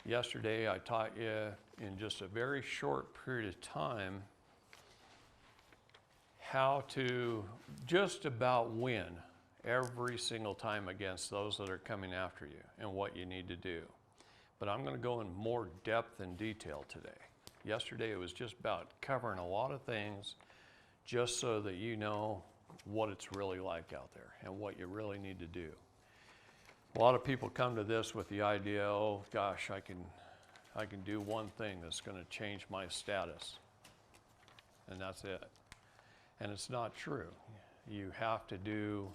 Yesterday I taught you in just a very short period of time how to just about win every single time against those that are coming after you and what you need to do. But I'm going to go in more depth and detail today. Yesterday it was just about covering a lot of things just so that you know what it's really like out there and what you really need to do. A lot of people come to this with the idea, oh gosh, I can do one thing that's going to change my status, and that's it. And it's not true. You have to do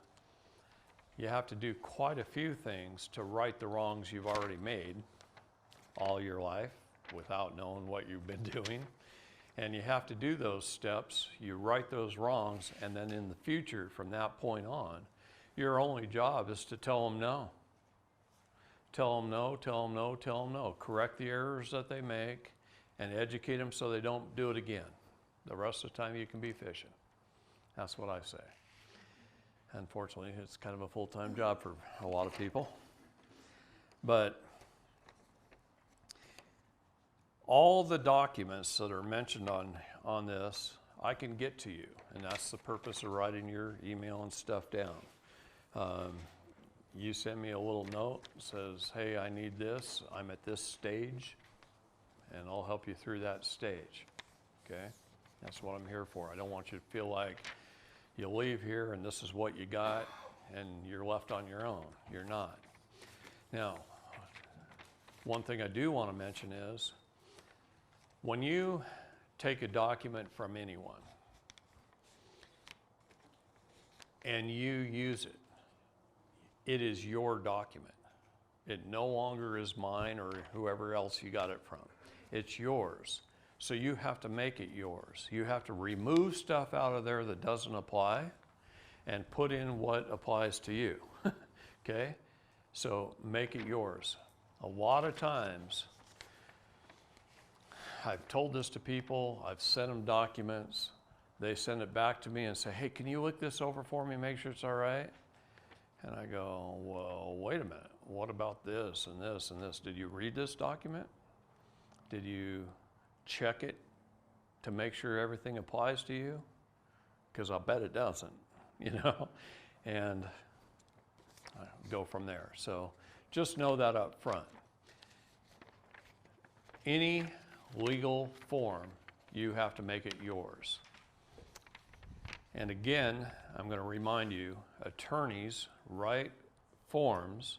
quite a few things to right the wrongs you've already made all your life without knowing what you've been doing. And you have to do those steps, you right those wrongs, and then in the future, from that point on, your only job is to tell them no. Tell them no, tell them no, tell them no. Correct the errors that they make and educate them so they don't do it again. The rest of the time you can be fishing. That's what I say. Unfortunately, it's kind of a full-time job for a lot of people. But all the documents that are mentioned on this, I can get to you. And that's the purpose of writing your email and stuff down. You send me a little note that says, hey, I need this, I'm at this stage, and I'll help you through that stage, okay? That's what I'm here for. I don't want you to feel like you leave here and this is what you got and you're left on your own. You're not. Now, one thing I do want to mention is, when you take a document from anyone and you use it, it is your document. It no longer is mine or whoever else you got it from. It's yours. So you have to make it yours. You have to remove stuff out of there that doesn't apply and put in what applies to you. Okay? So make it yours. A lot of times, I've told this to people, I've sent them documents, they send it back to me and say, hey, can you look this over for me, make sure it's all right? And I go, well, wait a minute, what about this and this and this? Did you read this document? Did you check it to make sure everything applies to you? Because I'll bet it doesn't, you know? And I go from there. So just know that up front. Any legal form, you have to make it yours. And again, I'm going to remind you, attorneys write forms.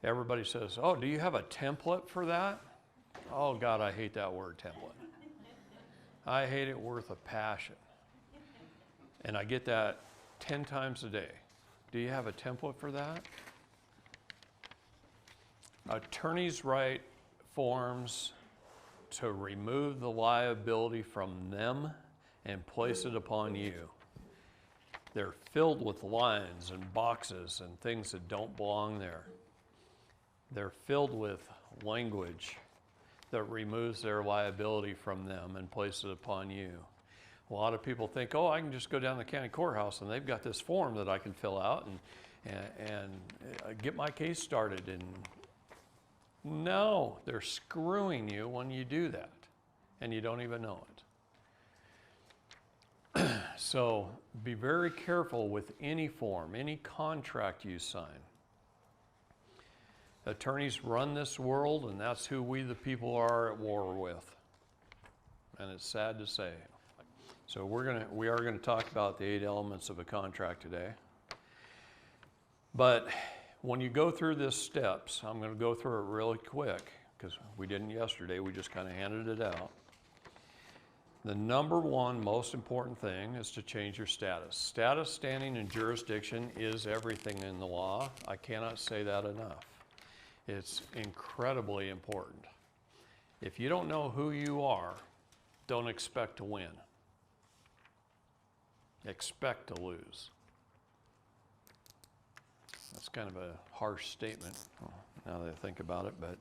Everybody says, oh, do you have a template for that? Oh God, I hate that word, template. I hate it with a passion. And I get that 10 times a day. Do you have a template for that? Attorneys write forms to remove the liability from them and place it upon you. They're filled with lines and boxes and things that don't belong there. They're filled with language that removes their liability from them and places it upon you. A lot of people think, oh, I can just go down to the county courthouse and they've got this form that I can fill out and get my case started. And no, they're screwing you when you do that and you don't even know it. So be very careful with any form, any contract you sign. Attorneys run this world, and that's who we the people are at war with. And it's sad to say. So we are gonna talk about the 8 elements of a contract today. But when you go through this steps, I'm gonna go through it really quick because we didn't yesterday, we just kind of handed it out. The number one most important thing is to change your status. Status, standing, and jurisdiction is everything in the law. I cannot say that enough. It's incredibly important. If you don't know who you are, don't expect to win. Expect to lose. That's kind of a harsh statement now that I think about it, but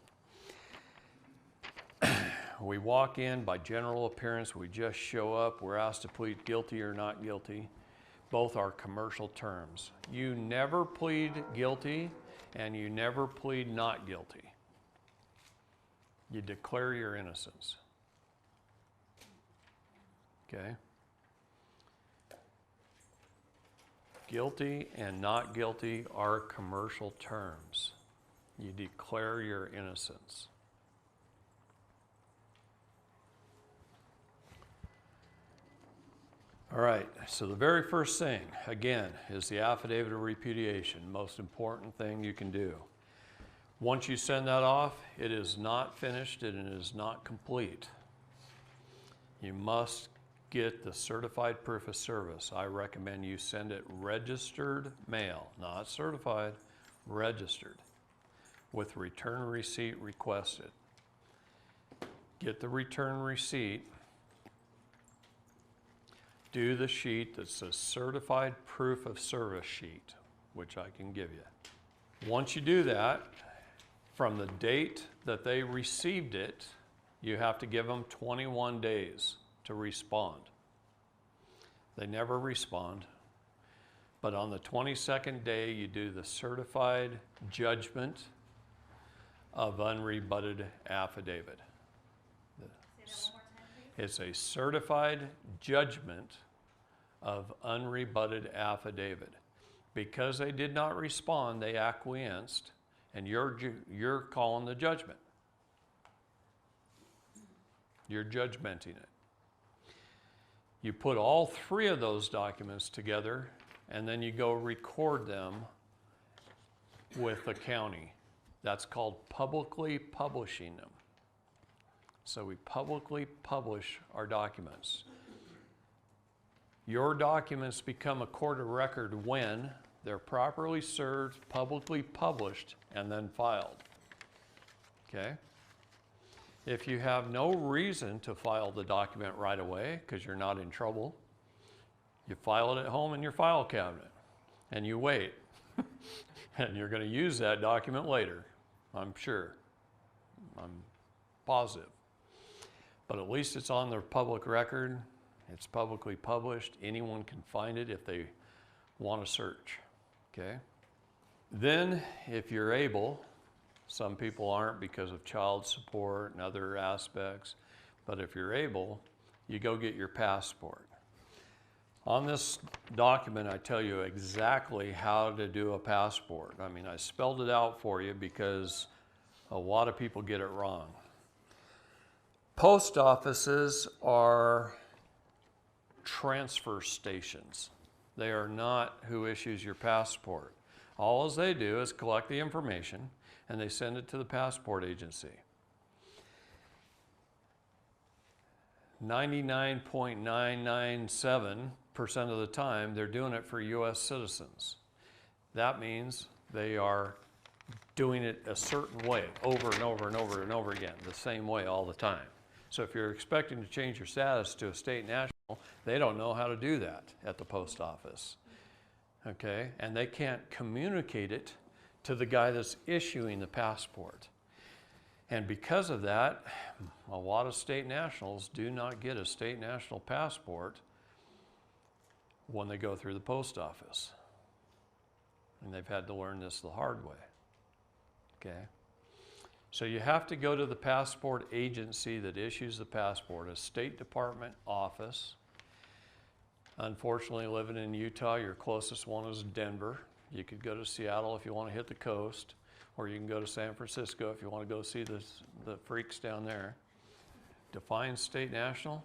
we walk in by general appearance, we just show up, we're asked to plead guilty or not guilty. Both are commercial terms. You never plead guilty and you never plead not guilty. You declare your innocence. Okay? Guilty and not guilty are commercial terms. You declare your innocence. All right, so the very first thing, again, is the affidavit of repudiation. Most important thing you can do. Once you send that off, it is not finished and it is not complete. You must get the certified proof of service. I recommend you send it registered mail, not certified, registered, with return receipt requested. Get the return receipt. Do the sheet that's a certified proof of service sheet, which I can give you. Once you do that, from the date that they received it, you have to give them 21 days to respond. They never respond, but on the 22nd day, you do the certified judgment of unrebutted affidavit. It's a certified judgment of unrebutted affidavit. Because they did not respond, they acquiesced, and you're calling the judgment. You're judgmenting it. You put all three of those documents together, and then you go record them with the county. That's called publicly publishing them. So we publicly publish our documents. Your documents become a court of record when they're properly served, publicly published, and then filed. Okay? If you have no reason to file the document right away because you're not in trouble, you file it at home in your file cabinet and you wait. And you're going to use that document later, I'm sure. I'm positive. But at least it's on the public record. It's publicly published. Anyone can find it if they want to search. Okay? Then, if you're able, some people aren't because of child support and other aspects, but if you're able, you go get your passport. On this document, I tell you exactly how to do a passport. I mean, I spelled it out for you because a lot of people get it wrong. Post offices are transfer stations. They are not who issues your passport. All they do is collect the information and they send it to the passport agency. 99.997% of the time, they're doing it for U.S. citizens. That means they are doing it a certain way over and over and over and over again, the same way all the time. So if you're expecting to change your status to a state national, they don't know how to do that at the post office. Okay? And they can't communicate it to the guy that's issuing the passport. And because of that, a lot of state nationals do not get a state national passport when they go through the post office. And they've had to learn this the hard way. Okay? So you have to go to the passport agency that issues the passport, a State Department office. Unfortunately, living in Utah, your closest one is Denver. You could go to Seattle if you want to hit the coast, or you can go to San Francisco if you want to go see the freaks down there. Define state national,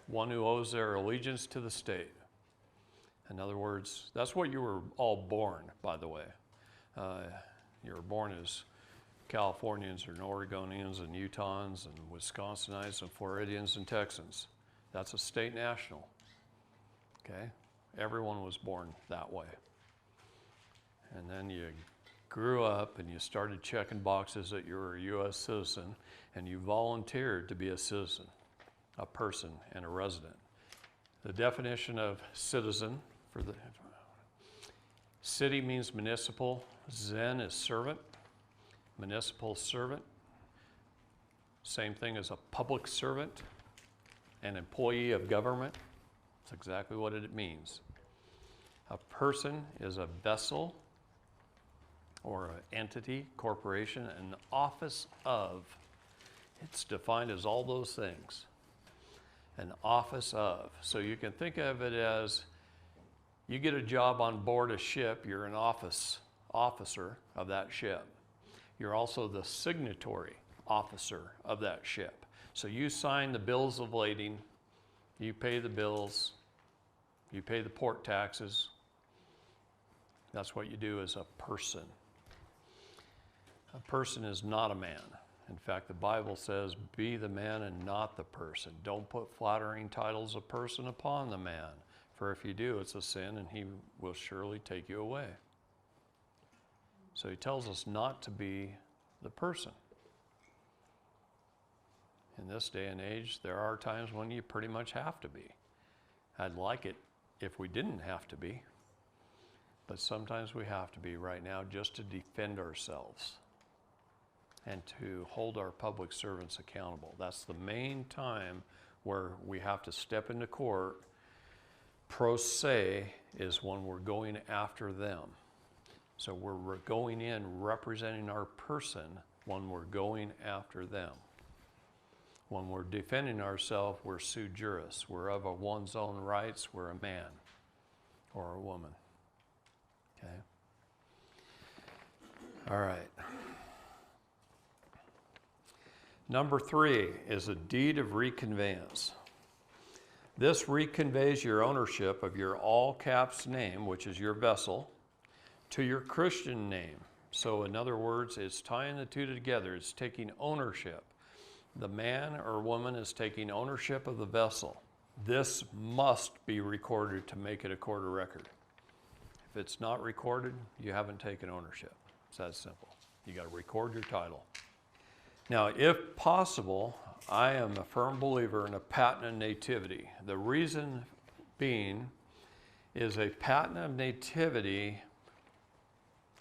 one who owes their allegiance to the state. In other words, that's what you were all born, by the way. You were born as Californians and Oregonians and Utahns and Wisconsinites and Floridians and Texans. That's a state national. Okay? Everyone was born that way. And then you grew up and you started checking boxes that you were a U.S. citizen and you volunteered to be a citizen, a person, and a resident. The definition of citizen for the city means municipal. Zen is servant. Municipal servant. Same thing as a public servant, an employee of government. That's exactly what it means. A person is a vessel or an entity, corporation, an office of It's defined as all those things. An office of. So you can think of it as you get a job on board a ship, you're an officer of that ship. You're also the signatory officer of that ship. So you sign the bills of lading, you pay the bills, you pay the port taxes. That's what you do as a person. A person is not a man. In fact, the Bible says, be the man and not the person. Don't put flattering titles of person upon the man, for if you do, it's a sin, and he will surely take you away. So he tells us not to be the person. In this day and age, there are times when you pretty much have to be. I'd like it if we didn't have to be, but sometimes we have to be right now just to defend ourselves and to hold our public servants accountable. That's the main time where we have to step into court. Pro se is when we're going after them. So we're going in representing our person when we're going after them. When we're defending ourselves, we're sui juris. We're of one's own rights. We're a man or a woman. Okay? All right. Number 3 is a deed of reconveyance. This reconveys your ownership of your all caps name, which is your vessel, to your Christian name. So in other words, it's tying the two together. It's taking ownership. The man or woman is taking ownership of the vessel. This must be recorded to make it a court of record. If it's not recorded, you haven't taken ownership. It's that simple. You got to record your title. Now, if possible, I am a firm believer in a patent of nativity. The reason being is a patent of nativity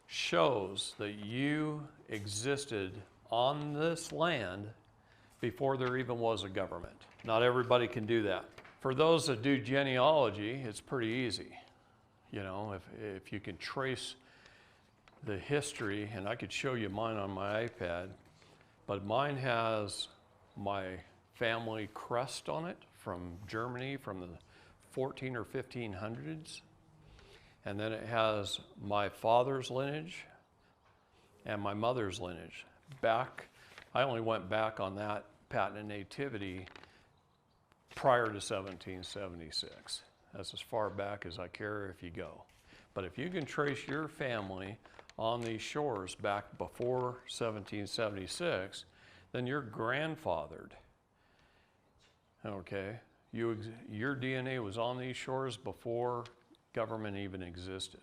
shows that you existed on this land before there even was a government. Not everybody can do that. For those that do genealogy, it's pretty easy. You know, if you can trace the history, and I could show you mine on my iPad, but mine has my family crest on it from Germany from the 14 or 1500s. And then it has my father's lineage and my mother's lineage. I only went back on that patent of nativity prior to 1776. That's as far back as I care if you go. But if you can trace your family on these shores back before 1776, then you're grandfathered. Okay? Your DNA was on these shores before government even existed.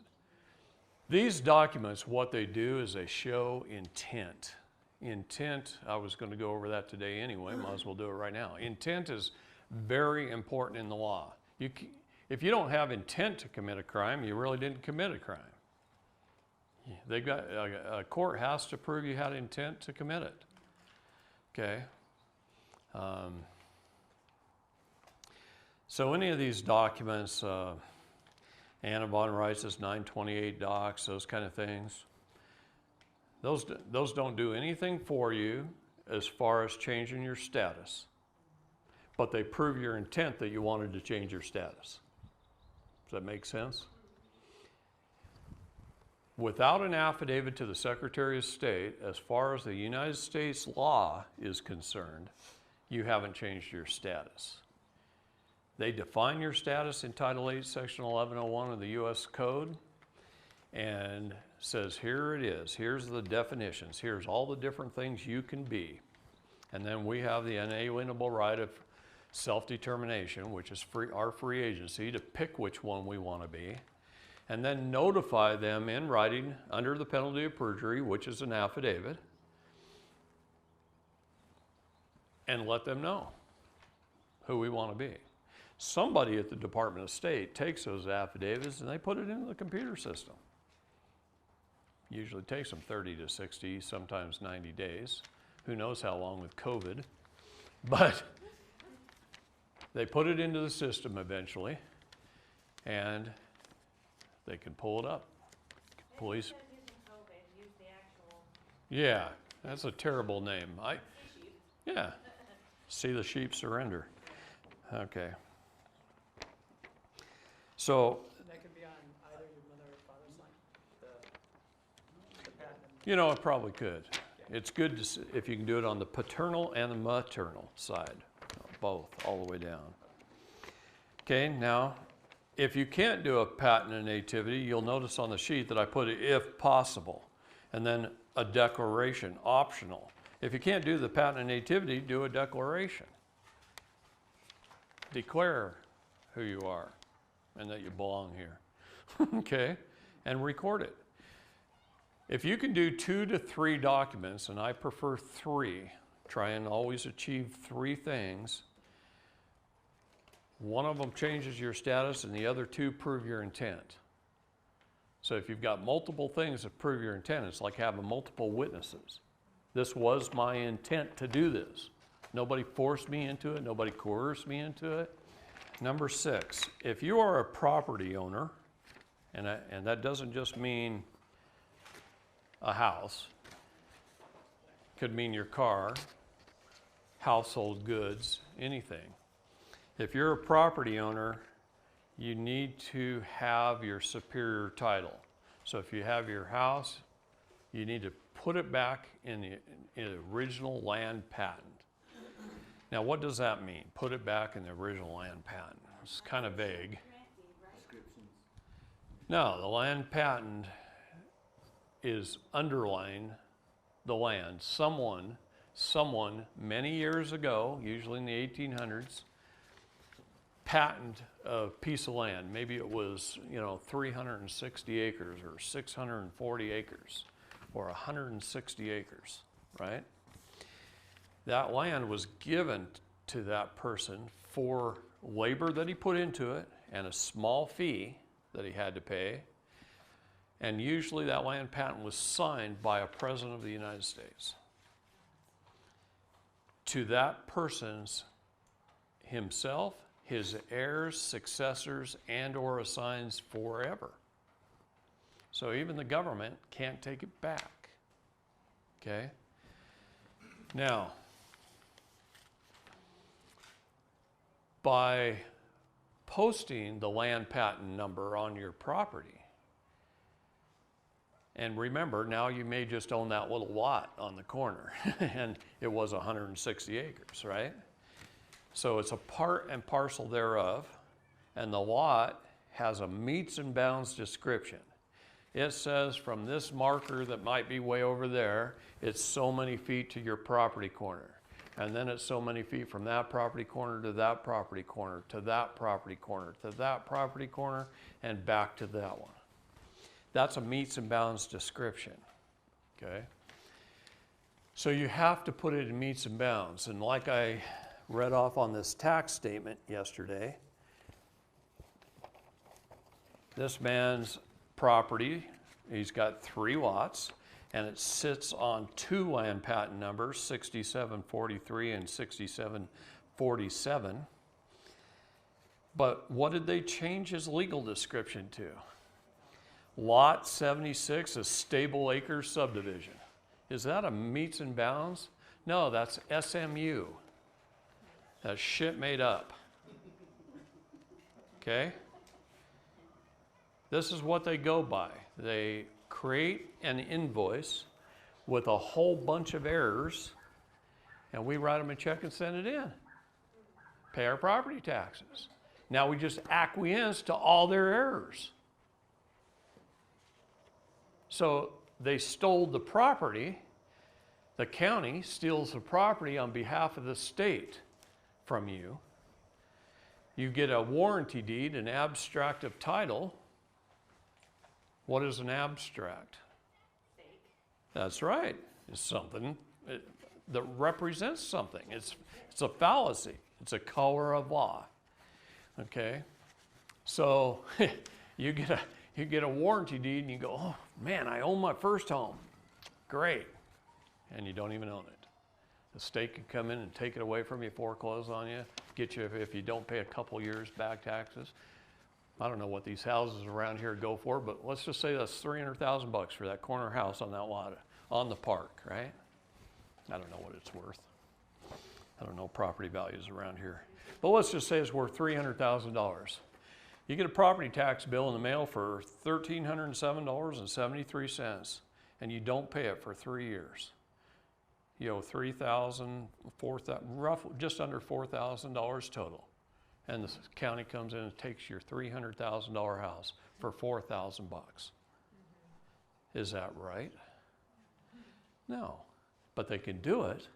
These documents, what they do is they show intent. Intent, I was going to go over that today anyway, might as well do it right now. Intent is very important in the law. If you don't have intent to commit a crime, you really didn't commit a crime. A court has to prove you had intent to commit it. Okay? So any of these documents, Anna von Reitz' 928 docs, those kind of things, those don't do anything for you as far as changing your status, but they prove your intent that you wanted to change your status. Does that make sense? Without an affidavit to the Secretary of State, as far as the United States law is concerned, you haven't changed your status. They define your status in Title 8, Section 1101 of the U.S. Code, and says, here it is. Here's the definitions. Here's all the different things you can be. And then we have the inalienable right of self-determination, which is our free agency to pick which one we want to be, and then notify them in writing under the penalty of perjury, which is an affidavit, and let them know who we want to be. Somebody at the Department of State takes those affidavits and they put it into the computer system. Usually takes them 30 to 60, sometimes 90 days. Who knows how long with COVID. But they put it into the system eventually, and they can pull it up. Police. Yeah, that's a terrible name. Yeah. See the sheep surrender. Okay. So, That could be on either your mother or father's line, the patent. you know, it probably could. It's good if you can do it on the paternal and the maternal side, both, all the way down. Okay, now, if you can't do a patent and nativity, you'll notice on the sheet that I put it if possible, and then a declaration, optional. If you can't do the patent and nativity, do a declaration. Declare who you are and that you belong here, okay? And record it. If you can do 2 to 3 documents, and I prefer 3, try and always achieve 3 things. One of them changes your status and the other 2 prove your intent. So if you've got multiple things that prove your intent, it's like having multiple witnesses. This was my intent to do this. Nobody forced me into it. Nobody coerced me into it. Number 6, if you are a property owner, and that doesn't just mean a house, could mean your car, household goods, anything. If you're a property owner, you need to have your superior title. So if you have your house, you need to put it back in the original land patent. Now, what does that mean? Put it back in the original land patent. It's kind of vague. No, the land patent is underlying the land. Someone many years ago, usually in the 1800s, patented a piece of land. Maybe it was, 360 acres or 640 acres or 160 acres, right? That land was given to that person for labor that he put into it and a small fee that he had to pay. And usually that land patent was signed by a president of the United States. To that person's himself, his heirs, successors, and or assigns forever. So even the government can't take it back. Okay? Now, by posting the land patent number on your property, and remember, now you may just own that little lot on the corner, and it was 160 acres, right? So it's a part and parcel thereof, and the lot has a meets and bounds description. It says from this marker that might be way over there, it's so many feet to your property corner. And then it's so many feet from that property corner to that property corner, to that property corner, to that property corner, and back to that one. That's a meets and bounds description, okay? So you have to put it in meets and bounds. And like I read off on this tax statement yesterday, this man's property, he's got 3 lots, and it sits on 2 land patent numbers, 6743 and 6747. But what did they change his legal description to? Lot 76, a stable acres subdivision. Is that a meets and bounds? No, that's SMU. That's shit made up. Okay? This is what they go by. They create an invoice with a whole bunch of errors, and we write them a check and send it in. Pay our property taxes. Now we just acquiesce to all their errors. So they stole the property. The county steals the property on behalf of the state from you. You get a warranty deed, an abstract of title. What is an abstract? Fake. That's right. It's something that represents something. It's a fallacy. It's a color of law. Okay? So you get a warranty deed and you go, oh man, I own my first home. Great. And you don't even own it. The state can come in and take it away from you, foreclose on you, get you, if you don't pay a couple years back taxes. I don't know what these houses around here go for, but let's just say that's $300,000 for that corner house on that lot, on the park, right? I don't know what it's worth. I don't know property values around here. But let's just say it's worth $300,000. You get a property tax bill in the mail for $1,307.73, and you don't pay it for 3 years. You owe $3,000, roughly just under $4,000 total. And the county comes in and takes your $300,000 house for $4,000. Is that right? No. But they can do it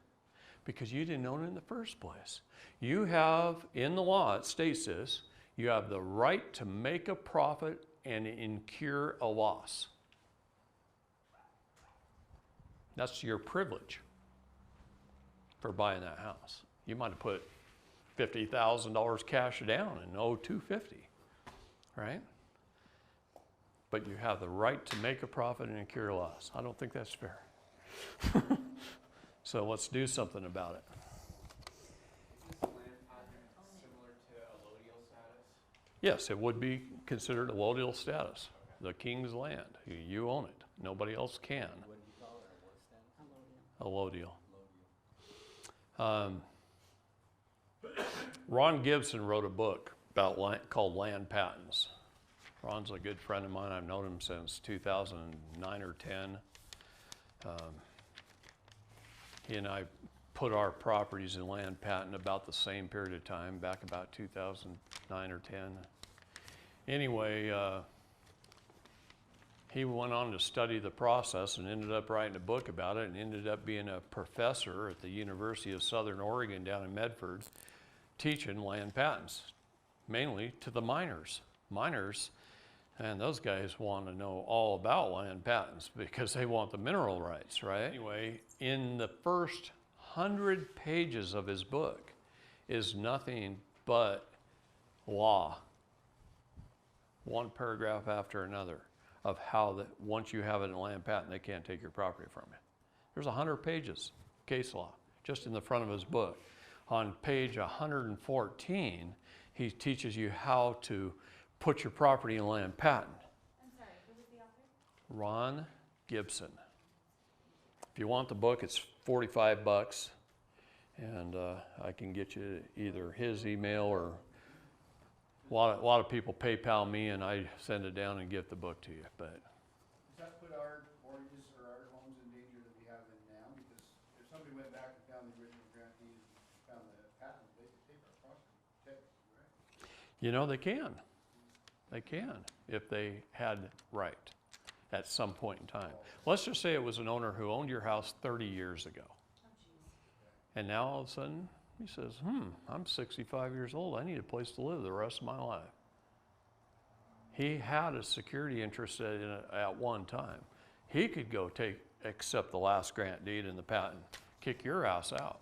because you didn't own it in the first place. You have, in the law, it states this, you have the right to make a profit and incur a loss. That's your privilege for buying that house. You might have put $50,000 cash down and owe $250,000, right? But you have the right to make a profit and incur a loss. I don't think that's fair. So let's do something about it. Is the land patent similar to allodial status? Yes, it would be considered allodial status. The king's land. You own it. Nobody else can. What do you call it, or what's that? Allodial. Ron Gibson wrote a book about called Land Patents. Ron's a good friend of mine. I've known him since 2009 or 10. He and I put our properties in land patent about the same period of time, back about 2009 or 10. Anyway, he went on to study the process and ended up writing a book about it, and ended up being a professor at the University of Southern Oregon down in Medford, teaching land patents, mainly to the miners. Miners, and those guys want to know all about land patents because they want the mineral rights, right? Anyway, in the first 100 pages of his book is nothing but law, one paragraph after another, of how that once you have it in a land patent, they can't take your property from you. There's 100 pages, case law, just in the front of his book. On page 114, he teaches you how to put your property in land patent. I'm sorry, who was the author? Ron Gibson. If you want the book, it's $45, and I can get you either his email or a lot of people PayPal me, and I send it down and get the book to you. But Does that put our mortgages or our homes in danger that we have in now? Because if somebody went back and found the original grantees, found the patent, they could take our property, right? you know, they can. They can, if they had right at some point in time. Let's just say it was an owner who owned your house 30 years ago. Oh, jeez. And now all of a sudden, he says, I'm 65 years old. I need a place to live the rest of my life. He had a security interest at one time. He could go accept the last grant deed and the patent, kick your house out.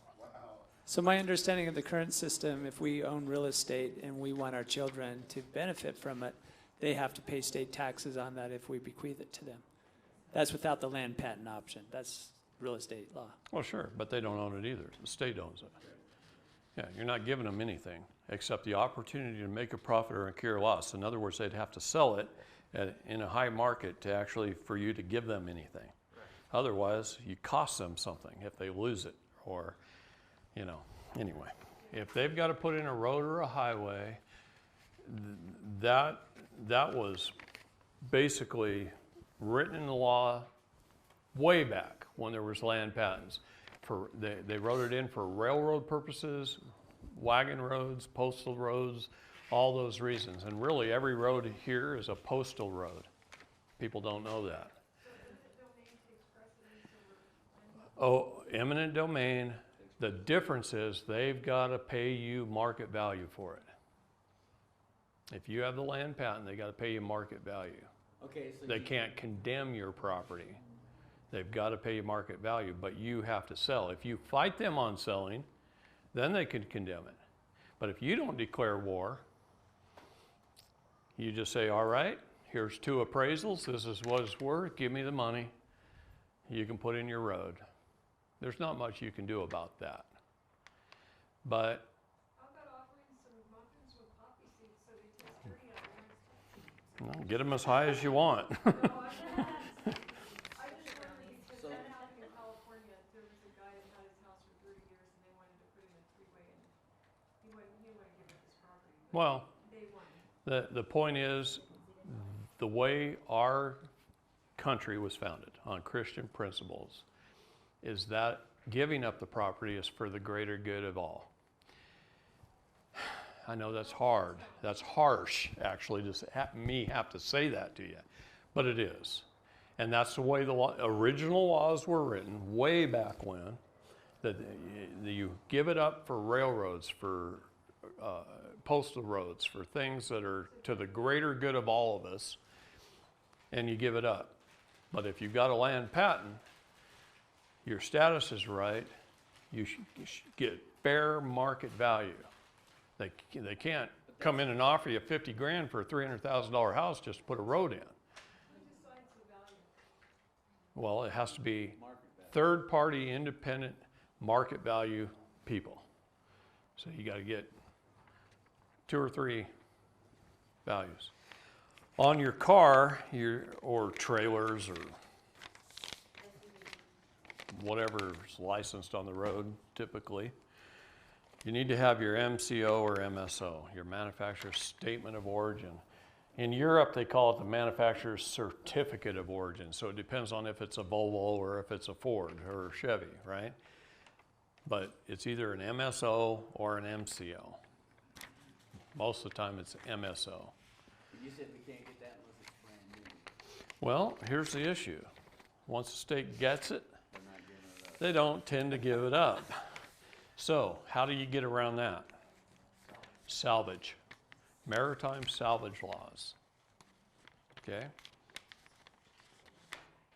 So my understanding of the current system, if we own real estate and we want our children to benefit from it, they have to pay state taxes on that if we bequeath it to them. That's without the land patent option. That's real estate law. Well, sure, but they don't own it either. The state owns it. Yeah, you're not giving them anything except the opportunity to make a profit or incur loss. In other words, they'd have to sell it in a high market to actually for you to give them anything. Otherwise, you cost them something if they lose it, or, you know, anyway. If they've got to put in a road or a highway, that was basically written in the law way back when there was land patents. They wrote it in for railroad purposes, wagon roads, postal roads, all those reasons. And really, every road here is a postal road. People don't know that. Oh, eminent domain, the difference is they've got to pay you market value for it. If you have the land patent, they got to pay you market value. Okay, so They can't condemn your property. They've got to pay you market value, but you have to sell. If you fight them on selling, then they can condemn it. But if you don't declare war, you just say, all right, here's 2 appraisals. This is what it's worth. Give me the money. You can put in your road. There's not much you can do about that. But How about offering some muffins with poppy seeds so they taste dirty on the next? get them as high as you want. No, I just wondered because So- then out in California, there was a guy that had his house for 30 years and they wanted to put him in wouldn't give up his property, Well, but they won. the point is, the way our country was founded on Christian principles is that giving up the property is for the greater good of all. I know that's hard. That's harsh, actually, to me have to say that to you, but it is. And that's the way the original laws were written way back when, that you give it up for railroads, for postal roads, for things that are to the greater good of all of us, and you give it up. But if you've got a land patent, your status is right, you should get fair market value. They can't come in and offer you 50 grand for a $300,000 house just to put a road in. Who decides the value? Well, it has to be third-party, independent, market value people. So you got to get 2 or 3 values. On your car, or trailers, or whatever's licensed on the road, typically, you need to have your MCO or MSO, your manufacturer's statement of origin. In Europe, they call it the manufacturer's certificate of origin. So it depends on if it's a Volvo or if it's a Ford or a Chevy, right? But it's either an MSO or an MCO. Most of the time it's MSO. You said we can't get that unless it's brand new. Well, here's the issue. Once the state gets it, They're not giving it up. they don't tend to give it up. So how do you get around that? Salvage. Maritime salvage laws. Okay?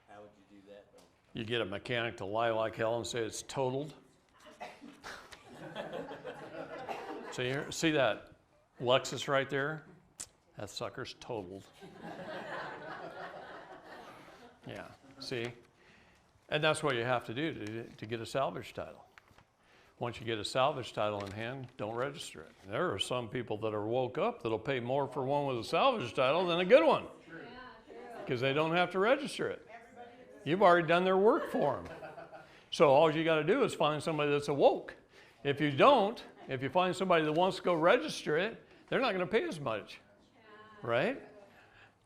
How would you do that though? You get a mechanic to lie like hell and say it's totaled. So you see that Lexus right there? That sucker's totaled. Yeah, see? And that's what you have to do to get a salvage title. Once you get a salvage title in hand, don't register it. There are some people that are woke up that'll pay more for one with a salvage title than a good one, because they don't have to register it. You've already done their work for them. So all you got to do is find somebody that's awoke. If you don't, if you find somebody that wants to go register it, they're not going to pay as much, right?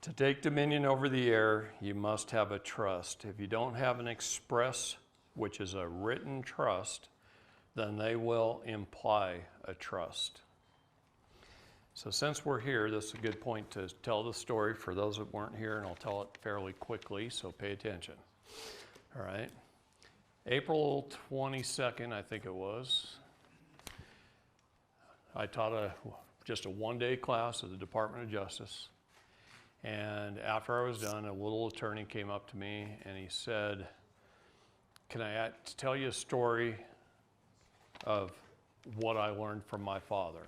To take dominion over the air, you must have a trust. If you don't have an express, which is a written trust, then they will imply a trust. So since we're here, this is a good point to tell the story for those that weren't here, and I'll tell it fairly quickly, so pay attention. All right. April 22nd, I think it was, I taught just a one-day class at the Department of Justice. And after I was done, a little attorney came up to me and he said, "Can I tell you a story of what I learned from my father?"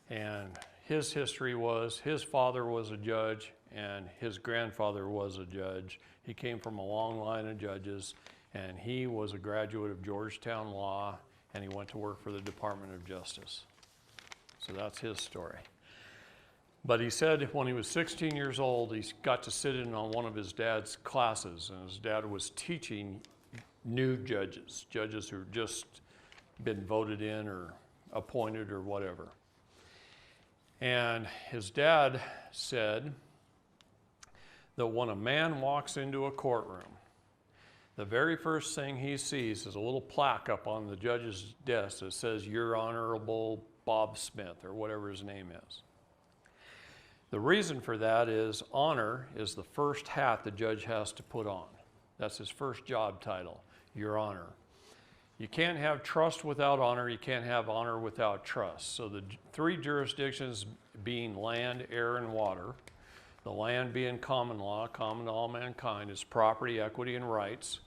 And his history was, his father was a judge and his grandfather was a judge. He came from a long line of judges, and he was a graduate of Georgetown Law, and he went to work for the Department of Justice. So that's his story. But he said when he was 16 years old, he got to sit in on one of his dad's classes, and his dad was teaching new judges, judges who've just been voted in or appointed or whatever. And his dad said that when a man walks into a courtroom, the very first thing he sees is a little plaque up on the judge's desk that says, "Your Honorable Bob Smith," or whatever his name is. The reason for that is honor is the first hat the judge has to put on. That's his first job title, Your Honor. You can't have trust without honor. You can't have honor without trust. So the 3 jurisdictions being land, air, and water. The land being common law, common to all mankind, is property, equity, and rights.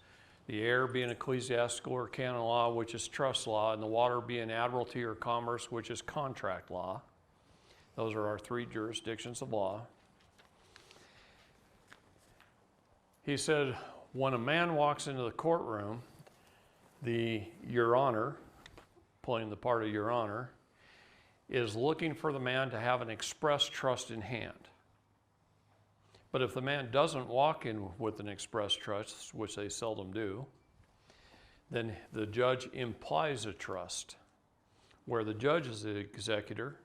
The air being ecclesiastical or canon law, which is trust law, and the water being admiralty or commerce, which is contract law. Those are our 3 jurisdictions of law. He said, when a man walks into the courtroom, the Your Honor, playing the part of Your Honor, is looking for the man to have an express trust in hand. But if the man doesn't walk in with an express trust, which they seldom do, then the judge implies a trust, where the judge is the executor,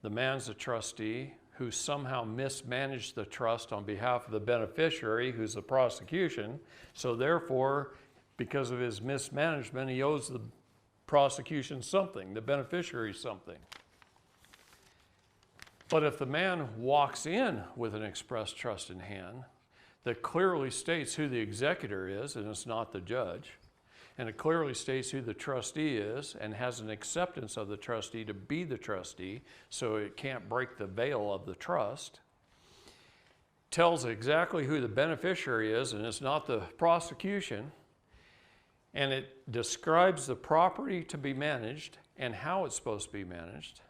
the man's the trustee who somehow mismanaged the trust on behalf of the beneficiary, who's the prosecution. So therefore, because of his mismanagement, he owes the prosecution something, the beneficiary something. But if the man walks in with an express trust in hand that clearly states who the executor is, and it's not the judge, and it clearly states who the trustee is and has an acceptance of the trustee to be the trustee, so it can't break the veil of the trust, tells exactly who the beneficiary is, and it's not the prosecution, and it describes the property to be managed and how it's supposed to be managed,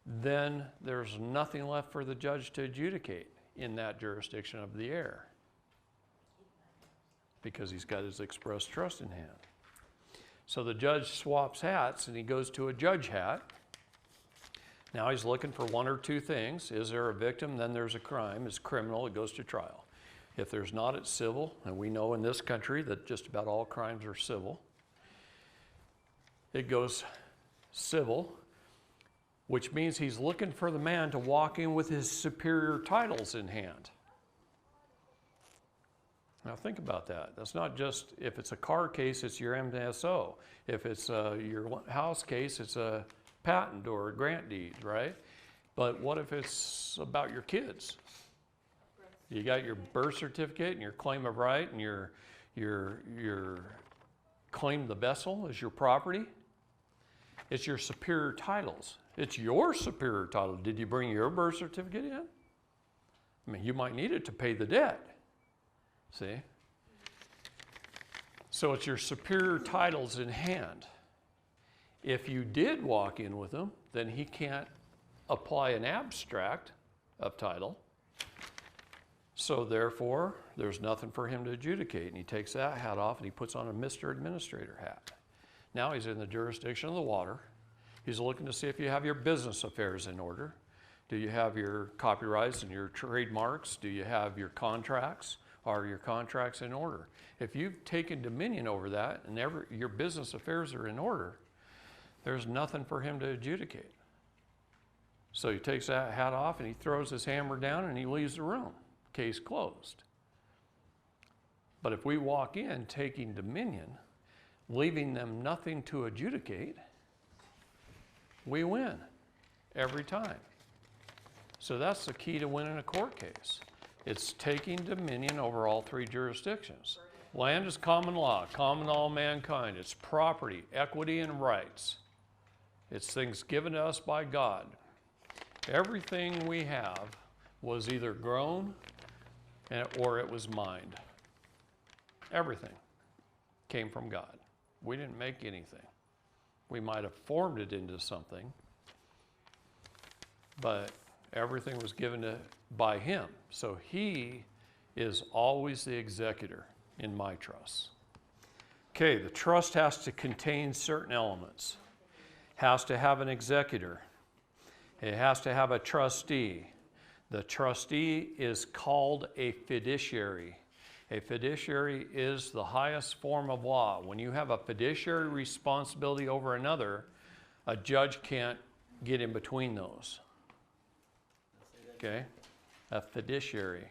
then there's nothing left for the judge to adjudicate in that jurisdiction of the heir, because he's got his express trust in hand. So the judge swaps hats and he goes to a judge hat. Now he's looking for one or two things. Is there a victim? Then there's a crime. It's criminal. It goes to trial. If there's not, it's civil. And we know in this country that just about all crimes are civil. It goes civil, which means he's looking for the man to walk in with his superior titles in hand. Now think about that. That's not just, if it's a car case, it's your MSO. If it's your house case, it's a patent or a grant deed, right? But what if it's about your kids? You got your birth certificate and your claim of right and your claim the vessel as your property. It's your superior titles. It's your superior title. Did you bring your birth certificate in? I mean, you might need it to pay the debt. See? So it's your superior titles in hand. If you did walk in with them, then he can't apply an abstract of title. So therefore, there's nothing for him to adjudicate. And he takes that hat off and he puts on a Mr. Administrator hat. Now he's in the jurisdiction of the water. He's looking to see if you have your business affairs in order. Do you have your copyrights and your trademarks? Do you have your contracts? Are your contracts in order? If you've taken dominion over that and your business affairs are in order, there's nothing for him to adjudicate. So he takes that hat off and he throws his hammer down and he leaves the room. Case closed. But if we walk in taking dominion, leaving them nothing to adjudicate, we win every time. So that's the key to winning a court case. It's taking dominion over all three jurisdictions. Land is common law, common to all mankind. It's property, equity, and rights. It's things given to us by God. Everything we have was either grown or it was mined. Everything came from God. We didn't make anything. We might have formed it into something, but everything was given by him. So he is always the executor in my trust. Okay, the trust has to contain certain elements. Has to have an executor. It has to have a trustee. The trustee is called a fiduciary. A fiduciary is the highest form of law. When you have a fiduciary responsibility over another, a judge can't get in between those. Okay? A fiduciary.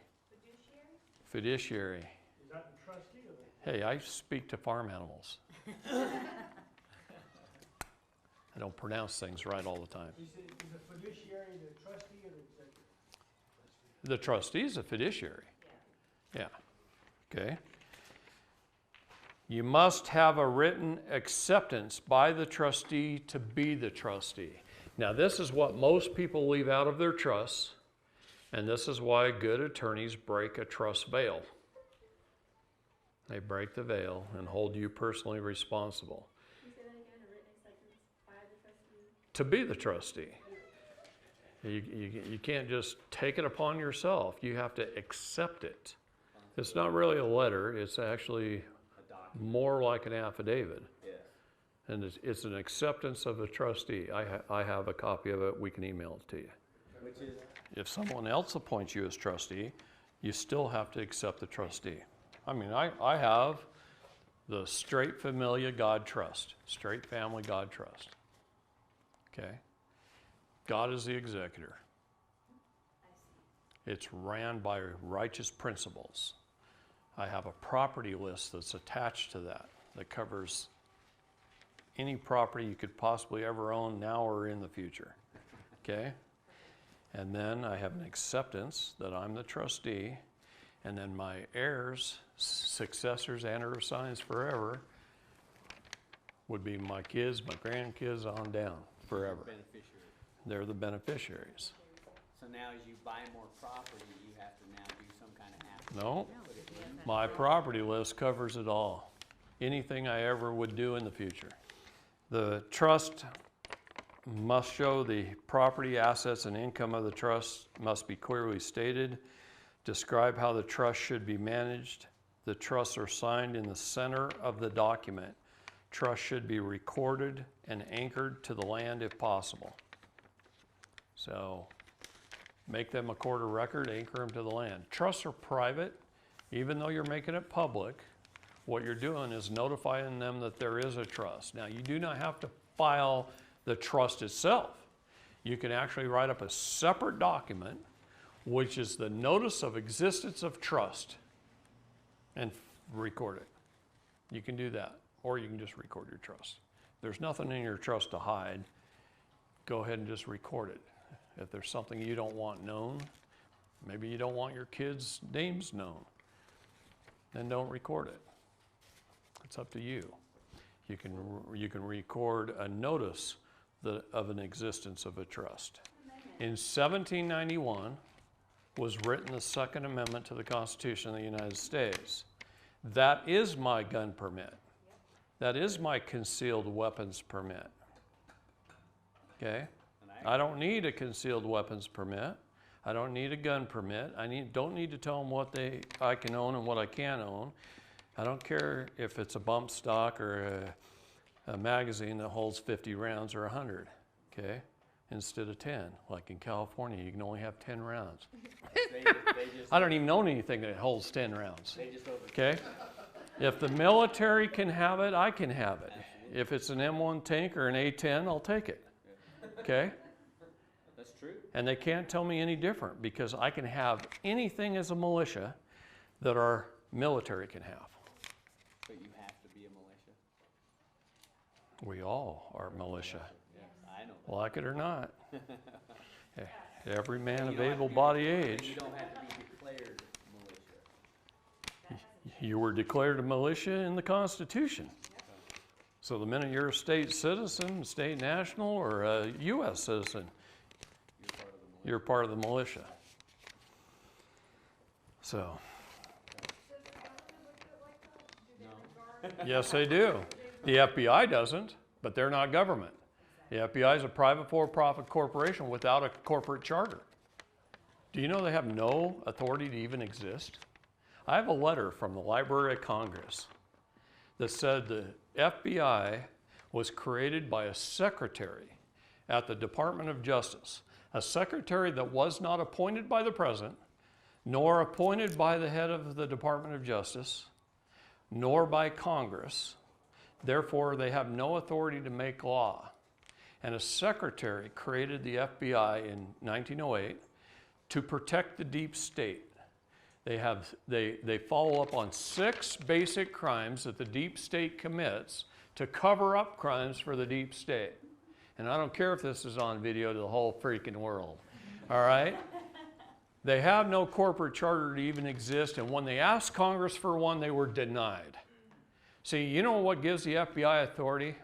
Fiduciary. Is that the trustee or Hey, I speak to farm animals. I don't pronounce things right all the time. is the fiduciary the trustee or the executive? The trustee is a fiduciary. Yeah. Okay. You must have a written acceptance by the trustee to be the trustee. Now, this is what most people leave out of their trusts, and this is why good attorneys break a trust veil. They break the veil and hold you personally responsible. Can you say that again? A written acceptance by the trustee? To be the trustee. You can't just take it upon yourself. You have to accept it. It's not really a letter. It's actually more like an affidavit. Yeah. And it's an acceptance of the trustee. I have a copy of it. We can email it to you. Which is, If someone else appoints you as trustee, you still have to accept the trustee. I mean, I have the Straight Familia God Trust, Straight Family God Trust. Okay? God is the executor. It's ran by righteous principles. I have a property list that's attached to that covers any property you could possibly ever own now or in the future. Okay? And then I have an acceptance that I'm the trustee, and then my heirs, successors, and or assigns forever would be my kids, my grandkids, on down forever. Beneficiary. They're the beneficiaries. So now as you buy more property, you have to now do some kind of act. No, my property list covers it all. Anything I ever would do in the future. The trust must show the property, assets, and income of the trust must be clearly stated. Describe how the trust should be managed. The trusts are signed in the center of the document. Trust should be recorded and anchored to the land if possible. So make them a court of record, anchor them to the land. Trusts are private. Even though you're making it public, what you're doing is notifying them that there is a trust. Now, you do not have to file the trust itself. You can actually write up a separate document, which is the notice of existence of trust, and record it. You can do that, or you can just record your trust. There's nothing in your trust to hide. Go ahead and just record it. If there's something you don't want known, maybe you don't want your kids' names known, then don't record it. It's up to you. You can record a notice of an existence of a trust. In 1791 was written the Second Amendment to the Constitution of the United States. That is my gun permit. That is my concealed weapons permit. Okay? I don't need a concealed weapons permit. I don't need a gun permit. Don't need to tell them what I can own and what I can't own. I don't care if it's a bump stock or a magazine that holds 50 rounds or 100, okay? Instead of 10. Like in California, you can only have 10 rounds. I don't even own anything that holds 10 rounds, okay? If the military can have it, I can have it. If it's an M1 tank or an A-10, I'll take it, okay? That's true. And they can't tell me any different because I can have anything as a militia that our military can have. But you have to be a militia. We all are militia, Yeah, I know that. like it or not. Every man You of don't have to able-bodied be- age. You don't have to be declared militia. You were declared a militia in the Constitution. So the minute you're a state citizen, state national, or a U.S. citizen, you're part of the militia. So, Does the government look at it like that? Do they regard yes, they do. The FBI doesn't, but they're not government. The FBI is a private for-profit corporation without a corporate charter. Do you know they have no authority to even exist? I have a letter from the Library of Congress that said the FBI was created by a secretary at the Department of Justice, a secretary that was not appointed by the president, nor appointed by the head of the Department of Justice, nor by Congress. Therefore, they have no authority to make law. And a secretary created the FBI in 1908 to protect the deep state. They follow up on 6 basic crimes that the deep state commits to cover up crimes for the deep state. And I don't care if this is on video to the whole freaking world, all right? They have no corporate charter to even exist, and when they asked Congress for one, they were denied. See, you know what gives the FBI authority?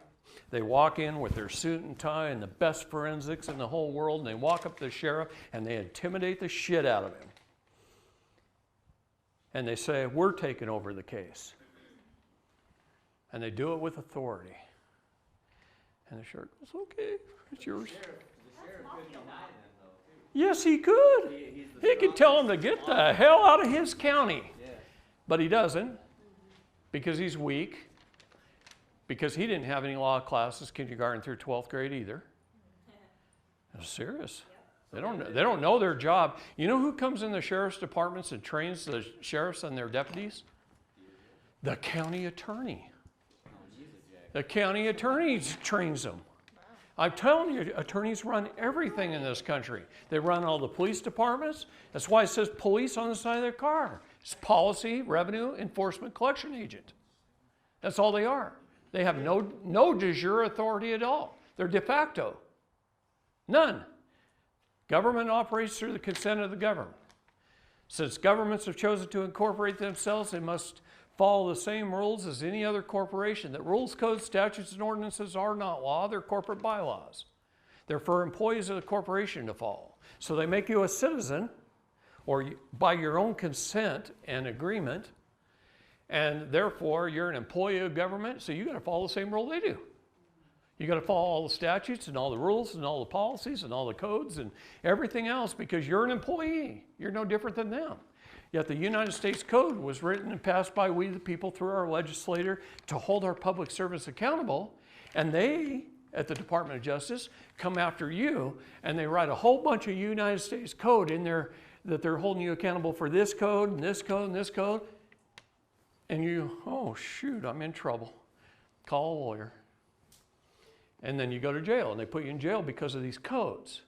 They walk in with their suit and tie and the best forensics in the whole world, and they walk up to the sheriff and they intimidate the shit out of him. And they say, we're taking over the case. And they do it with authority. And the sheriff goes, okay, it's yours. The sheriff could deny them though, too. Yes, he could. He's the He could tell him to get the hell out of his county. Yeah. But he doesn't, because he's weak, because he didn't have any law classes, kindergarten through 12th grade either. It's serious. They don't know their job. You know who comes in the sheriff's departments and trains the sheriffs and their deputies? The county attorney. The county attorney trains them. I'm telling you, attorneys run everything in this country. They run all the police departments. That's why it says police on the side of their car. It's policy, revenue, enforcement, collection agent. That's all they are. They have no de jure authority at all. They're de facto. None. Government operates through the consent of the government. Since governments have chosen to incorporate themselves, they must follow the same rules as any other corporation. That rules, codes, statutes, and ordinances are not law, they're corporate bylaws. They're for employees of the corporation to follow. So they make you a citizen, or by your own consent and agreement, and therefore you're an employee of government, so you got to follow the same rule they do. You got to follow all the statutes and all the rules and all the policies and all the codes and everything else because you're an employee. You're no different than them. Yet the United States Code was written and passed by we the people through our legislator to hold our public servants accountable. And they, at the Department of Justice, come after you and they write a whole bunch of United States Code in there that they're holding you accountable for this code and this code and this code. And you, oh shoot, I'm in trouble. Call a lawyer. And then you go to jail and they put you in jail because of these codes.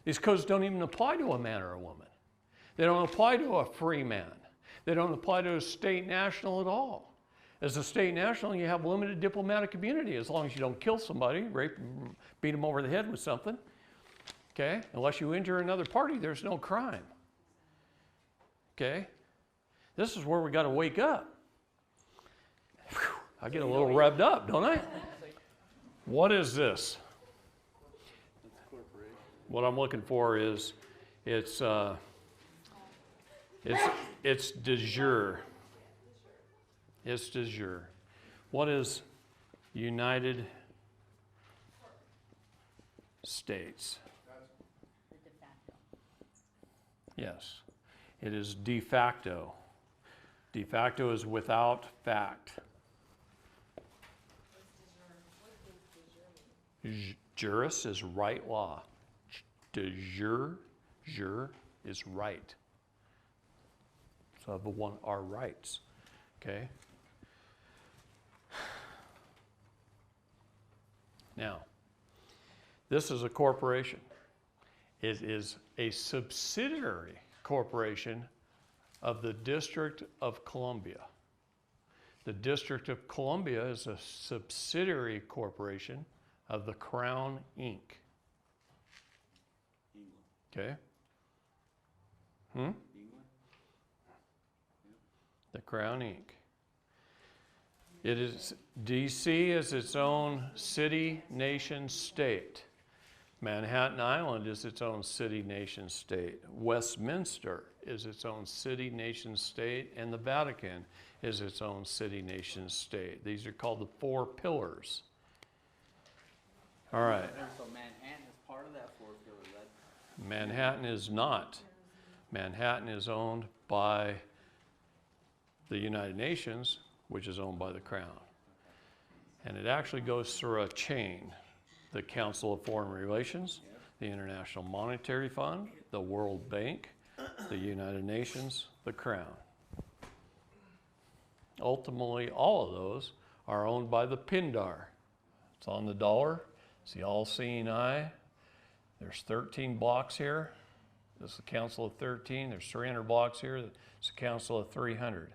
These codes don't even apply to a man or a woman. They don't apply to a free man. They don't apply to a state national at all. As a state national, you have limited diplomatic immunity as long as you don't kill somebody, rape, beat them over the head with something. Okay? Unless you injure another party, there's no crime. Okay? This is where we got to wake up. Whew, I get a little revved up, don't I? What is this? What I'm looking for is it's de jure. It's de jure. What is United States? Yes, it is de facto. De facto is without fact. Juris is right law. De jure is right. So the one are rights. Okay? Now, this is a corporation. It is a subsidiary corporation of the District of Columbia. The District of Columbia is a subsidiary corporation of the Crown Inc. Okay? The Crown Inc. It is, DC is its own city, nation, state. Manhattan Island is its own city, nation, state. Westminster is its own city, nation, state. And the Vatican is its own city, nation, state. These are called the four pillars. All right. So Manhattan is part of that four pillars, right? Manhattan is not. Manhattan is owned by the United Nations, which is owned by the Crown. And it actually goes through a chain. The Council of Foreign Relations, the International Monetary Fund, the World Bank, the United Nations, the Crown. Ultimately, all of those are owned by the PINDAR. It's on the dollar. It's the all-seeing eye. There's 13 blocks here. This is the Council of 13. There's 300 blocks here. It's the Council of 300.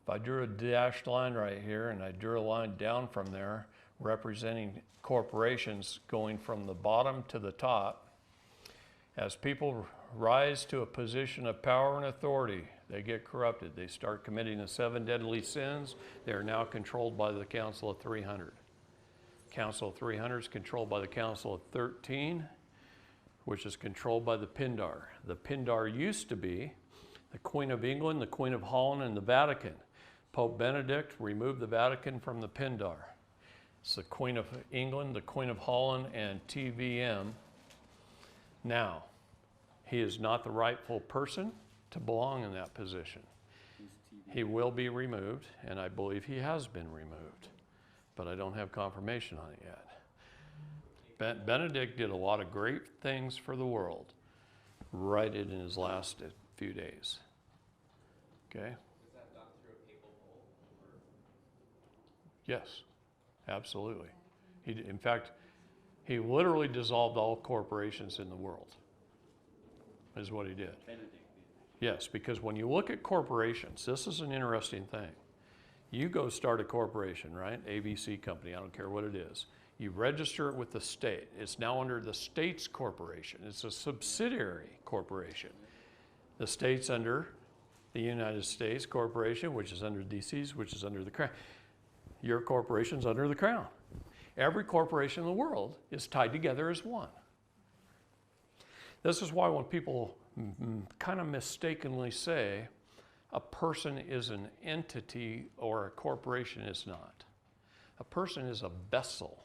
If I drew a dashed line right here and I drew a line down from there representing corporations going from the bottom to the top, as people rise to a position of power and authority, they get corrupted. They start committing the 7 deadly sins. They are now controlled by the Council of 300. Council of 300 is controlled by the Council of 13, which is controlled by the PINDAR. The PINDAR used to be the Queen of England, the Queen of Holland, and the Vatican. Pope Benedict removed the Vatican from the PINDAR. It's the Queen of England, the Queen of Holland, and TVM. Now, he is not the rightful person to belong in that position. He will be removed, and I believe he has been removed, but I don't have confirmation on it yet. Benedict did a lot of great things for the world right in his last few days. Okay? Was that done through a papal bull? Yes. Absolutely. In fact, he literally dissolved all corporations in the world, is what he did. Yes, because when you look at corporations, this is an interesting thing. You go start a corporation, right? ABC company, I don't care what it is. You register it with the state. It's now under the state's corporation. It's a subsidiary corporation. The state's under the United States Corporation, which is under DC's, which is under the Crown. Your corporation's under the Crown. Every corporation in the world is tied together as one. This is why when people kind of mistakenly say a person is an entity or a corporation is not. A person is a vessel.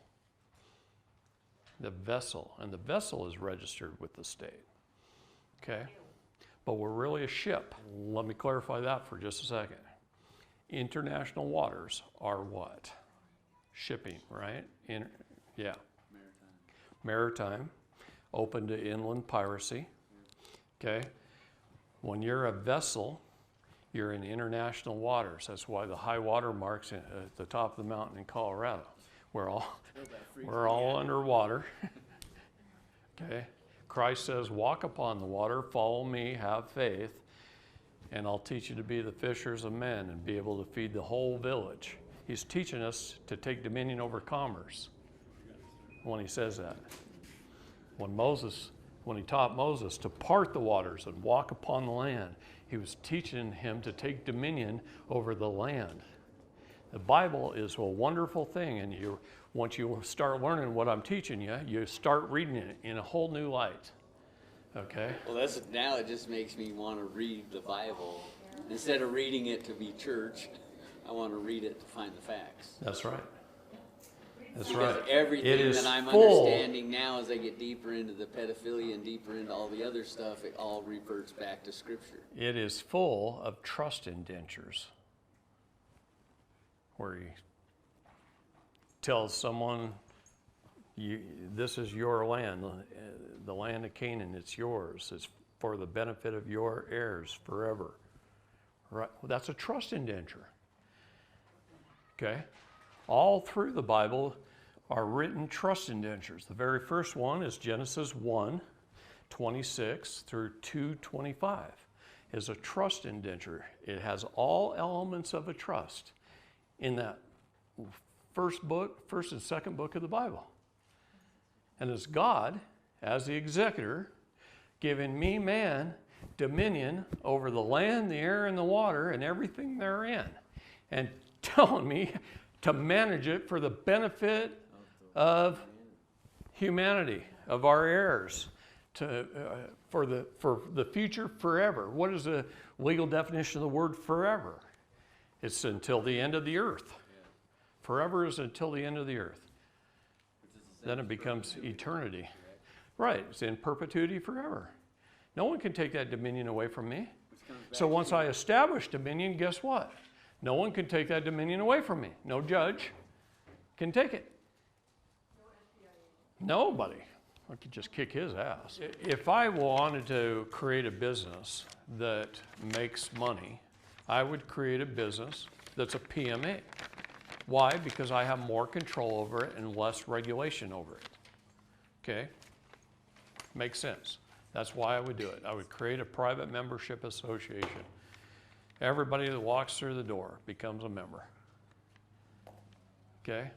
The vessel, and the vessel is registered with the state. Okay? But we're really a ship. Let me clarify that for just a second. International waters are what? Shipping, right? Yeah. Maritime. Open to inland piracy. Okay? When you're a vessel, you're in international waters. That's why the high water mark's at the top of the mountain in Colorado. We're all underwater. Okay? Christ says, walk upon the water, follow me, have faith, and I'll teach you to be the fishers of men and be able to feed the whole village. He's teaching us to take dominion over commerce when he says that. When he taught Moses to part the waters and walk upon the land, he was teaching him to take dominion over the land. The Bible is a wonderful thing, and once you start learning what I'm teaching you, you start reading it in a whole new light. Okay? Well, now it just makes me want to read the Bible. Instead of reading it to be church, I want to read it to find the facts. That's right. That's Because right. everything that I'm understanding now as I get deeper into the pedophilia and deeper into all the other stuff, it all reverts back to Scripture. It is full of trust indentures, where he tells someone, this is your land, the land of Canaan, it's yours. It's for the benefit of your heirs forever. Right? Well, that's a trust indenture. Okay? All through the Bible are written trust indentures. The very first one is Genesis 1:26 through 2:25 is a trust indenture. It has all elements of a trust in that first and second book of the Bible. And it's God, as the executor, giving me, man, dominion over the land, the air, and the water, and everything therein, and telling me to manage it for the benefit of humanity, of our heirs, for the future forever. What is the legal definition of the word forever? It's until the end of the earth. Forever is until the end of the earth. Then it becomes eternity. Right, it's in perpetuity forever. No one can take that dominion away from me. So once I establish dominion, guess what? No one can take that dominion away from me. No judge can take it. Nobody. I could just kick his ass. If I wanted to create a business that makes money, I would create a business that's a PMA. Why? Because I have more control over it and less regulation over it. Okay? Makes sense. That's why I would do it. I would create a private membership association. Everybody that walks through the door becomes a member. Okay?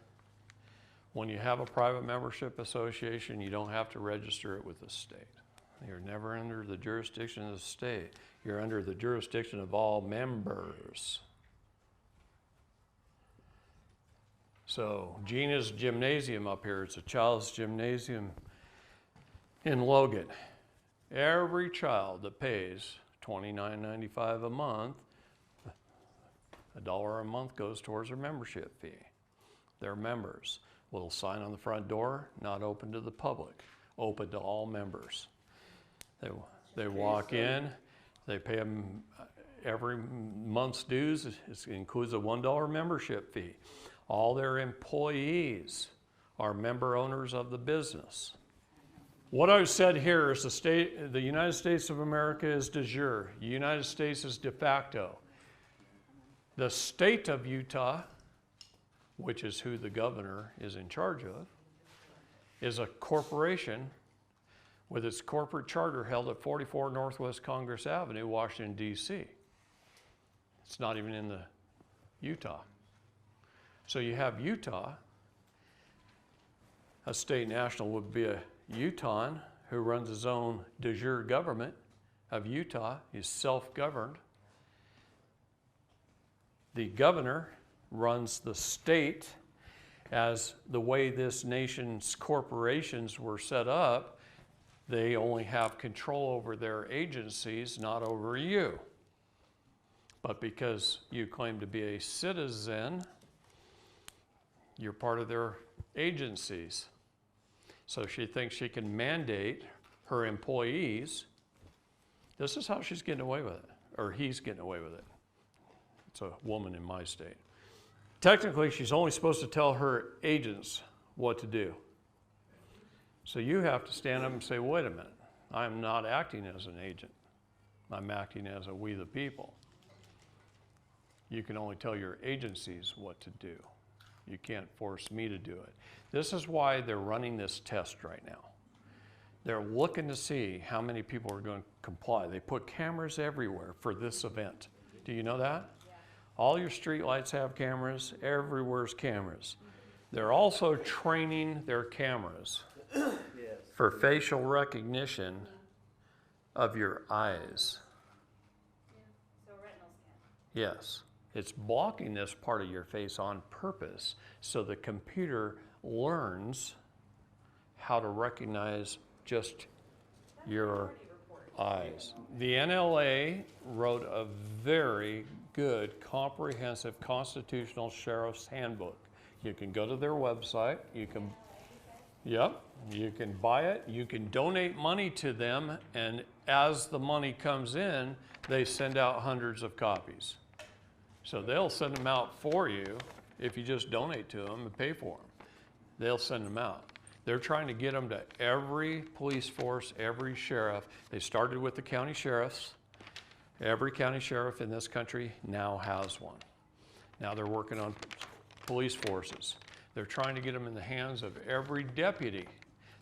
When you have a private membership association, you don't have to register it with the state. You're never under the jurisdiction of the state. You're under the jurisdiction of all members. So Gina's Gymnasium up here, it's a child's gymnasium in Logan. Every child that pays $29.95 a month, $1 a month goes towards their membership fee. They're members. Little sign on the front door, not open to the public, open to all members. They walk in, they pay them every month's dues. It includes a $1 membership fee. All their employees are member owners of the business. What I've said here is the United States of America is de jure. The United States is de facto. The state of Utah which is who the governor is in charge of, is a corporation with its corporate charter held at 44 Northwest Congress Avenue, Washington, D.C. It's not even in the Utah. So you have Utah. A state national would be a Utahn who runs his own de jure government of Utah. He's self-governed. The governor runs the state. As the way this nation's corporations were set up, they only have control over their agencies, not over you. But because you claim to be a citizen, you're part of their agencies. So she thinks she can mandate her employees. This is how she's getting away with it, or he's getting away with it. It's a woman in my state. Technically, she's only supposed to tell her agents what to do. So you have to stand up and say, wait a minute, I'm not acting as an agent. I'm acting as a we the people. You can only tell your agencies what to do. You can't force me to do it. This is why they're running this test right now. They're looking to see how many people are going to comply. They put cameras everywhere for this event. Do you know that? Yeah. All your street lights have cameras. Everywhere's cameras. They're also training their cameras for facial recognition of your eyes. So retinal scan. Yes. It's blocking this part of your face on purpose so the computer learns how to recognize just your eyes. The NLA wrote a very good, comprehensive constitutional sheriff's handbook. You can go to their website. You can buy it. You can donate money to them, and as the money comes in, they send out hundreds of copies. So they'll send them out for you if you just donate to them and pay for them. They'll send them out. They're trying to get them to every police force, every sheriff. They started with the county sheriffs. Every county sheriff in this country now has one. Now they're working on police forces. They're trying to get them in the hands of every deputy.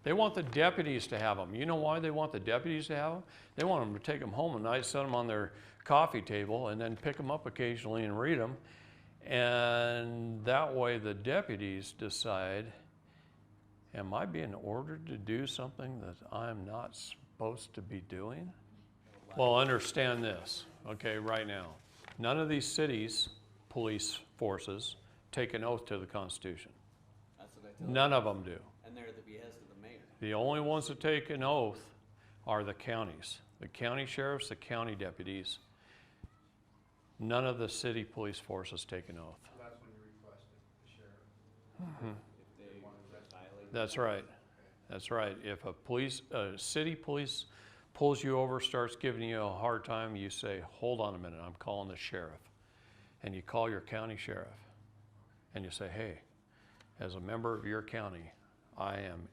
They want the deputies to have them. You know why they want the deputies to have them? They want them to take them home at night, set them on their coffee table, and then pick them up occasionally and read them. And that way the deputies decide, am I being ordered to do something that I'm not supposed to be doing? Well, understand this, okay, right now. None of these cities' police forces take an oath to the Constitution. That's what I tell None of them do. And they're at the behest of the mayor. The only ones that take an oath are the counties. The county sheriffs, the county deputies. None of the city police forces take an oath. So that's when you request it, the sheriff. If they violate. That's right. That's right. If a city police pulls you over, starts giving you a hard time, you say, hold on a minute, I'm calling the sheriff. And you call your county sheriff and you say, hey, as a member of your county, I am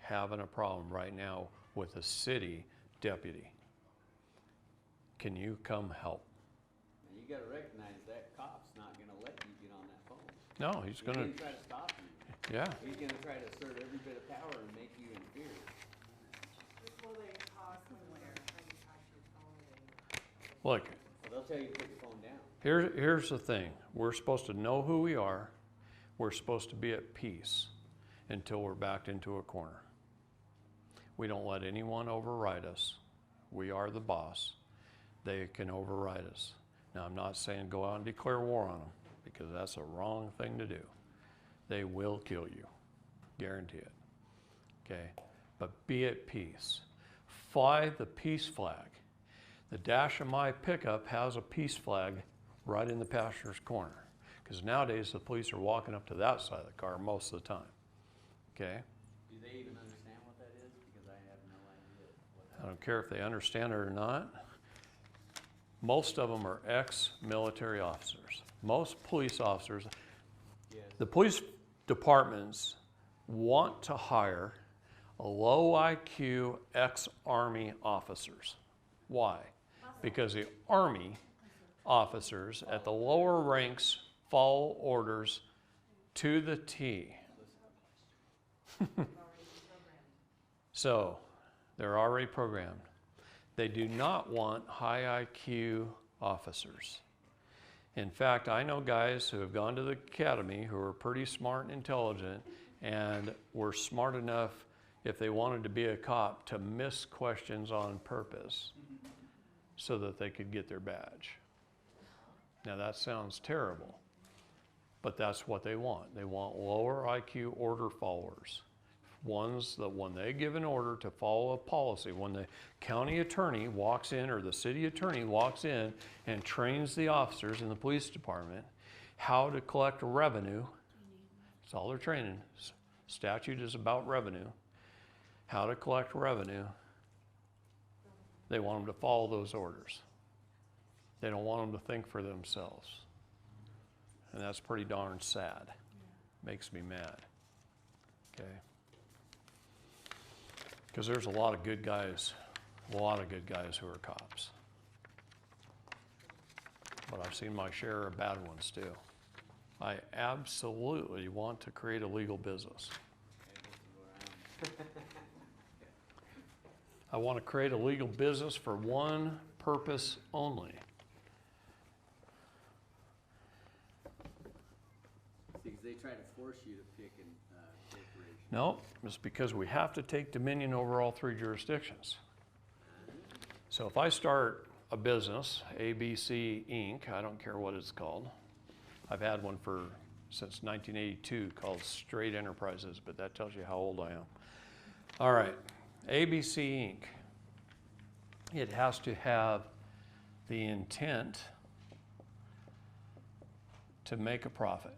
having a problem right now with a city deputy. Can you come help? And you gotta recognize that cop's not gonna let you get on that phone. No, he's He's gonna, gonna try to stop you. yeah. He's gonna try to assert every bit of power and make you inferior. Will they possibly try to touch your phone? Look, Well, they'll tell you to put your phone down. here's the thing. We're supposed to know who we are. We're supposed to be at peace until we're backed into a corner. We don't let anyone override us. We are the boss. They can override us. Now, I'm not saying go out and declare war on them, because that's a wrong thing to do. They will kill you. Guarantee it. Okay? But be at peace. Fly the peace flag. The dash of my pickup has a peace flag right in the passenger's corner. Because nowadays the police are walking up to that side of the car most of the time. Okay? Do they even understand what that is? Because I have no idea what that I don't care if they understand it or not. Most of them are ex-military officers. Most police officers, Yes. the police departments want to hire a low IQ ex-Army officers. Why? Because the Army officers at the lower ranks follow orders to the T. So, they're already programmed. They do not want high IQ officers. In fact, I know guys who have gone to the academy who are pretty smart and intelligent and were smart enough, if they wanted to be a cop, to miss questions on purpose so that they could get their badge. Now that sounds terrible, but that's what they want. They want lower IQ order followers. Ones that when they give an order to follow a policy, when the county attorney walks in or the city attorney walks in and trains the officers in the police department how to collect revenue, that's all they're training. Statute is about revenue. How to collect revenue. They want them to follow those orders. They don't want them to think for themselves. And that's pretty darn sad. Makes me mad. Okay? Because there's a lot of good guys who are cops. But I've seen my share of bad ones too. I absolutely want to create a legal business. I want to create a legal business for one purpose only. Because they try to force you to pick a corporation. No, it's because we have to take dominion over all three jurisdictions. So if I start a business, ABC Inc., I don't care what it's called. I've had one since 1982 called Straight Enterprises, but that tells you how old I am. All right, ABC Inc. It has to have the intent to make a profit.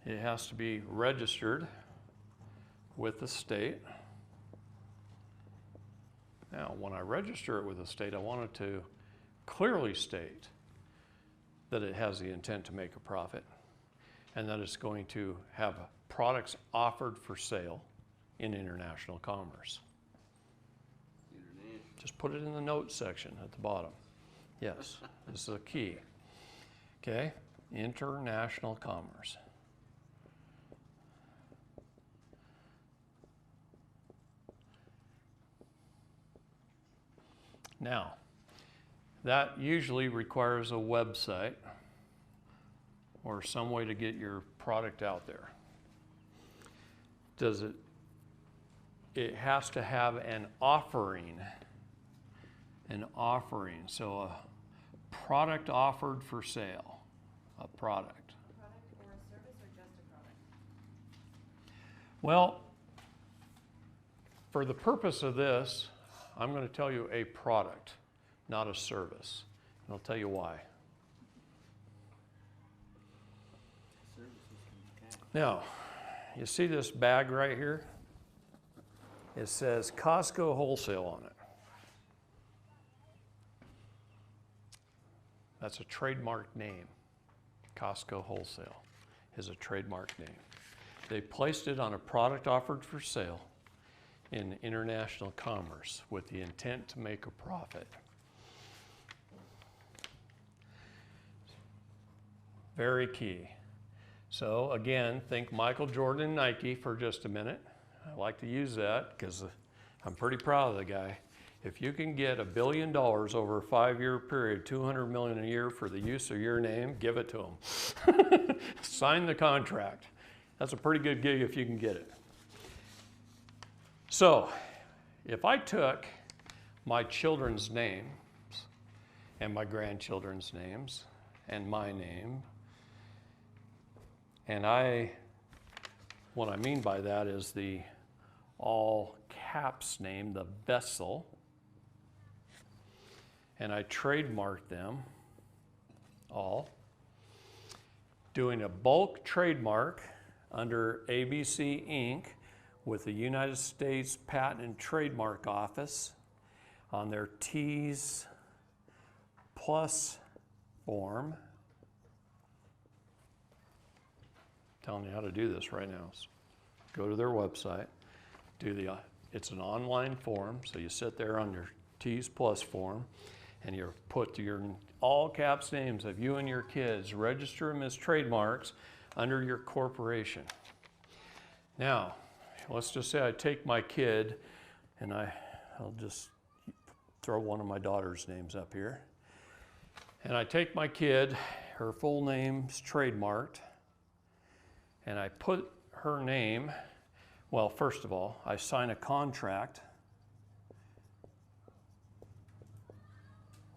It has to be registered with the state. Now, when I register it with the state, I want it to clearly state that it has the intent to make a profit and that it's going to have products offered for sale in international commerce. International. Just put it in the notes section at the bottom. Yes, this is a key. Okay, international commerce. Now, that usually requires a website or some way to get your product out there. It has to have an offering. So a product offered for sale, a product. A product or a service or just a product? Well, for the purpose of this, I'm going to tell you a product, not a service. And I'll tell you why. Now, you see this bag right here? It says Costco Wholesale on it. That's a trademark name. Costco Wholesale is a trademark name. They placed it on a product offered for sale in international commerce with the intent to make a profit. Very key. So again, think Michael Jordan and Nike for just a minute. I like to use that because I'm pretty proud of the guy. If you can get $1 billion over a 5-year period, $200 million a year for the use of your name, give it to him. Sign the contract. That's a pretty good gig if you can get it. So, if I took my children's names and my grandchildren's names and my name, and what I mean by that is the all caps name, the vessel, and I trademark them all, doing a bulk trademark under ABC Inc. with the United States Patent and Trademark Office on their T's Plus form. Telling you how to do this right now. So go to their website, it's an online form, so you sit there on your T's Plus form, and you put your all caps names of you and your kids, register them as trademarks under your corporation. Now, let's just say I take my kid and I'll just throw one of my daughter's names up here. And I take my kid, her full name's trademarked, and I put her name, well, first of all, I sign a contract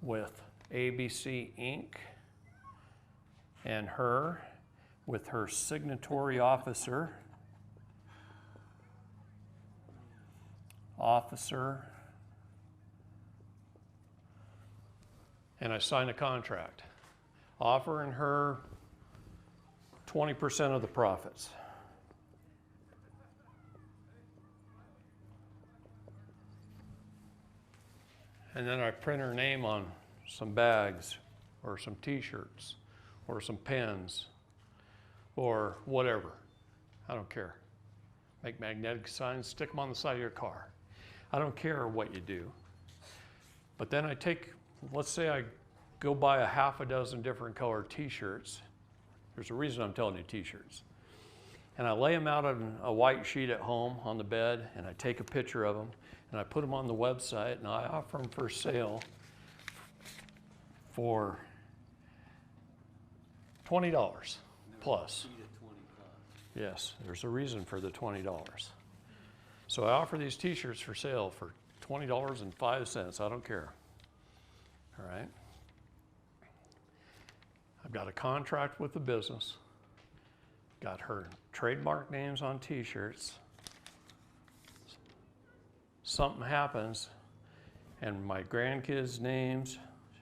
with ABC Inc. and her, with her signatory officer, and I sign a contract offering her 20% of the profits. And then I print her name on some bags or some t-shirts or some pens or whatever. I don't care. Make magnetic signs, stick them on the side of your car. I don't care what you do. But then I take, let's say I go buy a half a dozen different colored t-shirts. There's a reason I'm telling you t-shirts. And I lay them out on a white sheet at home on the bed, and I take a picture of them, and I put them on the website, and I offer them for sale for $20 plus. Yes, there's a reason for the $20. So I offer these t-shirts for sale for $20.05. I don't care. All right. I've got a contract with the business. Got her trademark names on t-shirts. Something happens and my grandkids' names,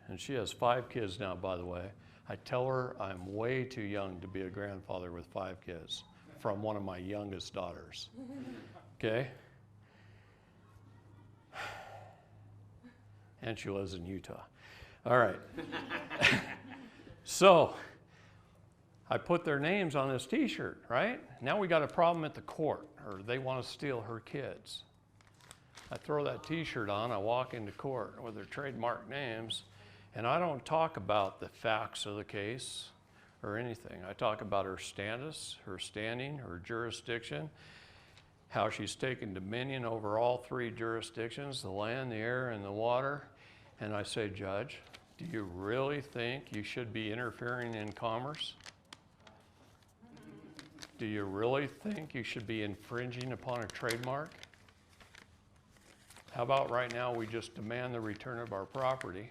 and she has 5 kids now, by the way. I tell her I'm way too young to be a grandfather with 5 kids from one of my youngest daughters. Okay? And she lives in Utah. All right. So I put their names on this t-shirt, right? Now we got a problem at the court, or they want to steal her kids. I throw that t-shirt on, I walk into court with their trademark names, and I don't talk about the facts of the case or anything. I talk about her status, her standing, her jurisdiction, how she's taken dominion over all 3 jurisdictions, the land, the air, and the water. And I say, Judge, do you really think you should be interfering in commerce? Do you really think you should be infringing upon a trademark? How about right now we just demand the return of our property,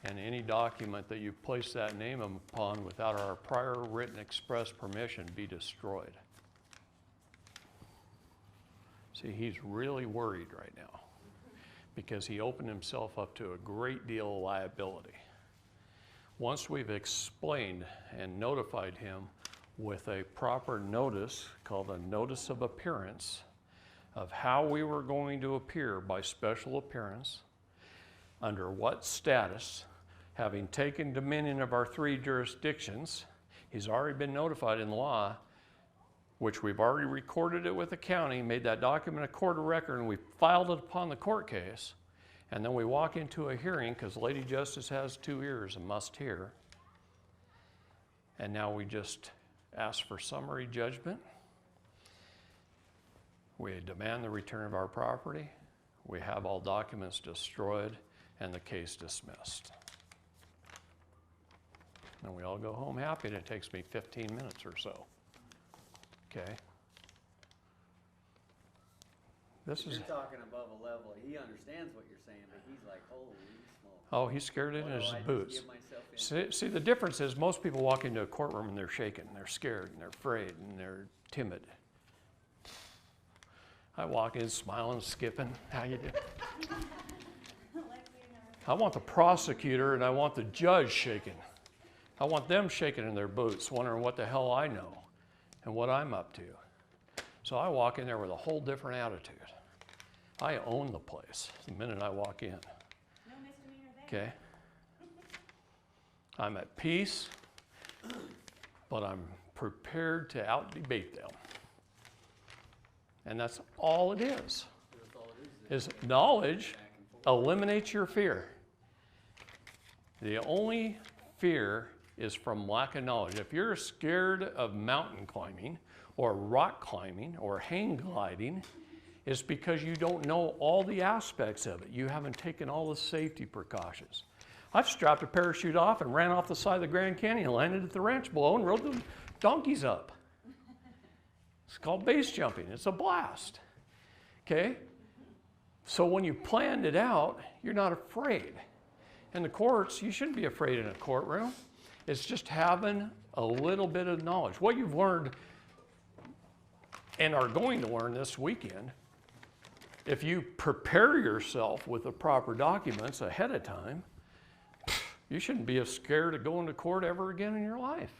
and any document that you place that name upon without our prior written express permission be destroyed? See, he's really worried right now because he opened himself up to a great deal of liability. Once we've explained and notified him with a proper notice called a notice of appearance of how we were going to appear by special appearance, under what status, having taken dominion of our 3 jurisdictions, he's already been notified in law, which we've already recorded it with the county, made that document a court of record, and we filed it upon the court case, and then we walk into a hearing because Lady Justice has 2 ears and must hear, and now we just ask for summary judgment. We demand the return of our property. We have all documents destroyed and the case dismissed. And we all go home happy, and it takes me 15 minutes or so. Okay? This is. You're talking above a level. He understands what you're saying, but he's like, holy smoke. Oh, he's scared in his I just boots. give myself in? See, the difference is most people walk into a courtroom and they're shaken, they're scared, and they're afraid, and they're timid. I walk in smiling, skipping. How you doing? I want the prosecutor and I want the judge shaking. I want them shaking in their boots, wondering what the hell I know and what I'm up to. So I walk in there with a whole different attitude. I own the place the minute I walk in. No misdemeanor there. Okay? I'm at peace, but I'm prepared to out-debate them. And that's all it is. Is knowledge eliminates your fear. The only fear is from lack of knowledge. If you're scared of mountain climbing or rock climbing or hang gliding, it's because you don't know all the aspects of it. You haven't taken all the safety precautions. I've strapped a parachute off and ran off the side of the Grand Canyon, landed at the ranch below, and rode the donkeys up. It's called base jumping. It's a blast. Okay? So when you planned it out, you're not afraid. In the courts, you shouldn't be afraid in a courtroom. It's just having a little bit of knowledge. What you've learned and are going to learn this weekend, if you prepare yourself with the proper documents ahead of time, you shouldn't be as scared of going to court ever again in your life.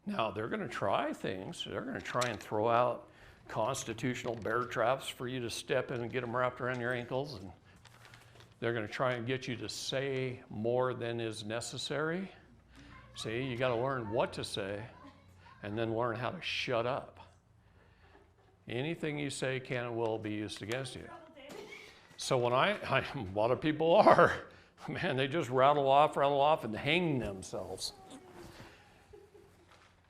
Now, they're going to try things. They're going to try and throw out constitutional bear traps for you to step in and get them wrapped around your ankles. And they're going to try and get you to say more than is necessary. See, you got to learn what to say and then learn how to shut up. Anything you say can and will be used against you. So when a lot of people are, man, they just rattle off and hang themselves.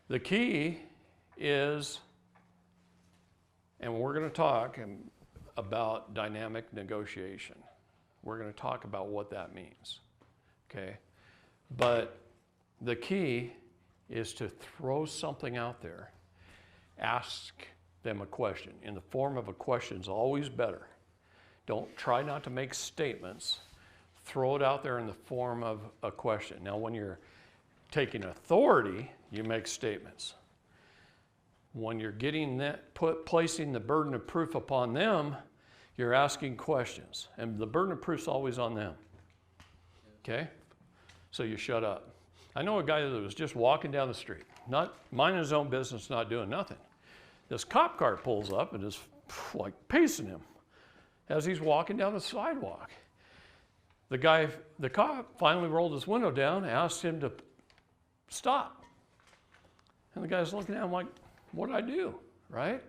The key is, and we're going to talk about dynamic negotiation. We're going to talk about what that means, okay? But the key is to throw something out there. Ask them a question. In the form of a question is always better. Don't try not to make statements. Throw it out there in the form of a question. Now, when you're taking authority, you make statements. When you're getting that, placing the burden of proof upon them, you're asking questions. And the burden of proof is always on them. Okay? So you shut up. I know a guy that was just walking down the street, not minding his own business, not doing nothing. This cop car pulls up and is like pacing him as he's walking down the sidewalk. The cop finally rolled his window down, asked him to stop. And the guy's looking at him like, what did I do, right?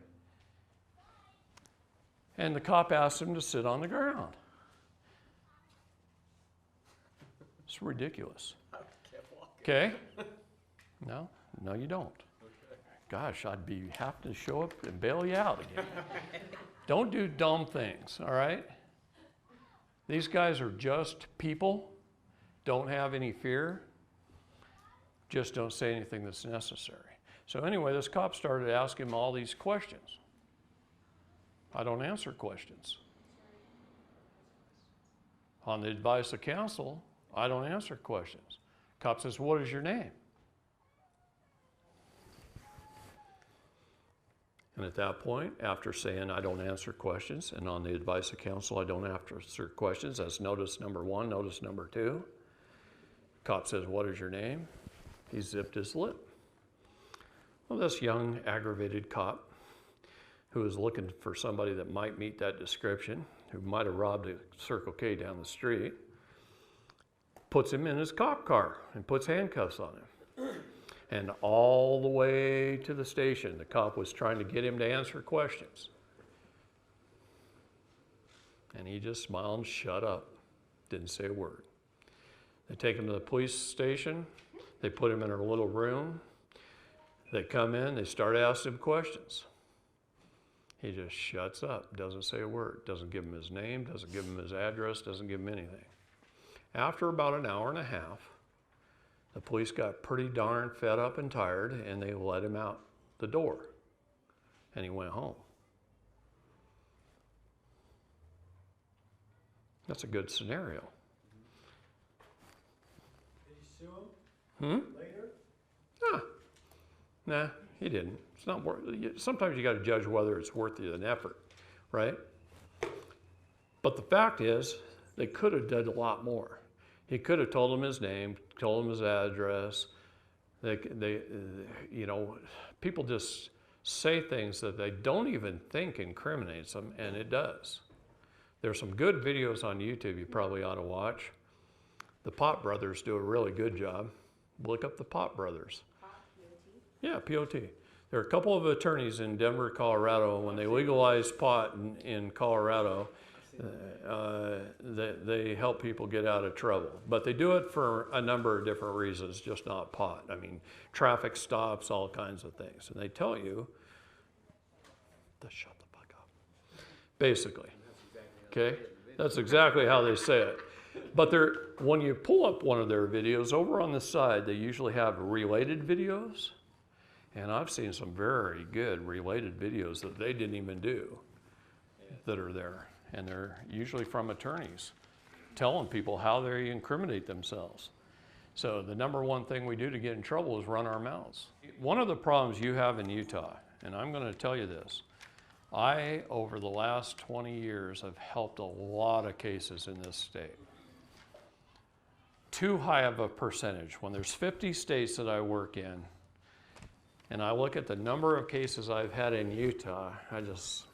And the cop asked him to sit on the ground. It's ridiculous. Okay? No, you don't. Gosh, I'd be happy to show up and bail you out again. Don't do dumb things, all right? These guys are just people. Don't have any fear. Just don't say anything that's necessary. So anyway, this cop started asking him all these questions. I don't answer questions. On the advice of counsel, I don't answer questions. Cop says, what is your name? And at that point, after saying I don't answer questions, and on the advice of counsel, I don't answer questions, that's notice number one. Notice number two, cop says, what is your name? He zipped his lip. Well, this young, aggravated cop who was looking for somebody that might meet that description, who might have robbed a Circle K down the street, puts him in his cop car and puts handcuffs on him. And all the way to the station, the cop was trying to get him to answer questions. And he just smiled and shut up, didn't say a word. They take him to the police station. They put him in a little room. They come in, they start asking him questions. He just shuts up, doesn't say a word, doesn't give him his name, doesn't give him his address, doesn't give him anything. After about an hour and a half, the police got pretty darn fed up and tired, and they let him out the door, and he went home. That's a good scenario. Did he sue him later? Nah, he didn't. It's not worth it. Sometimes you got to judge whether it's worth an effort, right? But the fact is, they could have done a lot more. He could have told him his name, told him his address. People just say things that they don't even think incriminates them, and it does. There's some good videos on YouTube you probably ought to watch. The Pot Brothers do a really good job. Look up the Pot Brothers. Yeah, POT. There are a couple of attorneys in Denver, Colorado. When they legalized pot in Colorado, They help people get out of trouble. But they do it for a number of different reasons, just not pot. I mean, traffic stops, all kinds of things. And they tell you to shut the fuck up, basically. Okay? That's exactly how they say it. But when you pull up one of their videos, over on the side, they usually have related videos. And I've seen some very good related videos that they didn't even do that are there. And they're usually from attorneys telling people how they incriminate themselves. So the number one thing we do to get in trouble is run our mouths. One of the problems you have in Utah, and I'm going to tell you this, I, over the last 20 years, have helped a lot of cases in this state. Too high of a percentage. When there's 50 states that I work in, and I look at the number of cases I've had in Utah, I just,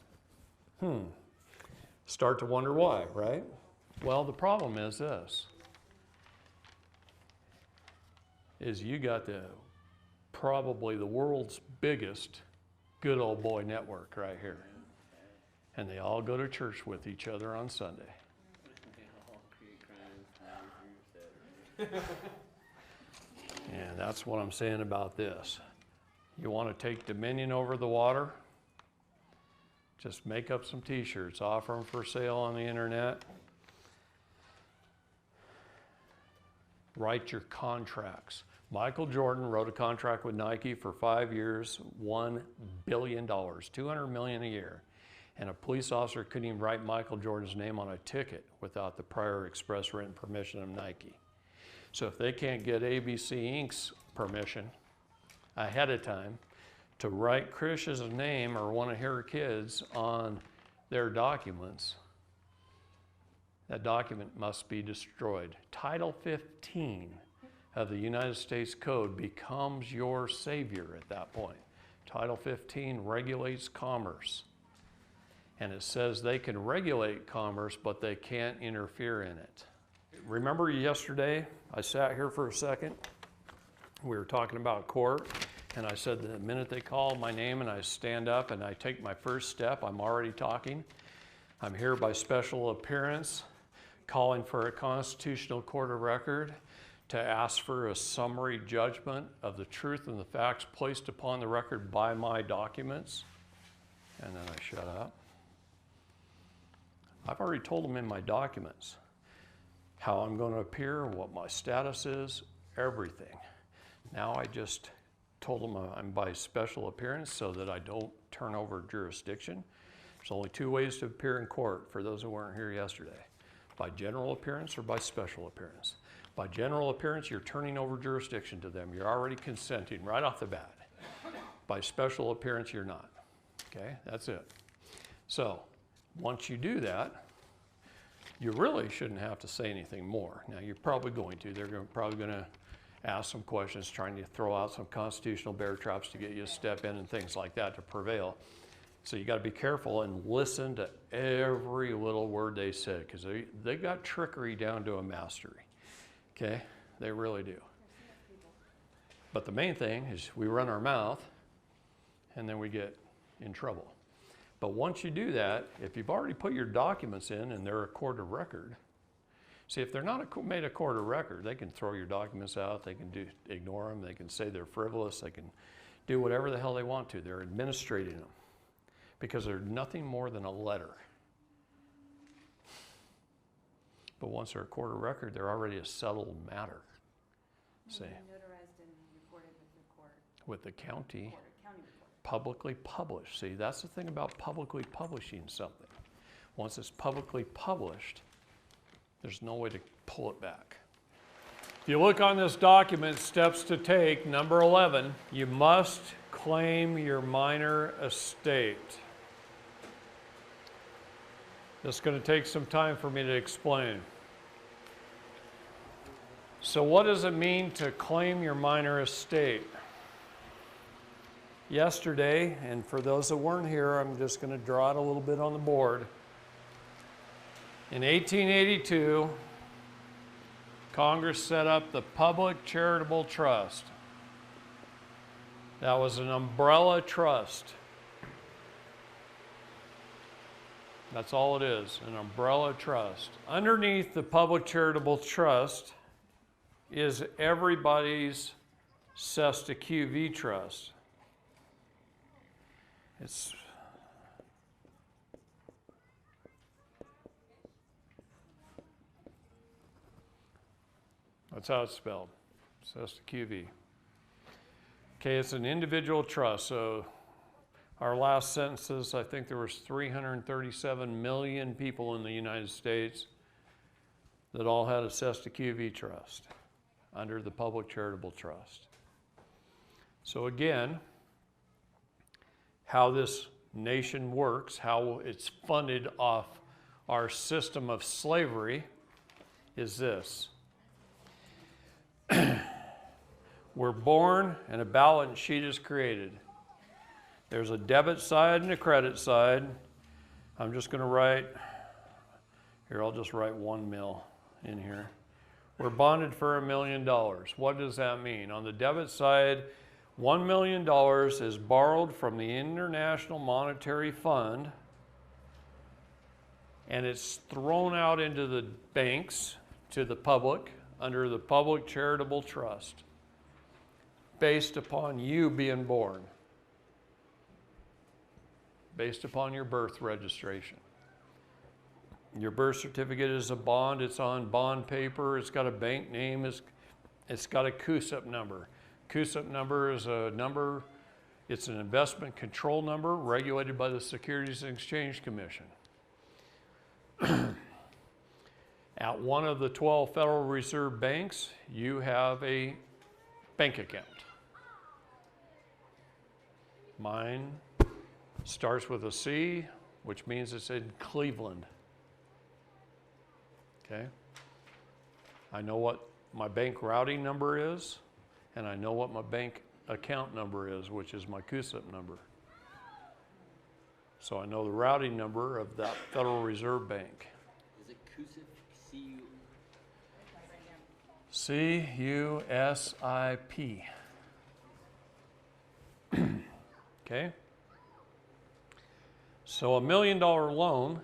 start to wonder why, right? Well, the problem is this, is you got probably the world's biggest good old boy network right here. And they all go to church with each other on Sunday. And that's what I'm saying about this. You want to take dominion over the water? Just make up some t-shirts, offer them for sale on the internet. Write your contracts. Michael Jordan wrote a contract with Nike for 5 years, $1 billion, $200 million a year. And a police officer couldn't even write Michael Jordan's name on a ticket without the prior express written permission of Nike. So if they can't get ABC Inc.'s permission ahead of time to write Krish's name or one of her kids on their documents, that document must be destroyed. Title 15 of the United States Code becomes your savior at that point. Title 15 regulates commerce. And it says they can regulate commerce, but they can't interfere in it. Remember yesterday, I sat here for a second. We were talking about court, and I said the minute they call my name and I stand up and I take my first step, I'm already talking. I'm here by special appearance, calling for a constitutional court of record to ask for a summary judgment of the truth and the facts placed upon the record by my documents. And then I shut up. I've already told them in my documents how I'm going to appear, what my status is, everything. Now I just told them I'm by special appearance so that I don't turn over jurisdiction. There's only two ways to appear in court for those who weren't here yesterday. By general appearance or by special appearance. By general appearance, you're turning over jurisdiction to them. You're already consenting right off the bat. By special appearance, you're not. Okay, that's it. So, once you do that, you really shouldn't have to say anything more. Now, you're probably going to. They're probably going to ask some questions, trying to throw out some constitutional bear traps to get you to step in and things like that to prevail. So you got to be careful and listen to every little word they say, because they got trickery down to a mastery. Okay? They really do. But the main thing is we run our mouth and then we get in trouble. But once you do that, if you've already put your documents in and they're a court of record, see, if they're not made a court of record, they can throw your documents out, they can ignore them, they can say they're frivolous, they can do whatever the hell they want to. They're administrating them because they're nothing more than a letter. But once they're a court of record, they're already a settled matter. See? Notarized and recorded with the court. With the county. County report. Publicly published. See, that's the thing about publicly publishing something. Once it's publicly published, there's no way to pull it back. If you look on this document, steps to take, number 11, you must claim your minor estate. This is going to take some time for me to explain. So what does it mean to claim your minor estate? Yesterday, and for those that weren't here, I'm just going to draw it a little bit on the board. In 1882, Congress set up the Public Charitable Trust. That was an umbrella trust. That's all it is, an umbrella trust. Underneath the public charitable trust is everybody's Cesta QV trust. That's how it's spelled, Cesta QV. Okay, it's an individual trust, so our last census, I think there was 337 million people in the United States that all had a Cesta QV trust under the public charitable trust. So again, how this nation works, how it's funded off our system of slavery is this. We're born and a balance sheet is created. There's a debit side and a credit side. I'm just going to write, here I'll just write 1 mil in here. We're bonded for $1 million. What does that mean? On the debit side, $1 million is borrowed from the International Monetary Fund, and it's thrown out into the banks to the public under the Public Charitable Trust based upon you being born, based upon your birth registration. Your birth certificate is a bond. It's on bond paper. It's got a bank name. It's got a CUSIP number. CUSIP number is a number, it's an investment control number regulated by the Securities and Exchange Commission. At one of the 12 Federal Reserve banks, you have a bank account. Mine starts with a C, which means it's in Cleveland. Okay? I know what my bank routing number is, and I know what my bank account number is, which is my CUSIP number. So I know the routing number of that Federal Reserve Bank. Is it CUSIP? C-U-S-I-P. Okay? So $1 million loan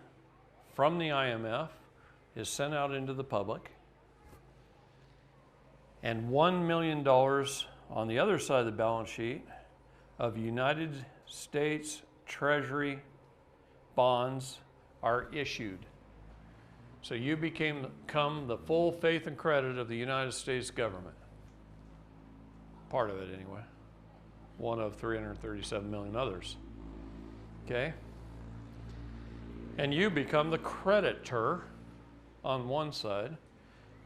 from the IMF is sent out into the public, and $1 million on the other side of the balance sheet of United States Treasury bonds are issued. So you become the full faith and credit of the United States government. Part of it anyway. One of 337 million others. Okay? And you become the creditor on one side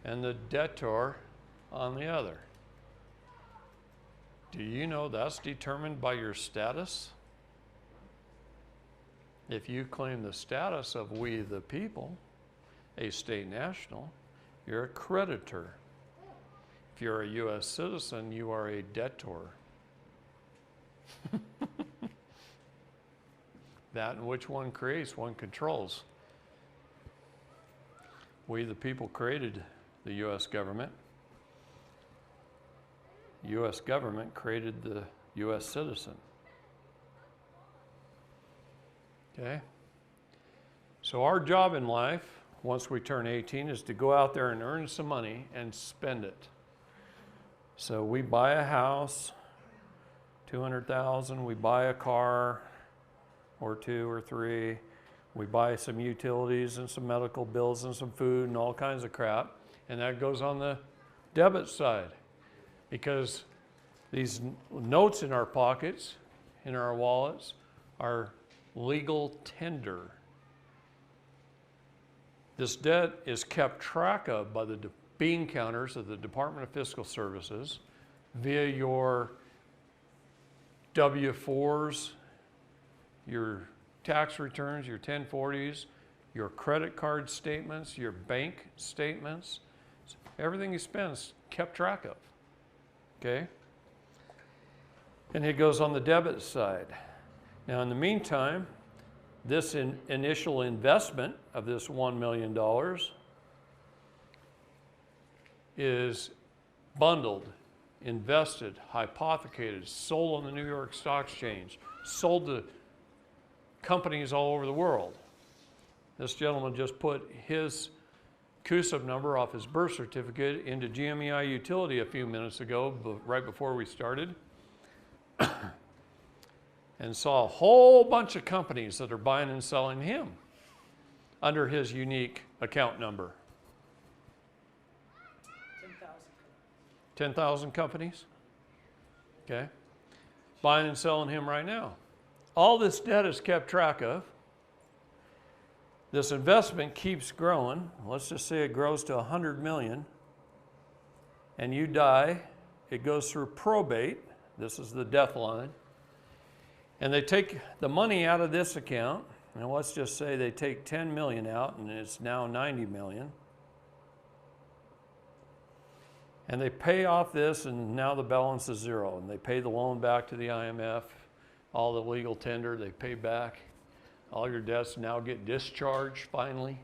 and the debtor on the other. Do you know that's determined by your status? If you claim the status of we the people, a state national, you're a creditor. If you're a U.S. citizen, you are a debtor. That and which one creates, one controls. We the people created the U.S. government. U.S. government created the U.S. citizen. Okay? So our job in life, once we turn 18, is to go out there and earn some money and spend it. So we buy a house, $200,000, we buy a car, or 2 or 3, we buy some utilities and some medical bills and some food and all kinds of crap, and that goes on the debit side. Because these notes in our pockets, in our wallets, are legal tender. This debt is kept track of by the bean counters of the Department of Fiscal Services via your W-4s, your tax returns, your 1040s, your credit card statements, your bank statements. Everything you spend is kept track of. Okay? And it goes on the debit side. Now, in the meantime, this initial investment of this $1 million is bundled, invested, hypothecated, sold on the New York Stock Exchange, sold to companies all over the world. This gentleman just put his CUSIP number off his birth certificate into GMEI Utility a few minutes ago, right before we started, and saw a whole bunch of companies that are buying and selling him under his unique account number. 10,000 companies? Okay. Buying and selling him right now. All this debt is kept track of. This investment keeps growing. Let's just say it grows to 100 million, and you die. It goes through probate. This is the death line. And they take the money out of this account, and let's just say they take 10 million out, and it's now 90 million. And they pay off this, and now the balance is zero. And they pay the loan back to the IMF, all the legal tender, they pay back. All your debts now get discharged finally.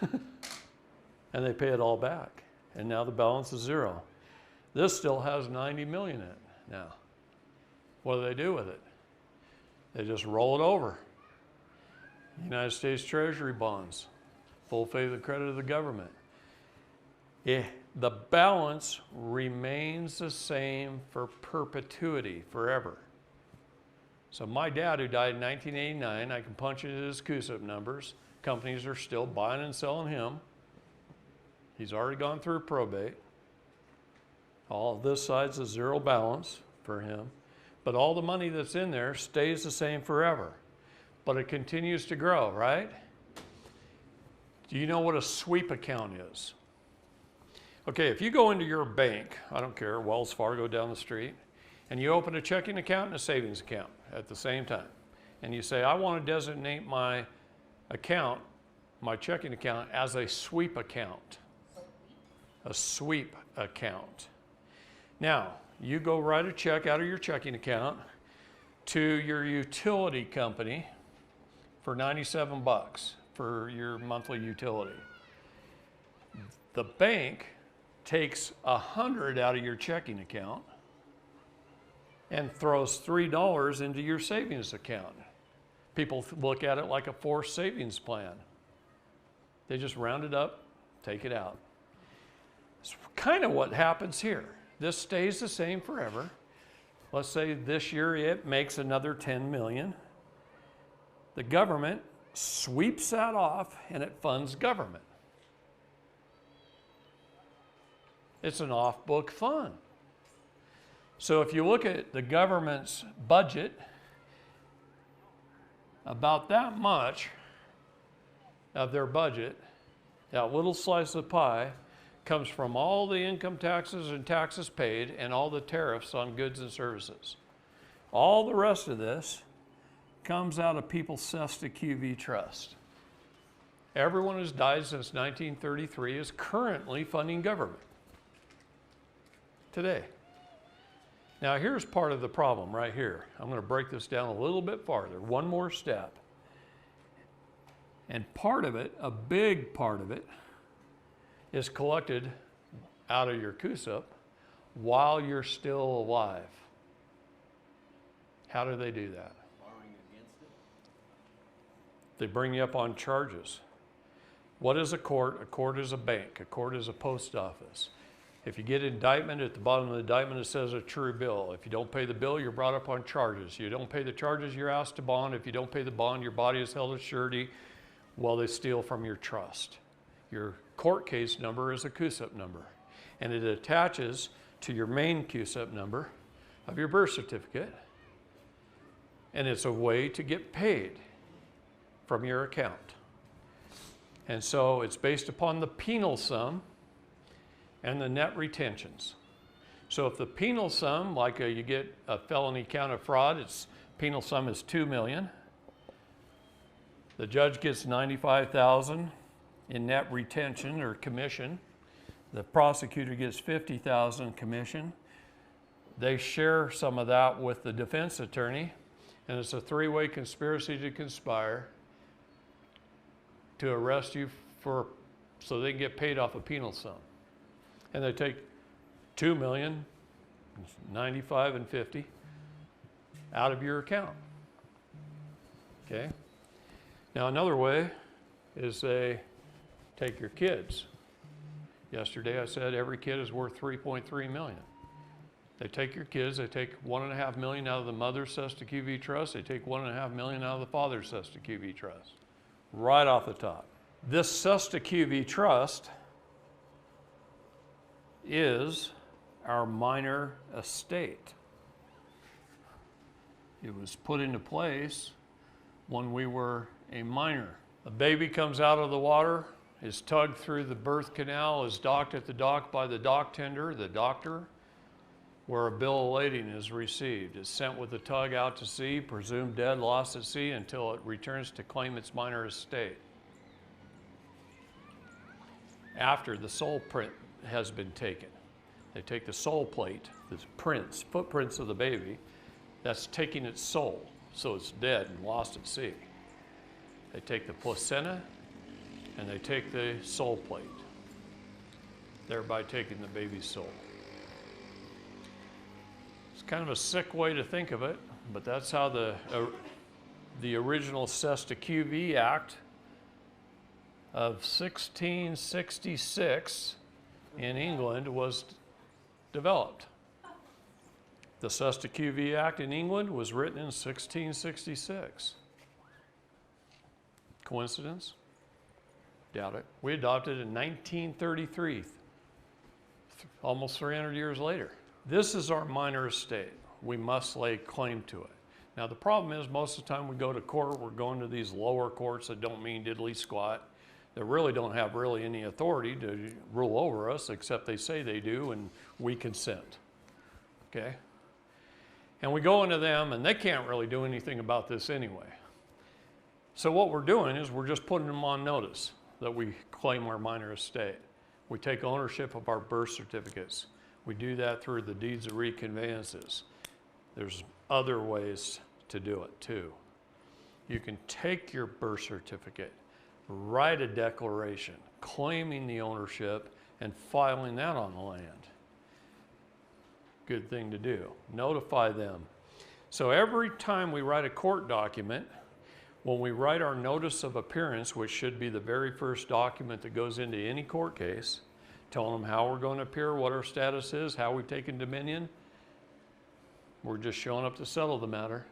And they pay it all back. And now the balance is zero. This still has 90 million in it now. What do they do with it? They just roll it over. United States Treasury bonds, full faith and credit of the government. The balance remains the same for perpetuity, forever. So my dad, who died in 1989, I can punch into his CUSIP numbers. Companies are still buying and selling him. He's already gone through probate. All this side's a zero balance for him. But all the money that's in there stays the same forever. But it continues to grow, right? Do you know what a sweep account is? Okay, if you go into your bank, I don't care, Wells Fargo down the street, and you open a checking account and a savings account at the same time, and you say, I want to designate my account, my checking account, as a sweep account. A sweep account. Now, you go write a check out of your checking account to your utility company for $97 for your monthly utility. The bank takes $100 out of your checking account and throws $3 into your savings account. People look at it like a forced savings plan. They just round it up, take it out. It's kind of what happens here. This stays the same forever. Let's say this year it makes another 10 million. The government sweeps that off and it funds government. It's an off-book fund. So if you look at the government's budget, about that much of their budget, that little slice of pie, comes from all the income taxes and taxes paid and all the tariffs on goods and services. All the rest of this comes out of People's Cesta QV Trust. Everyone who's died since 1933 is currently funding government today. Now here's part of the problem right here. I'm going to break this down a little bit farther, one more step. And part of it, a big part of it, is collected out of your CUSIP while you're still alive. How do they do that? Borrowing against it? They bring you up on charges. What is a court? A court is a bank. A court is a post office. If you get indictment, at the bottom of the indictment it says a true bill. If you don't pay the bill, you're brought up on charges. You don't pay the charges, you're asked to bond. If you don't pay the bond, your body is held as surety while they steal from your trust. Your court case number is a CUSIP number, and it attaches to your main CUSIP number of your birth certificate, and it's a way to get paid from your account. And so it's based upon the penal sum and the net retentions. So if the penal sum, like you get a felony count of fraud, its penal sum is $2 million. The judge gets $95,000 in net retention or commission. The prosecutor gets $50,000 commission. They share some of that with the defense attorney, and it's a three-way conspiracy to conspire to arrest you so they can get paid off a penal sum. And they take $2 million, 95 and 50 out of your account. Okay? Now another way is they take your kids. Yesterday I said every kid is worth $3.3 million. They take your kids, they take $1.5 million out of the mother's Sesta QV trust, they take $1.5 million out of the father's Sesta QV trust. Right off the top. This Sesta QV trust is our minor estate. It was put into place when we were a minor. A baby comes out of the water, is tugged through the birth canal, is docked at the dock by the dock tender, the doctor, where a bill of lading is received. It's sent with the tug out to sea, presumed dead, lost at sea, until it returns to claim its minor estate. After the soul print has been taken, they take the soul plate, the prints, footprints of the baby, that's taking its soul, so it's dead and lost at sea. They take the placenta and they take the soul plate, thereby taking the baby's soul. It's kind of a sick way to think of it, but that's how the original Sesta QV Act of 1666 in England was developed. The Sesta QV Act in England was written in 1666. Coincidence? Doubt it. We adopted it in 1933, almost 300 years later. This is our minor estate. We must lay claim to it. Now the problem is most of the time we go to court, we're going to these lower courts that don't mean diddly squat, that really don't have really any authority to rule over us, except they say they do and we consent. Okay? And we go into them and they can't really do anything about this anyway. So what we're doing is we're just putting them on notice that we claim our minor estate. We take ownership of our birth certificates. We do that through the deeds of reconveyances. There's other ways to do it too. You can take your birth certificate, write a declaration claiming the ownership and filing that on the land. Good thing to do. Notify them. So every time we write a court document, when we write our notice of appearance, which should be the very first document that goes into any court case, telling them how we're going to appear, what our status is, how we've taken dominion, we're just showing up to settle the matter.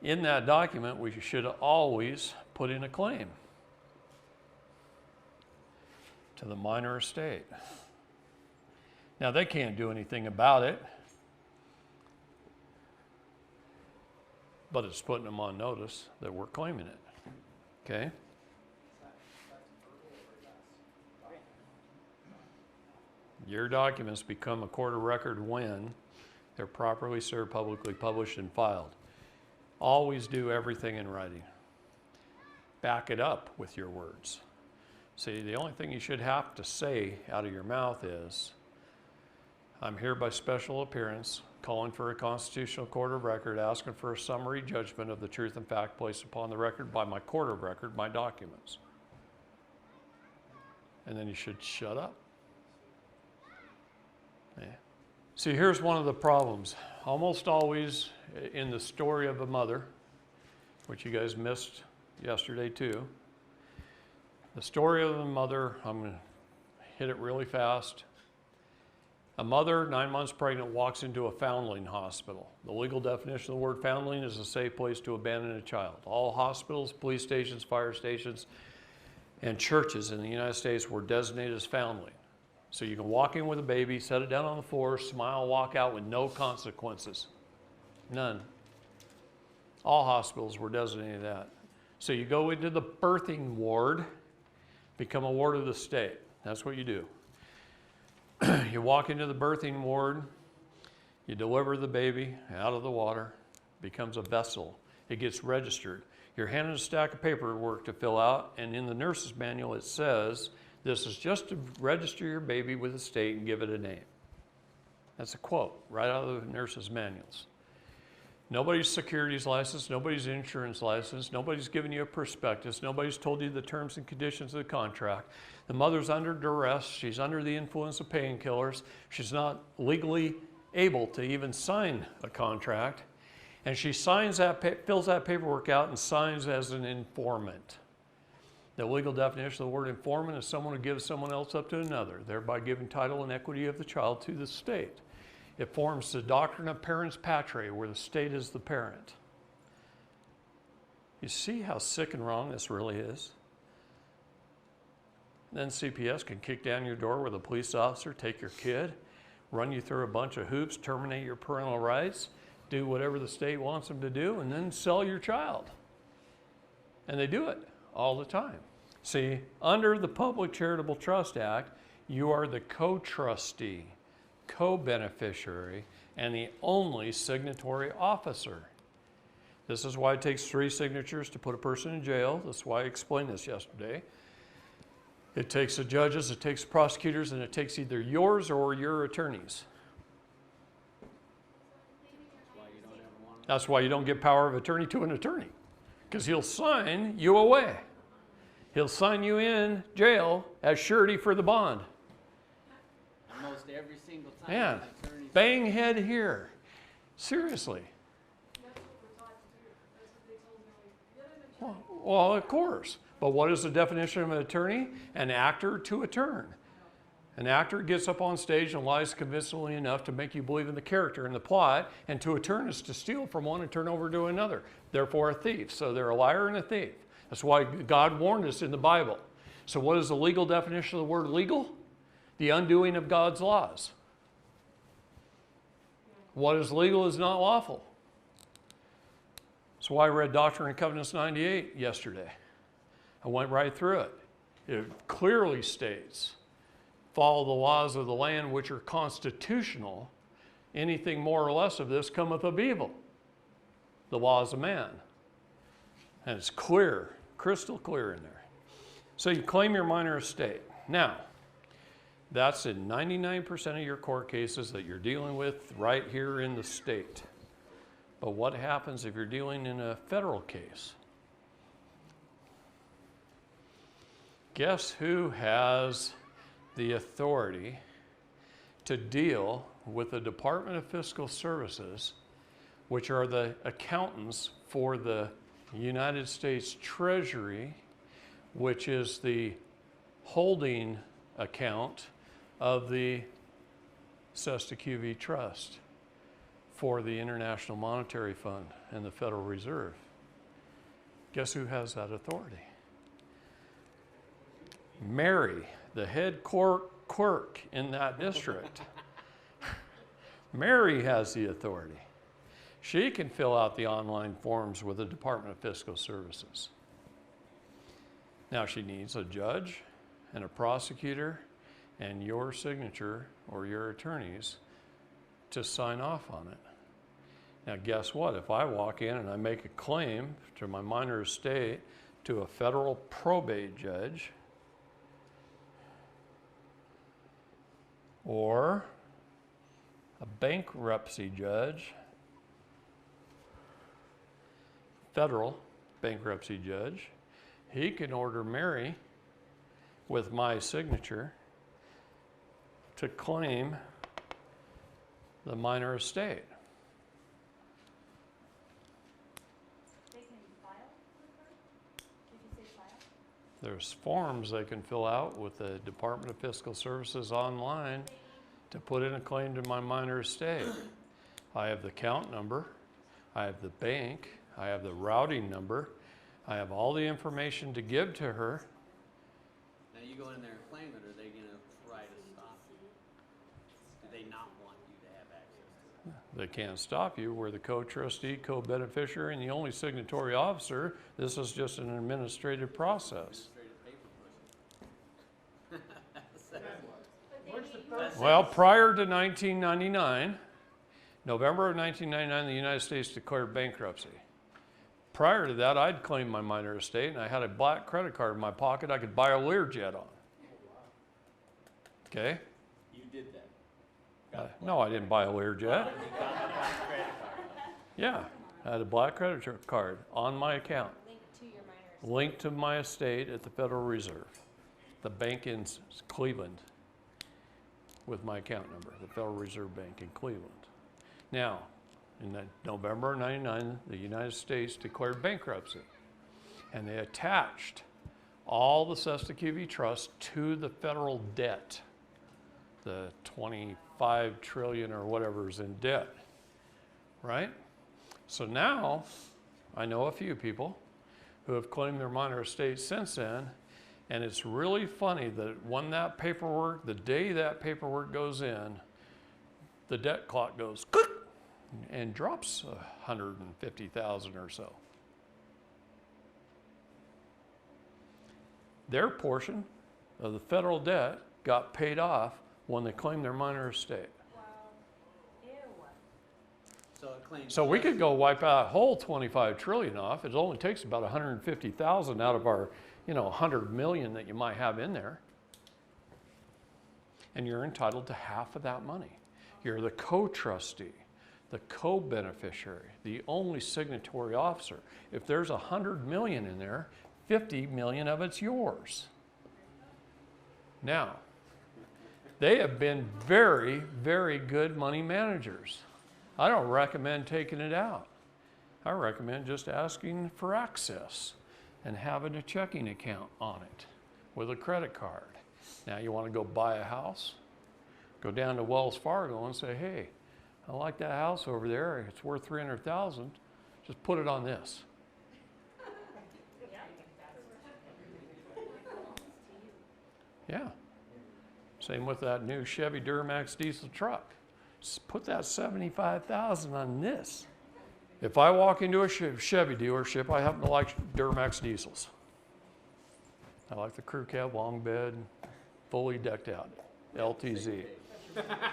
In that document, we should always put in a claim to the minor estate. Now, they can't do anything about it, but it's putting them on notice that we're claiming it. Okay? Your documents become a court of record when they're properly served, publicly published, and filed. Always do everything in writing. Back it up with your words. See, the only thing you should have to say out of your mouth is, I'm here by special appearance, calling for a constitutional court of record, asking for a summary judgment of the truth and fact placed upon the record by my court of record, my documents. And then you should shut up. Yeah. See, here's one of the problems. Almost always in the story of a mother, which you guys missed yesterday too, the story of the mother, I'm going to hit it really fast. A mother, 9 months pregnant, walks into a foundling hospital. The legal definition of the word foundling is a safe place to abandon a child. All hospitals, police stations, fire stations, and churches in the United States were designated as foundling. So you can walk in with a baby, set it down on the floor, smile, walk out with no consequences. None. All hospitals were designated that. So you go into the birthing ward, become a ward of the state. That's what you do. You walk into the birthing ward, you deliver the baby out of the water, becomes a vessel. It gets registered. You're handed a stack of paperwork to fill out, and in the nurse's manual it says, this is just to register your baby with the state and give it a name. That's a quote right out of the nurse's manuals. Nobody's securities license, nobody's insurance license, nobody's given you a prospectus, nobody's told you the terms and conditions of the contract. The mother's under duress, she's under the influence of painkillers, she's not legally able to even sign a contract, and she signs that, fills that paperwork out and signs as an informant. The legal definition of the word informant is someone who gives someone else up to another, thereby giving title and equity of the child to the state. It forms the doctrine of parens patriae, where the state is the parent. You see how sick and wrong this really is? Then CPS can kick down your door with a police officer, take your kid, run you through a bunch of hoops, terminate your parental rights, do whatever the state wants them to do, and then sell your child. And they do it all the time. See, under the Public Charitable Trust Act, you are the co-trustee, co-beneficiary, and the only signatory officer. This is why it takes 3 signatures to put a person in jail. That's why I explained this yesterday. It takes the judges, it takes the prosecutors, and it takes either yours or your attorneys. That's why you don't give power of attorney to an attorney, because he'll sign you away. He'll sign you in jail as surety for the bond. Almost every single time. Man, the attorneys- bang head here. Seriously. That's what we're taught to do. That's what they told me. Get an attorney. Well, of course. But what is the definition of an attorney? An actor to a turn. An actor gets up on stage and lies convincingly enough to make you believe in the character and the plot, and to a turn is to steal from one and turn over to another. Therefore, a thief. So they're a liar and a thief. That's why God warned us in the Bible. So what is the legal definition of the word legal? The undoing of God's laws. What is legal is not lawful. That's why I read Doctrine and Covenants 98 yesterday. I went right through it. It clearly states, follow the laws of the land which are constitutional. Anything more or less of this cometh of evil. The laws of man. And it's clear, crystal clear in there. So you claim your minor estate. Now, that's in 99% of your court cases that you're dealing with right here in the state. But what happens if you're dealing in a federal case? Guess who has the authority to deal with the Department of Fiscal Services, which are the accountants for the United States Treasury, which is the holding account of the Sesta QV Trust for the International Monetary Fund and the Federal Reserve? Guess who has that authority? Mary, the head clerk in that district. Mary has the authority. She can fill out the online forms with the Department of Fiscal Services. Now she needs a judge and a prosecutor and your signature or your attorneys to sign off on it. Now guess what? If I walk in and I make a claim to my minor estate to a federal probate judge, or a bankruptcy judge, federal bankruptcy judge, he can order Mary with my signature to claim the minor estate. They can file with her? Did you say file? There's forms they can fill out with the Department of Fiscal Services online to put in a claim to my minor estate. I have the account number, I have the bank, I have the routing number, I have all the information to give to her. Now you go in there and claim it, are they gonna try to stop you? Do they not want you to have access to it? They can't stop you. We're the co-trustee, co-beneficiary, and the only signatory officer. This is just an administrative process. Administrative paper pushing. What's the purpose? Well, prior to 1999, November of 1999, the United States declared bankruptcy. Prior to that, I'd claimed my minor estate, and I had a black credit card in my pocket I could buy a Learjet on. Okay? You did that. No, I didn't buy a Learjet. You got the black credit card. Yeah, I had a black credit card on my account, Linked to your minor. linked to my estate at the Federal Reserve, the bank in Cleveland, with my account number, the Federal Reserve Bank in Cleveland. Now, in November of 99, the United States declared bankruptcy, and they attached all the Cestui Que Vie Trust to the federal debt, the 25 trillion or whatever is in debt, right? So now, I know a few people who have claimed their minor estate since then, and it's really funny that when that paperwork, the day that paperwork goes in, the debt clock goes click and drops 150,000 or so. Their portion of the federal debt got paid off when they claimed their minor estate. Wow. Ew. So it claims. So we could go wipe out a whole 25 trillion off. It only takes about 150,000 out of our, 100 million that you might have in there. And you're entitled to half of that money. You're the co-trustee, the co-beneficiary, the only signatory officer. If there's 100 million in there, 50 million of it's yours. Now, they have been very, very good money managers. I don't recommend taking it out. I recommend just asking for access and having a checking account on it with a credit card. Now you want to go buy a house? Go down to Wells Fargo and say, hey, I like that house over there. It's worth 300,000. Just put it on this. Yeah. Same with that new Chevy Duramax diesel truck. Just put that 75,000 on this. If I walk into a Chevy dealership, I happen to like Duramax diesels. I like the crew cab, long bed, fully decked out, LTZ.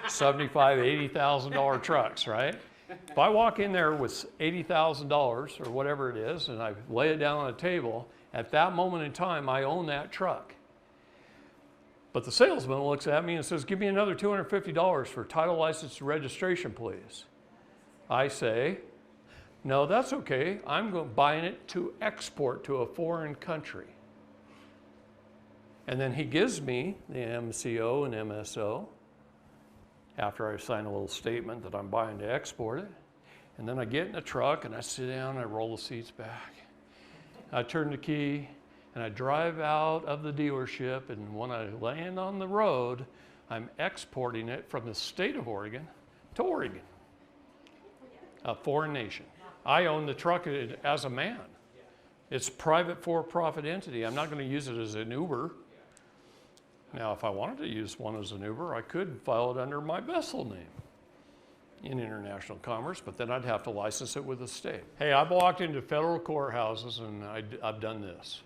$75,000, $80,000 trucks, right? If I walk in there with $80,000 or whatever it is, and I lay it down on a table, at that moment in time, I own that truck. But the salesman looks at me and says, give me another $250 for title, license, and registration, please. I say, no, that's okay. I'm buying it to export to a foreign country. And then he gives me the MCO and MSO after I sign a little statement that I'm buying to export it. And then I get in the truck and I sit down and I roll the seats back. I turn the key and I drive out of the dealership, and when I land on the road, I'm exporting it from the state of Oregon to Oregon, a foreign nation. I own the truck as a man. It's a private for-profit entity. I'm not going to use it as an Uber. Now, if I wanted to use one as an Uber, I could file it under my vessel name in international commerce, but then I'd have to license it with the state. Hey, I've walked into federal courthouses and I've done this.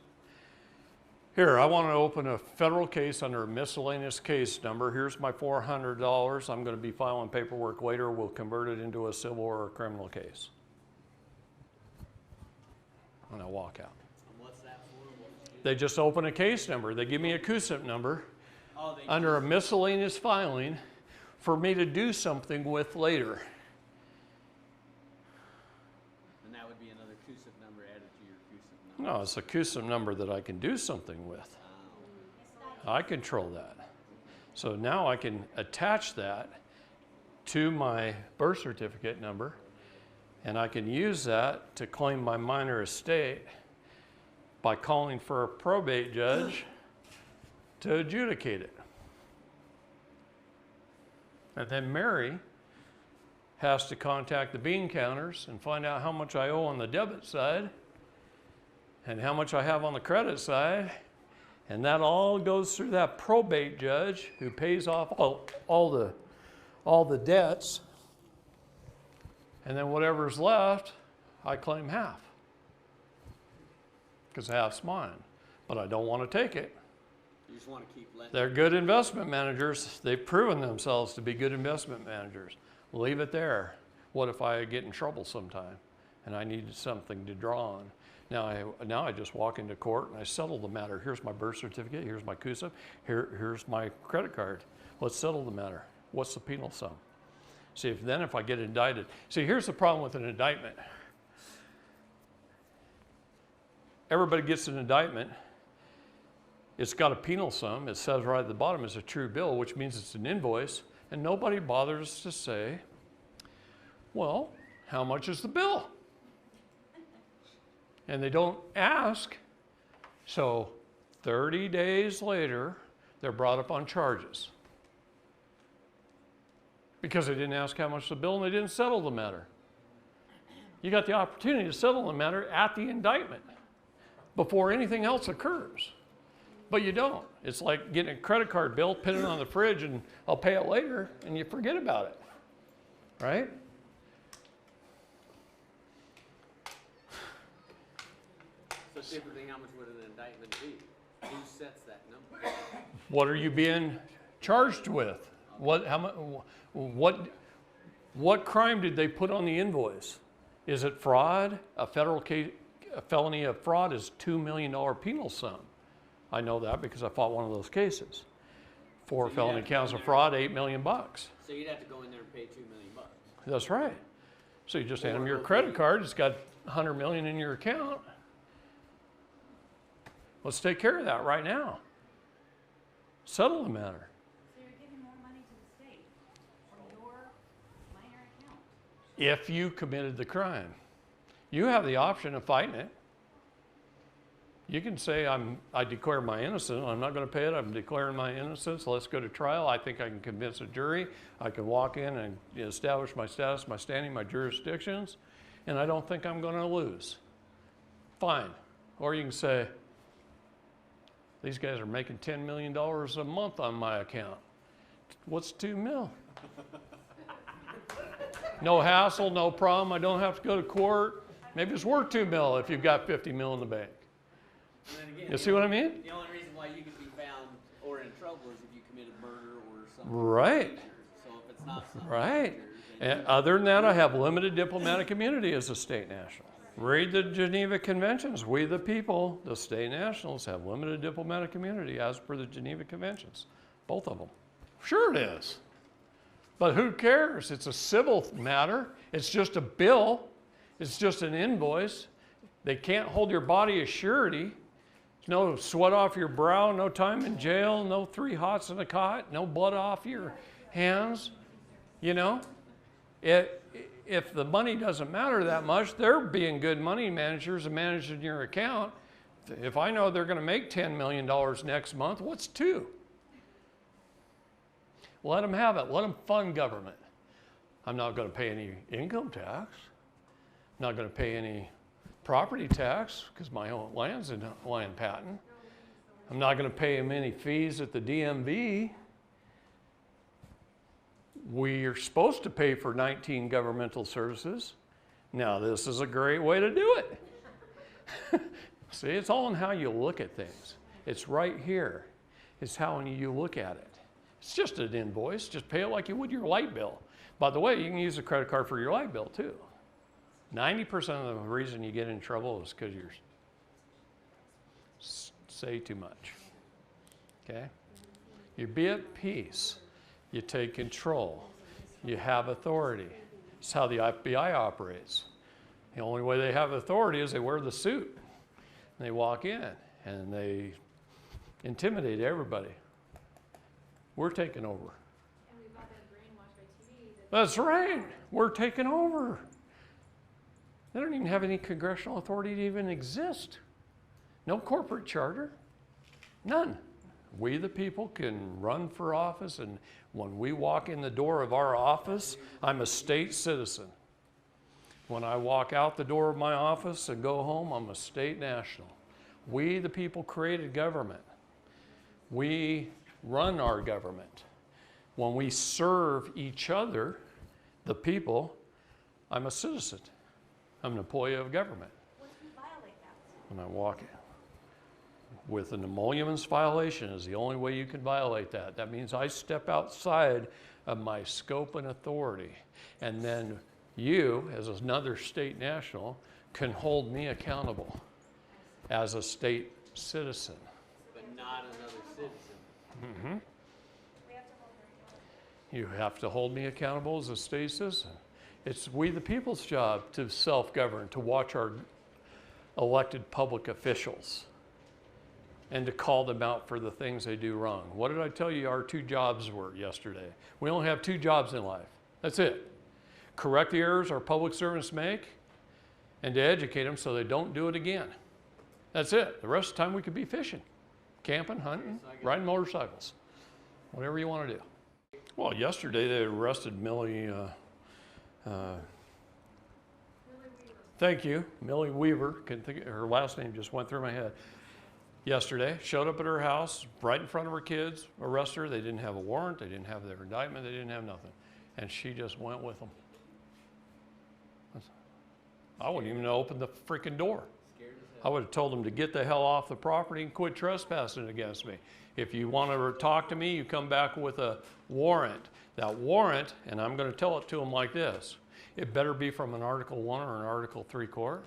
Here, I want to open a federal case under a miscellaneous case number. Here's my $400. I'm going to be filing paperwork later. We'll convert it into a civil or a criminal case. And I walk out. What's that for? They just open a case number. They give me a CUSIP number under a miscellaneous filing for me to do something with later. And that would be another CUSIP number added to your CUSIP number. No, it's a CUSIP number that I can do something with. I control that. So now I can attach that to my birth certificate number, and I can use that to claim my minor estate by calling for a probate judge to adjudicate it. And then Mary has to contact the bean counters and find out how much I owe on the debit side and how much I have on the credit side. And that all goes through that probate judge who pays off all the debts. And then whatever's left, I claim half. Because half's mine. But I don't want to take it. You just want to keep letting. They're good investment managers. They've proven themselves to be good investment managers. Leave it there. What if I get in trouble sometime and I need something to draw on? Now I just walk into court and I settle the matter. Here's my birth certificate. Here's my CUSIP. Here's my credit card. Let's settle the matter. What's the penal sum? See, if I get indicted. See, here's the problem with an indictment. Everybody gets an indictment. It's got a penal sum. It says right at the bottom it's a true bill, which means it's an invoice. And nobody bothers to say, well, how much is the bill? And they don't ask. So 30 days later, they're brought up on charges. Because they didn't ask how much the bill and they didn't settle the matter. You got the opportunity to settle the matter at the indictment before anything else occurs. But you don't. It's like getting a credit card bill, putting it on the fridge, and I'll pay it later, and you forget about it. Right? So typically, how much would an indictment be? Who sets that number? What are you being charged with? What crime did they put on the invoice? Is it fraud? A felony of fraud is $2 million penal sum. I know that because I fought one of those cases. 4 So felony counts of fraud, $8 million. So you'd have to go in there and pay $2 million. That's right. So you just hand them your credit card. It's got $100 million in your account. Let's take care of that right now. Settle the matter. So you're giving more money to the state from your minor account. If you committed the crime, you have the option of fighting it. You can say, I declare my innocence. I'm not going to pay it. I'm declaring my innocence. Let's go to trial. I think I can convince a jury. I can walk in and establish my status, my standing, my jurisdictions, and I don't think I'm going to lose. Fine. Or you can say, these guys are making $10 million a month on my account. What's $2 million? No hassle, no problem. I don't have to go to court. Maybe it's worth $2 million if you've got $50 million in the bank. And then again, You see what I mean? The only reason why you could be found or in trouble is if you committed murder or something. Right. So if it's not something Right. major, then And other than that, I have limited diplomatic immunity as a state national. Read the Geneva Conventions. We the people, the state nationals, have limited diplomatic immunity as per the Geneva Conventions. Both of them. Sure it is. But who cares? It's a civil matter. It's just a bill. It's just an invoice. They can't hold your body as surety. No sweat off your brow, no time in jail, no 3 hots in a cot, no blood off your hands. You know, if the money doesn't matter that much, they're being good money managers and managing your account. If I know they're going to make $10 million next month, what's 2? Let them have it. Let them fund government. I'm not going to pay any income tax. I'm not going to pay any property tax because my own land's in land patent. I'm not going to pay them any fees at the DMV. We are supposed to pay for 19 governmental services. Now, this is a great way to do it. See, it's all in how you look at things. It's right here. It's how you look at it. It's just an invoice. Just pay it like you would your light bill. By the way, you can use a credit card for your light bill too. 90% of the reason you get in trouble is because you say too much. Okay? You be at peace. You take control. You have authority. It's how the FBI operates. The only way they have authority is they wear the suit. And they walk in and they intimidate everybody. We're taking over. And we've all been brainwashed by TV that That's right. We're taking over. They don't even have any congressional authority to even exist. No corporate charter. None. We the people can run for office, and when we walk in the door of our office, I'm a state citizen. When I walk out the door of my office and go home, I'm a state national. We the people created government. We run our government. When we serve each other, the people, I'm a citizen. I'm an employee of government. What if you violate that? When I walk in. With an emoluments violation is the only way you can violate that. That means I step outside of my scope and authority. And then you, as another state national, can hold me accountable as a state citizen. but not another citizen. You have to hold me accountable as a state citizen. It's we the people's job to self-govern, to watch our elected public officials and to call them out for the things they do wrong. What did I tell you our 2 jobs were yesterday? We only have 2 jobs in life. That's it. Correct the errors our public servants make and to educate them so they don't do it again. That's it. The rest of the time we could be fishing. camping, hunting, riding motorcycles, whatever you want to do. Well, yesterday they arrested Millie, thank you, Millie Weaver. Couldn't think, her last name just went through my head. Yesterday, showed up at her house, right in front of her kids, arrested her. They didn't have a warrant, they didn't have their indictment, they didn't have nothing. And she just went with them. I wouldn't even have opened the freaking door. I would have told them to get the hell off the property and quit trespassing against me. If you want to talk to me, you come back with a warrant. That warrant, and I'm going to tell it to them like this, it better be from an Article 1 or an Article 3 court.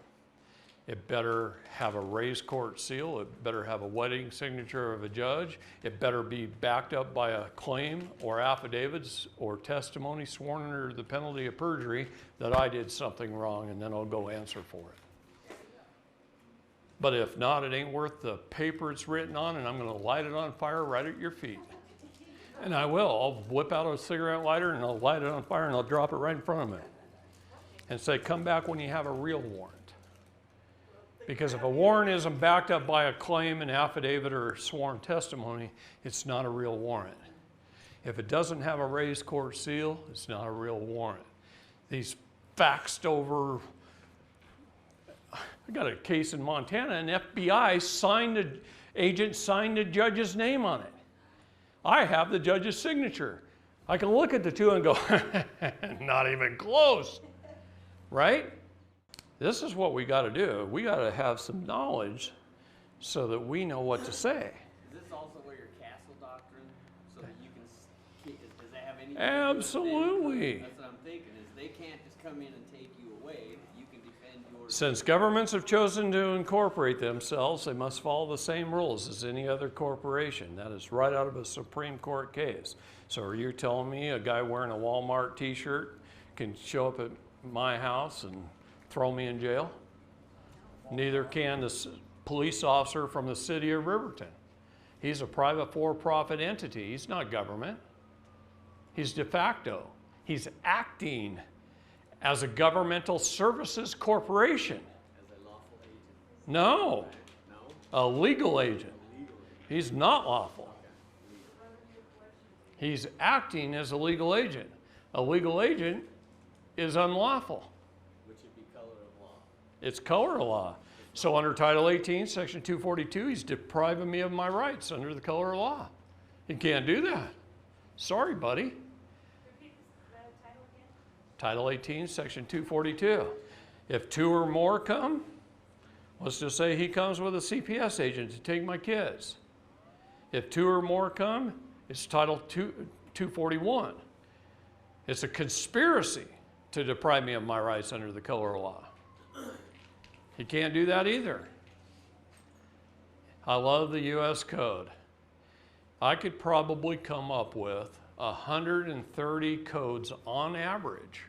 It better have a raised court seal. It better have a wedding signature of a judge. It better be backed up by a claim or affidavits or testimony sworn under the penalty of perjury that I did something wrong, and then I'll go answer for it. But if not, it ain't worth the paper it's written on, and I'm going to light it on fire right at your feet. And I will. I'll whip out a cigarette lighter and I'll light it on fire and I'll drop it right in front of me and say, come back when you have a real warrant. Because if a warrant isn't backed up by a claim, an affidavit, or sworn testimony, it's not a real warrant. If it doesn't have a raised court seal, it's not a real warrant. These faxed over, I got a case in Montana, and FBI agent signed the judge's name on it. I have the judge's signature. I can look at the two and go, not even close, right? This is what we got to do. We got to have some knowledge so that we know what to say. Is this also where your castle doctrine, so that you can, does that have anything? Absolutely. That's what I'm thinking, is they can't just come in and take you away. You can defend yours. Since governments have chosen to incorporate themselves, they must follow the same rules as any other corporation. That is right out of a Supreme Court case. So are you telling me a guy wearing a Walmart t-shirt can show up at my house and throw me in jail? Neither can the police officer from the city of Riverton. He's a private for-profit entity. He's not government. He's de facto. He's acting as a governmental services corporation. As a lawful agent? No, No? a legal agent. He's not lawful. He's acting as a legal agent. A legal agent is unlawful. Which would be color of law. It's color law. So under Title 18, Section 242, he's depriving me of my rights under the color of law. He can't do that. Sorry, buddy. Repeat the title again? Title 18, Section 242. If two or more come, let's just say he comes with a CPS agent to take my kids. If two or more come, it's Title 241. It's a conspiracy to deprive me of my rights under the color of law. He can't do that either. I love the U.S. Code. I could probably come up with 130 codes on average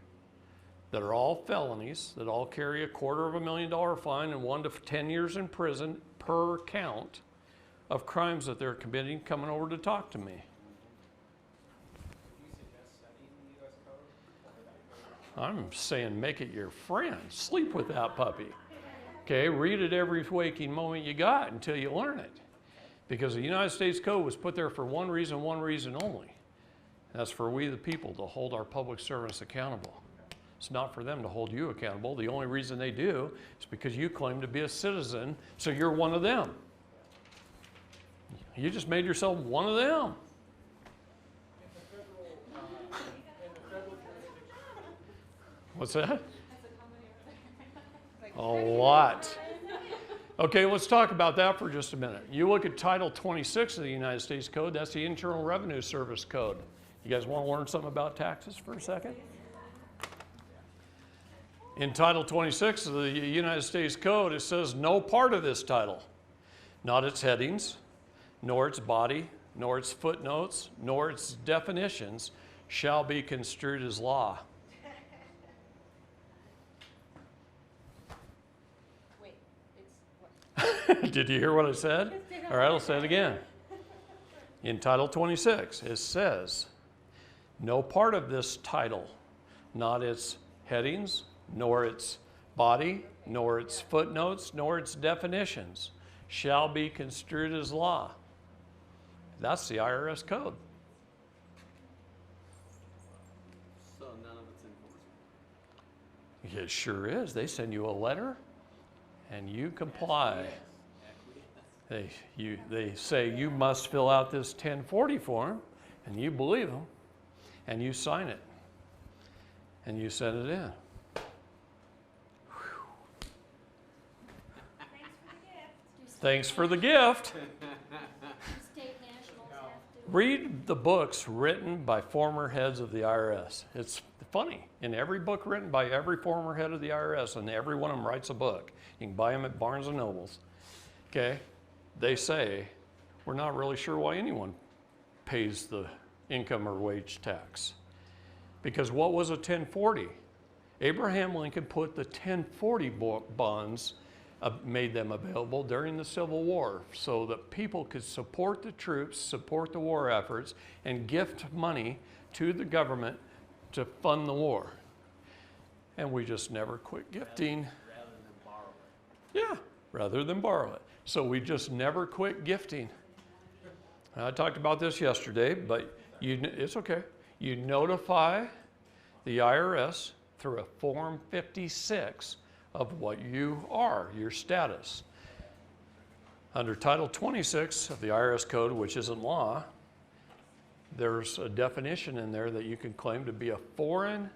that are all felonies, that all carry $250,000 fine and 1 to 10 years in prison per count of crimes that they're committing coming over to talk to me. Do you suggest studying the US code? I'm saying make it your friend. Sleep with that puppy. Okay, read it every waking moment you got until you learn it. Because the United States Code was put there for one reason only. That's for we the people to hold our public servants accountable. It's not for them to hold you accountable. The only reason they do is because you claim to be a citizen, so you're one of them. You just made yourself one of them. What's that? A lot. Okay, let's talk about that for just a minute. You look at Title 26 of the United States Code, that's the Internal Revenue Service Code. You guys want to learn something about taxes for a second? In Title 26 of the United States Code, it says no part of this title, not its headings, nor its body, nor its footnotes, nor its definitions, shall be construed as law. Wait, it's what? Did you hear what I said? All right, I'll say it again. In Title 26, it says, no part of this title, not its headings, nor its body, nor its footnotes, nor its definitions, shall be construed as law. That's the IRS code. So none of it's enforceable. It sure is. They send you a letter and you comply. They say you must fill out this 1040 form, and you believe them, and you sign it, and you send it in. Thanks for the gift. Thanks for the gift. Do state nationals have to? Read the books written by former heads of the IRS. It's funny. In every book written by every former head of the IRS, and every one of them writes a book. You can buy them at Barnes and Nobles. Okay? They say, we're not really sure why anyone pays the income or wage tax. Because what was a 1040? Abraham Lincoln put the 1040 bonds, made them available during the Civil War so that people could support the troops, support the war efforts, and gift money to the government to fund the war. And we just never quit gifting. Rather than borrow it. Yeah, rather than borrow it. So we just never quit gifting. And I talked about this yesterday, but it's okay. You notify the IRS through a Form 56 of what you are, your status. Under Title 26 of the IRS Code, which isn't law, there's a definition in there that you can claim to be a foreign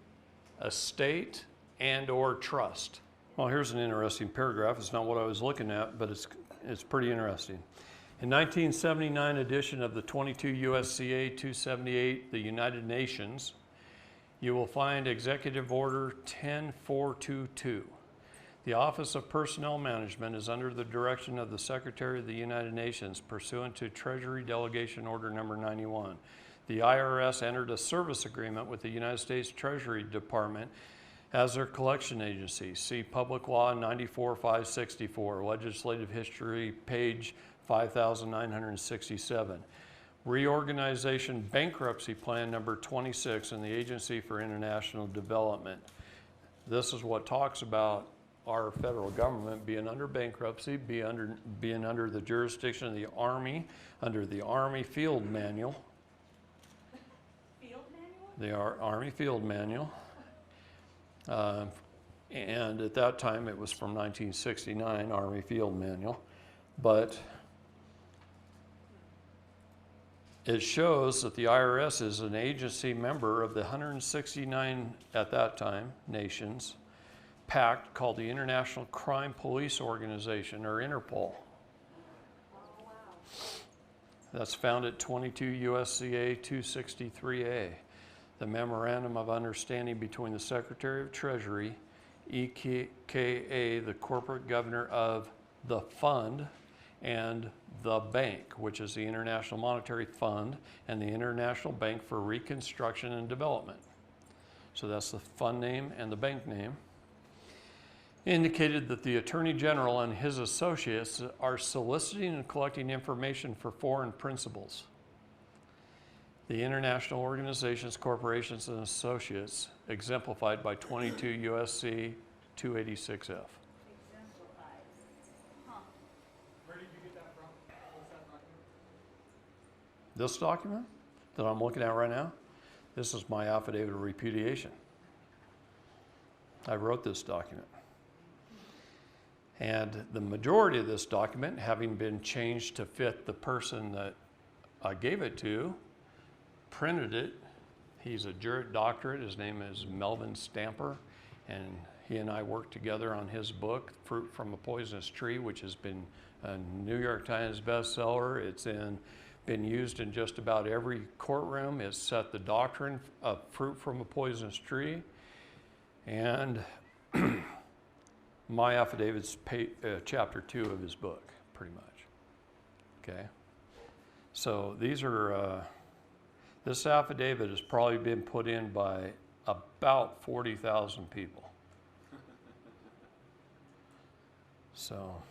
estate and or trust. Well, here's an interesting paragraph. It's not what I was looking at, but it's pretty interesting. In 1979 edition of the 22 USCA 278, the United Nations, you will find Executive Order 10422. The Office of Personnel Management is under the direction of the Secretary of the United Nations pursuant to Treasury Delegation Order Number 91. The IRS entered a service agreement with the United States Treasury Department as their collection agency. See Public Law 94-564, Legislative History, page 5967. Reorganization Bankruptcy Plan number 26 in the Agency for International Development. This is what talks about our federal government being under bankruptcy, being under the jurisdiction of the Army, under the Army Field Manual. Field manual? The Army Field Manual. And at that time, it was from 1969, Army Field Manual. But it shows that the IRS is an agency member of the 169, at that time, nations pact called the International Crime Police Organization, or Interpol. That's found at 22 USCA 263A. The Memorandum of Understanding between the Secretary of Treasury, EKA, the corporate governor of the fund, and the bank, which is the International Monetary Fund and the International Bank for Reconstruction and Development. So that's the fund name and the bank name. Indicated that the Attorney General and his associates are soliciting and collecting information for foreign principals. The international organizations, corporations, and associates exemplified by 22 USC 286F. Exemplified. Huh. Where did you get that from? What's that document? This document that I'm looking at right now, this is my affidavit of repudiation. I wrote this document. And the majority of this document, having been changed to fit the person that I gave it to, printed it. He's a juris doctorate. His name is Melvin Stamper, and he and I worked together on his book, Fruit from a Poisonous Tree, which has been a New York Times bestseller. It's been used in just about every courtroom. It's set the doctrine of fruit from a poisonous tree. And my affidavit's chapter 2 of his book, pretty much. Okay? So these are, this affidavit has probably been put in by about 40,000 people. So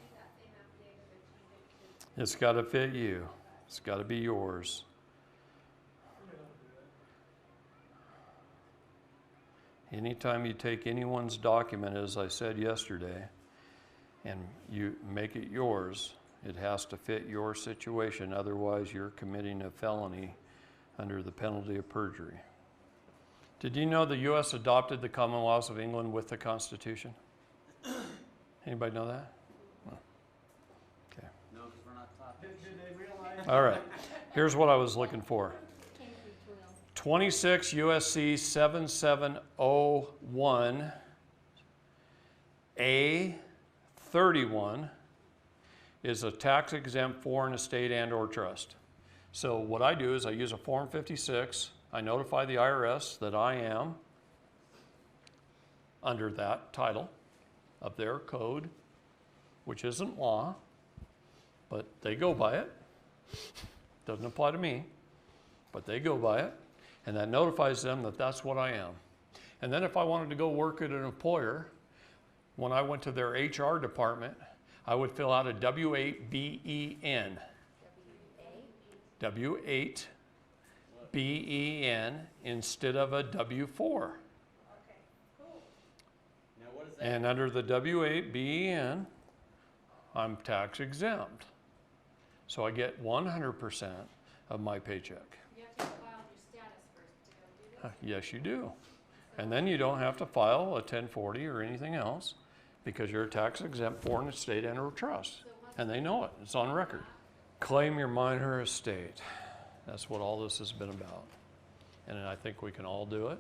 it's got to fit you. It's got to be yours. Anytime you take anyone's document, as I said yesterday, and you make it yours, It has to fit your situation, otherwise you're committing a felony under the penalty of perjury. Did you know the U.S. adopted the Commonwealth of England with the Constitution? Anybody know that? No. Okay. No, because we're not taught. Did they realize? All right. Here's what I was looking for. 26 USC 7701 A31 is a tax exempt foreign estate and or trust. So what I do is I use a Form 56. I notify the IRS that I am under that title of their code, which isn't law, but they go by it. Doesn't apply to me, but they go by it. And that notifies them that that's what I am. And then if I wanted to go work at an employer, when I went to their HR department, I would fill out a W8BEN. W8BEN instead of a W4. Now what is that? And under the W8BEN, I'm tax exempt. So I get 100% of my paycheck. You have to file your status first to go do that. Yes, you do. And then you don't have to file a 1040 or anything else because you're a tax exempt foreign estate and or trust. And they know it. It's on record. Claim your minor estate. That's what all this has been about. And I think we can all do it.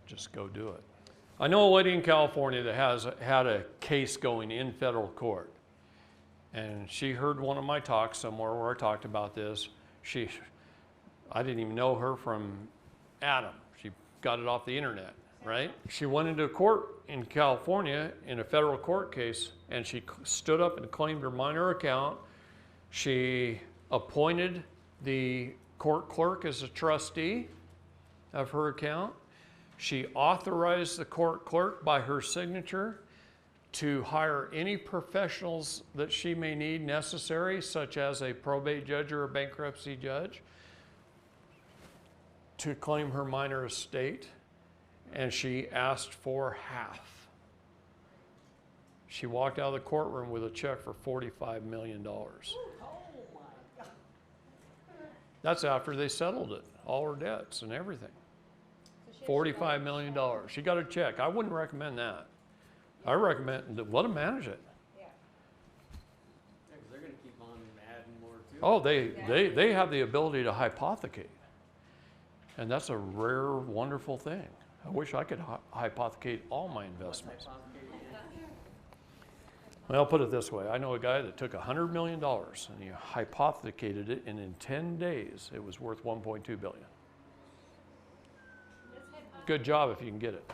Just go do it. I know a lady in California that has had a case going in federal court. And she heard one of my talks somewhere where I talked about this. I didn't even know her from Adam. She got it off the internet, right? She went into court in California in a federal court case, and she stood up and claimed her minor account. She appointed the court clerk as a trustee of her account. She authorized the court clerk by her signature to hire any professionals that she may need necessary, such as a probate judge or a bankruptcy judge, to claim her minor estate, and she asked for half. She walked out of the courtroom with a check for $45 million. That's after they settled it, all her debts and everything. $45 million. She got a check. I wouldn't recommend that. I recommend to let them manage it. Yeah, because they're going to keep on adding more to it. Oh, they have the ability to hypothecate. And that's a rare, wonderful thing. I wish I could hypothecate all my investments. Well, I'll put it this way. I know a guy that took $100 million and he hypothecated it, and in 10 days, it was worth $1.2 billion. Good job if you can get it.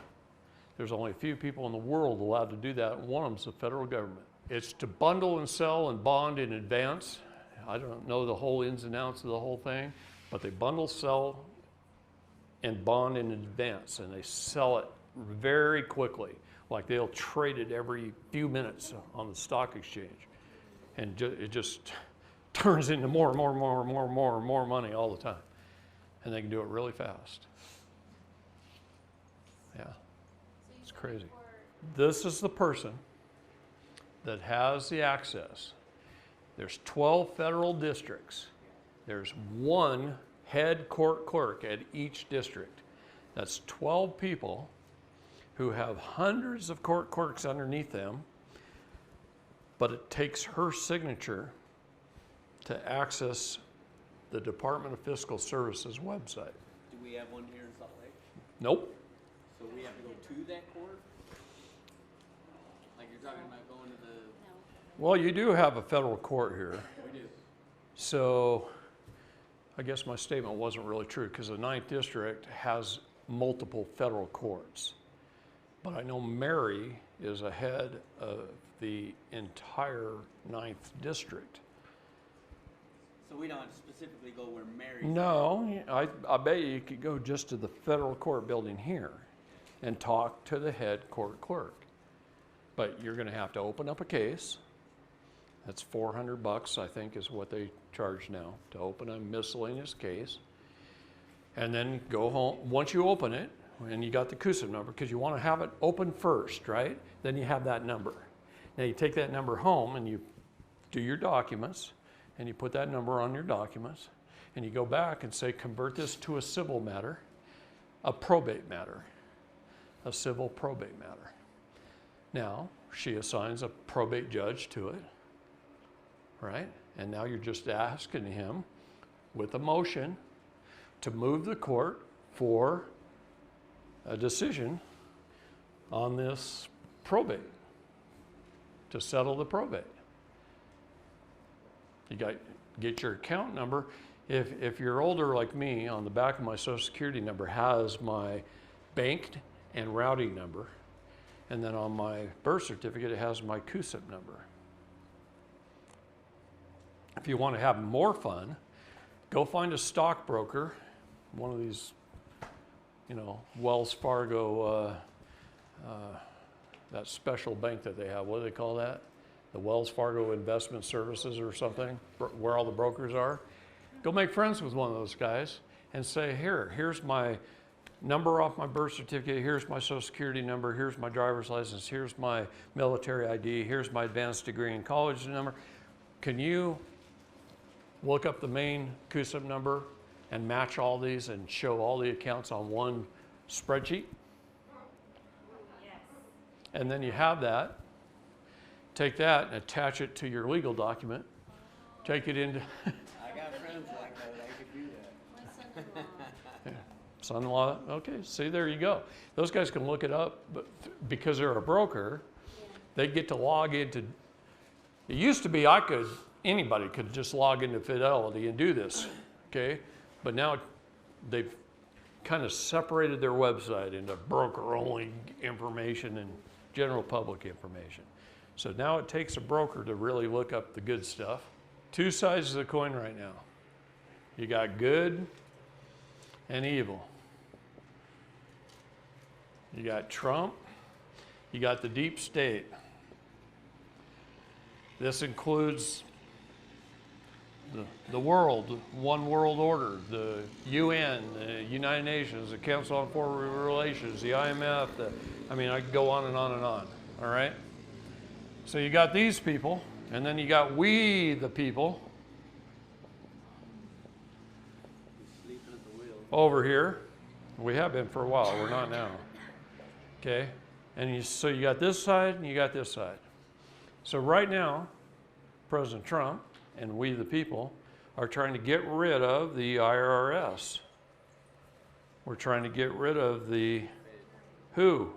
There's only a few people in the world allowed to do that, and one of them is the federal government. It's to bundle and sell and bond in advance. I don't know the whole ins and outs of the whole thing, but they bundle, sell, and bond in advance, and they sell it very quickly. Like they'll trade it every few minutes on the stock exchange. And it just turns into more money all the time. And they can do it really fast. Yeah, it's crazy. This is the person that has the access. There's 12 federal districts. There's one head court clerk at each district. That's 12 people who have hundreds of court clerks underneath them, but it takes her signature to access the Department of Fiscal Services website. Do we have one here in Salt Lake? Nope. So we have to go to that court? Like you're talking about going to the... Well, you do have a federal court here. We do. So I guess my statement wasn't really true because the 9th District has multiple federal courts. But I know Mary is ahead of the entire 9th District. So we don't have to specifically go where Mary's... No, I bet you could go just to the federal court building here and talk to the head court clerk. But you're going to have to open up a case. That's $400, I think, is what they charge now to open a miscellaneous case. And then go home. Once you open it, and you got the CUSIP number, because you want to have it open first, right? Then you have that number. Now you take that number home and you do your documents, and you put that number on your documents, and you go back and say, convert this to a civil matter, a probate matter, a civil probate matter. Now, she assigns a probate judge to it, right? And now you're just asking him, with a motion, to move the court for a decision on this probate, to settle the probate. You got get your account number. If you're older like me, on the back of my Social Security number has my bank and routing number, and then on my birth certificate it has my CUSIP number. If you want to have more fun, go find a stockbroker, one of these, you know, Wells Fargo, that special bank that they have. What do they call that? The Wells Fargo Investment Services or something, where all the brokers are. Go make friends with one of those guys and say, here's my number off my birth certificate, here's my Social Security number, here's my driver's license, here's my military ID, here's my advanced degree in college number. Can you look up the main CUSIP number and match all these and show all the accounts on one spreadsheet? Yes. And then you have that. Take that and attach it to your legal document. Take it into I got friends like that. I could do that. My son-in-law. son-in-law. Okay, see, there you go. Those guys can look it up, but because they're a broker, they get to log into. It used to be anybody could just log into Fidelity and do this, okay? But now they've kind of separated their website into broker-only information and general public information. So now it takes a broker to really look up the good stuff. Two sides of the coin right now. You got good and evil. You got Trump, you got the deep state. This includes the world, one world order, the UN, the United Nations, the Council on Foreign Relations, the IMF, I could go on and on and on, all right? So you got these people, and then you got we the people Sleeping at the wheel. over here. We have been for a while, we're not now, okay? And so you got this side and you got this side. So right now, President Trump and we the people are trying to get rid of the IRS. We're trying to get rid of the WHO.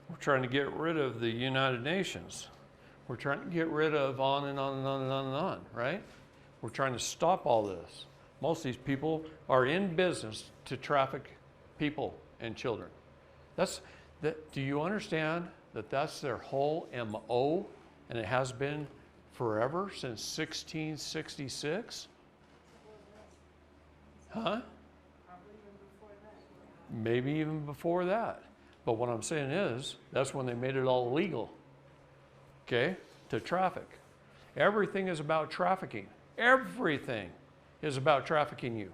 We're trying to get rid of the United Nations. We're trying to get rid of on and on and on and on and on, right? We're trying to stop all this. Most of these people are in business to traffic people and children. Do you understand that that's their whole MO, and it has been forever, since 1666? Huh? Maybe even before that. But what I'm saying is, that's when they made it all legal, okay, to traffic. Everything is about trafficking. Everything is about trafficking you.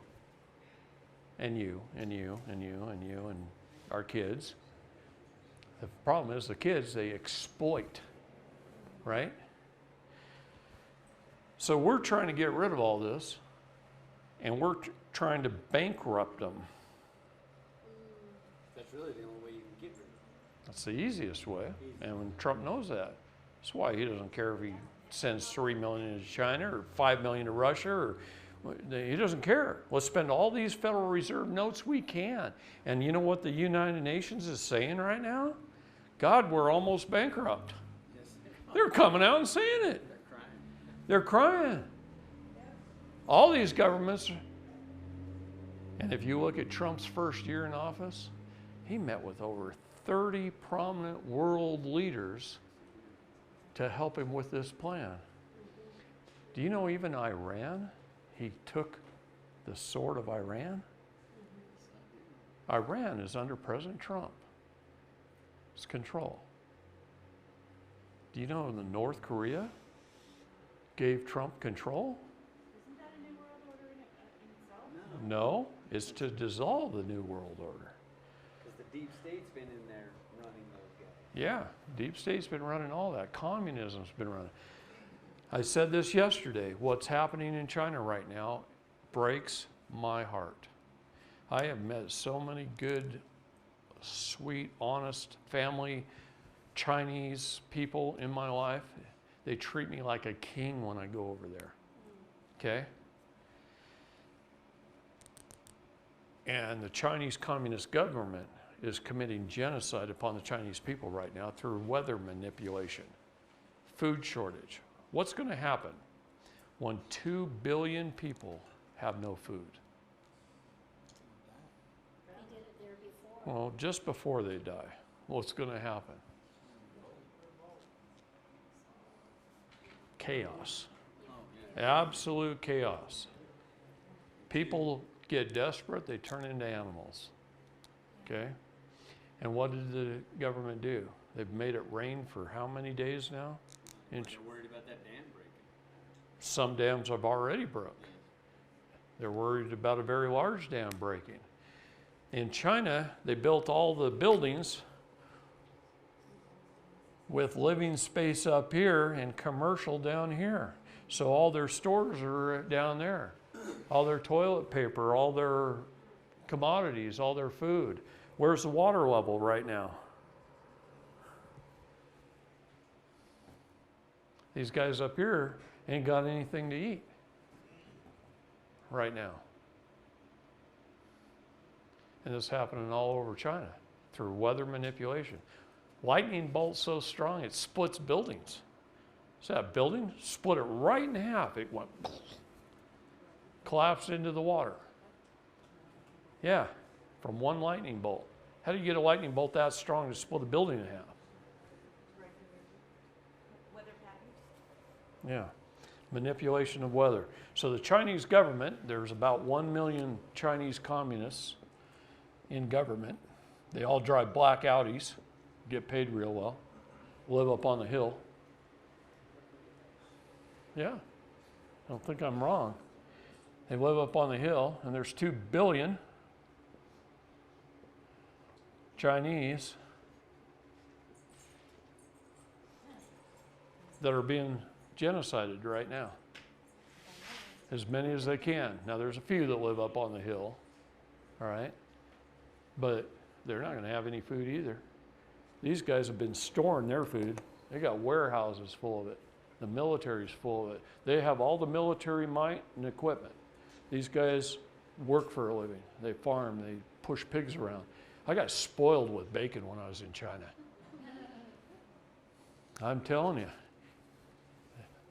And you, and you, and you, and you, and our kids. The problem is the kids, they exploit, right? So we're trying to get rid of all this, and we're trying to bankrupt them. That's really the only way you can get rid of it. That's the easiest way, and when Trump knows that. That's why he doesn't care if he sends 3 million to China or 5 million to Russia, or he doesn't care. Let's spend all these Federal Reserve notes we can. And you know what the United Nations is saying right now? God, we're almost bankrupt. Yes. They're coming out and saying it. They're crying. They're crying. All these governments, and if you look at Trump's first year in office, he met with over 30 prominent world leaders to help him with this plan. Do you know even Iran? He took the sword of Iran. Iran is under President Trump's control. Do you know that North Korea gave Trump control? Isn't that a new world order in itself? No, it's to dissolve the New World Order. Because the deep state's been in there running those guys. Yeah, deep state's been running all that. Communism's been running. I said this yesterday. What's happening in China right now breaks my heart. I have met so many good, sweet, honest, family Chinese people in my life. They treat me like a king when I go over there. Okay? And the Chinese Communist government is committing genocide upon the Chinese people right now through weather manipulation, food shortage. What's going to happen when 2 billion people have no food? He did it there before. Well, just before they die, what's going to happen? Chaos. Absolute chaos. People get desperate, they turn into animals. Okay? And what did the government do? They've made it rain for how many days now? They're worried about that dam breaking. Some dams have already broke. They're worried about a very large dam breaking. In China, they built all the buildings with living space up here and commercial down here. So all their stores are down there. All their toilet paper, all their commodities, all their food. Where's the water level right now? These guys up here ain't got anything to eat right now. And this is happening all over China through weather manipulation. Lightning bolt's so strong it splits buildings. So that building split it right in half. It went collapsed into the water. Yeah, from one lightning bolt. How do you get a lightning bolt that strong to split a building in half? Weather patterns. Yeah, manipulation of weather. So the Chinese government, there's about 1 million Chinese communists in government. They all drive black Audis, get paid real well, live up on the hill. Yeah, I don't think I'm wrong. They live up on the hill, and there's 2 billion Chinese that are being genocided right now. As many as they can. Now, there's a few that live up on the hill, all right? But they're not going to have any food either. These guys have been storing their food. They got warehouses full of it. The military's full of it. They have all the military might and equipment. These guys work for a living. They farm, they push pigs around. I got spoiled with bacon when I was in China. I'm telling you.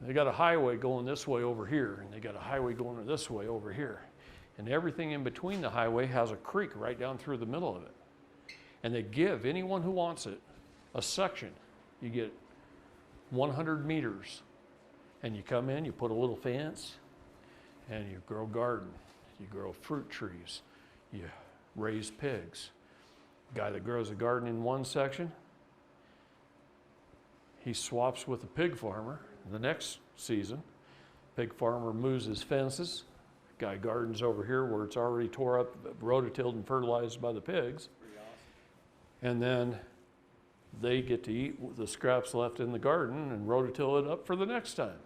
They got a highway going this way over here, and they got a highway going this way over here. And everything in between the highway has a creek right down through the middle of it. And they give anyone who wants it a section. You get 100 meters. And you come in, you put a little fence, and you grow garden. You grow fruit trees. You raise pigs. Guy that grows a garden in one section, he swaps with a pig farmer the next season. Pig farmer moves his fences. Guy gardens over here where it's already tore up, rototilled and fertilized by the pigs. And then they get to eat the scraps left in the garden and rototill it up for the next time.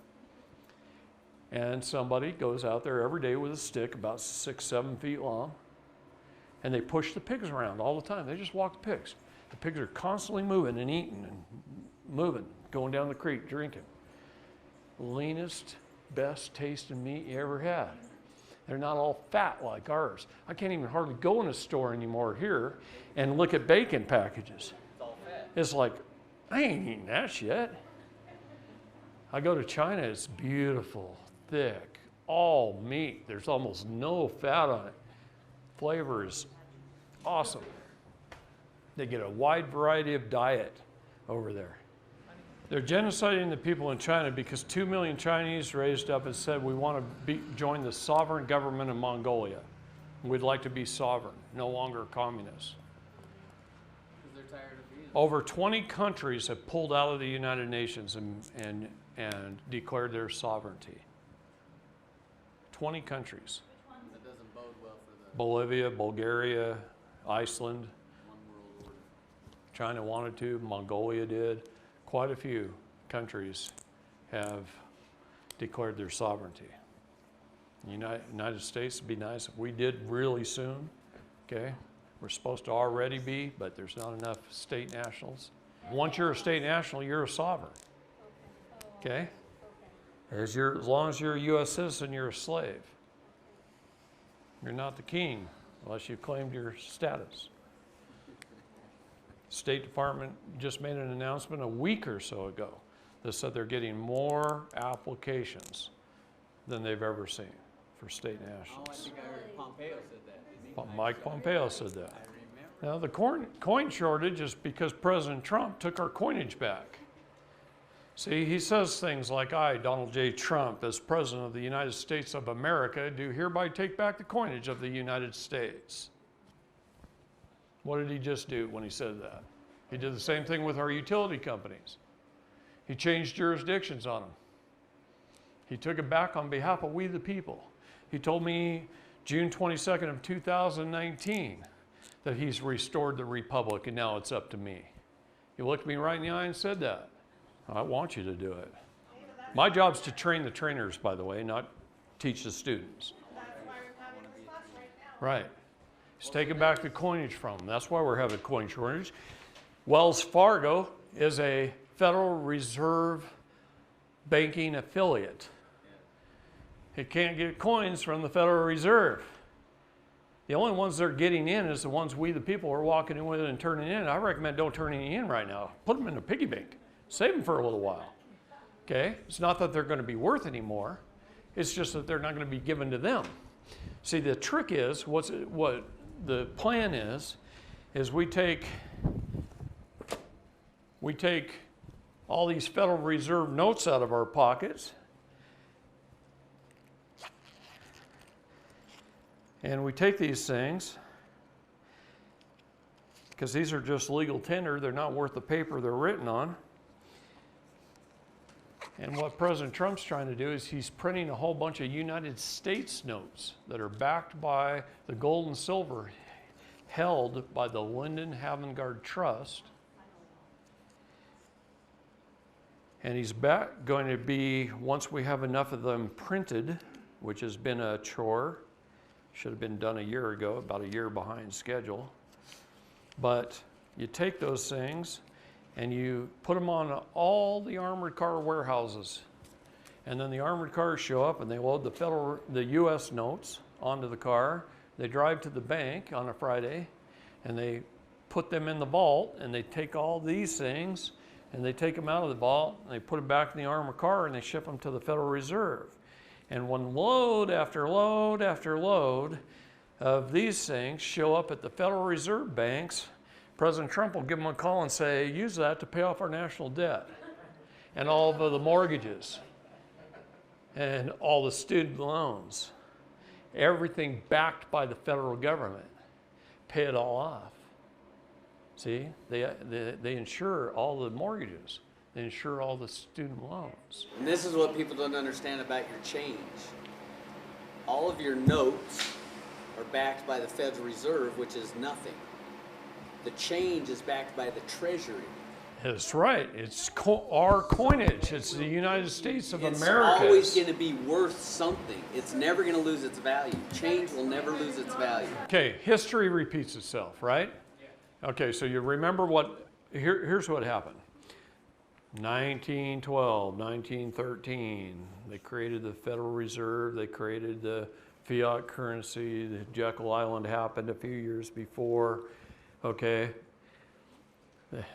And somebody goes out there every day with a stick about 6-7 feet long, and they push the pigs around all the time. They just walk the pigs. The pigs are constantly moving and eating and moving, going down the creek, drinking. Leanest, best tasting meat you ever had. They're not all fat like ours. I can't even hardly go in a store anymore here and look at bacon packages. It's all fat. It's like, I ain't eating that shit. I go to China, it's beautiful, thick, all meat. There's almost no fat on it. Flavor is awesome. They get a wide variety of diet over there. They're genociding the people in China because 2 million Chinese raised up and said, we want to join the sovereign government of Mongolia. We'd like to be sovereign, no longer communists. Because they're tired of being. Over 20 countries have pulled out of the United Nations and declared their sovereignty. 20 countries. That doesn't bode well for the Bolivia, Bulgaria, Iceland. one world order. China wanted to, Mongolia did. Quite a few countries have declared their sovereignty. The United States would be nice if we did really soon, okay? We're supposed to already be, but there's not enough state nationals. Once you're a state national, you're a sovereign, okay? As long as you're a U.S. citizen, you're a slave. You're not the king unless you've claimed your status. State Department just made an announcement a week or so ago that said they're getting more applications than they've ever seen for state Oh, I nationals. think I heard Pompeo said that, didn't he? Mike Pompeo said that. I remember. Now, the coin shortage is because President Trump took our coinage back. See, he says things like, I, Donald J. Trump, as President of the United States of America, do hereby take back the coinage of the United States. What did he just do when he said that? He did the same thing with our utility companies. He changed jurisdictions on them. He took it back on behalf of we the people. He told me June 22nd of 2019 that he's restored the republic and now it's up to me. He looked me right in the eye and said that. I want you to do it. My job's to train the trainers, by the way, not teach the students. That's why we're having this class right now. Right. He's taking back the coinage from them. That's why we're having coin shortage. Wells Fargo is a Federal Reserve banking affiliate. It can't get coins from the Federal Reserve. The only ones they're getting in is the ones we the people are walking in with and turning in. I recommend don't turn any in right now. Put them in a piggy bank. Save them for a little while. Okay? It's not that they're going to be worth any more. It's just that they're not going to be given to them. See, the trick is, what the plan is we take all these Federal Reserve notes out of our pockets and we take these things, because these are just legal tender, they're not worth the paper they're written on. And what President Trump's trying to do is he's printing a whole bunch of United States notes that are backed by the gold and silver held by the Lyndon Havengard Trust. And he's going to be, once we have enough of them printed, which has been a chore, should have been done a year ago, about a year behind schedule. But you take those things and you put them on all the armored car warehouses. And then the armored cars show up and they load the US notes onto the car. They drive to the bank on a Friday and they put them in the vault, and they take all these things and they take them out of the vault and they put them back in the armored car and they ship them to the Federal Reserve. And when load after load after load of these things show up at the Federal Reserve banks, President Trump will give them a call and say, use that to pay off our national debt and all of the mortgages and all the student loans. Everything backed by the federal government. Pay it all off. See, they insure all the mortgages. They insure all the student loans. And this is what people don't understand about your change. All of your notes are backed by the Federal Reserve, which is nothing. The change is backed by the Treasury. That's right. It's our coinage. It's the United States of It's America. always going to be worth something. It's never going to lose its value. Change will never lose its value. Okay, history repeats itself, right? Okay, so you remember here's what happened. 1912, 1913, they created the Federal Reserve, they created the fiat currency, the Jekyll Island happened a few years before, okay?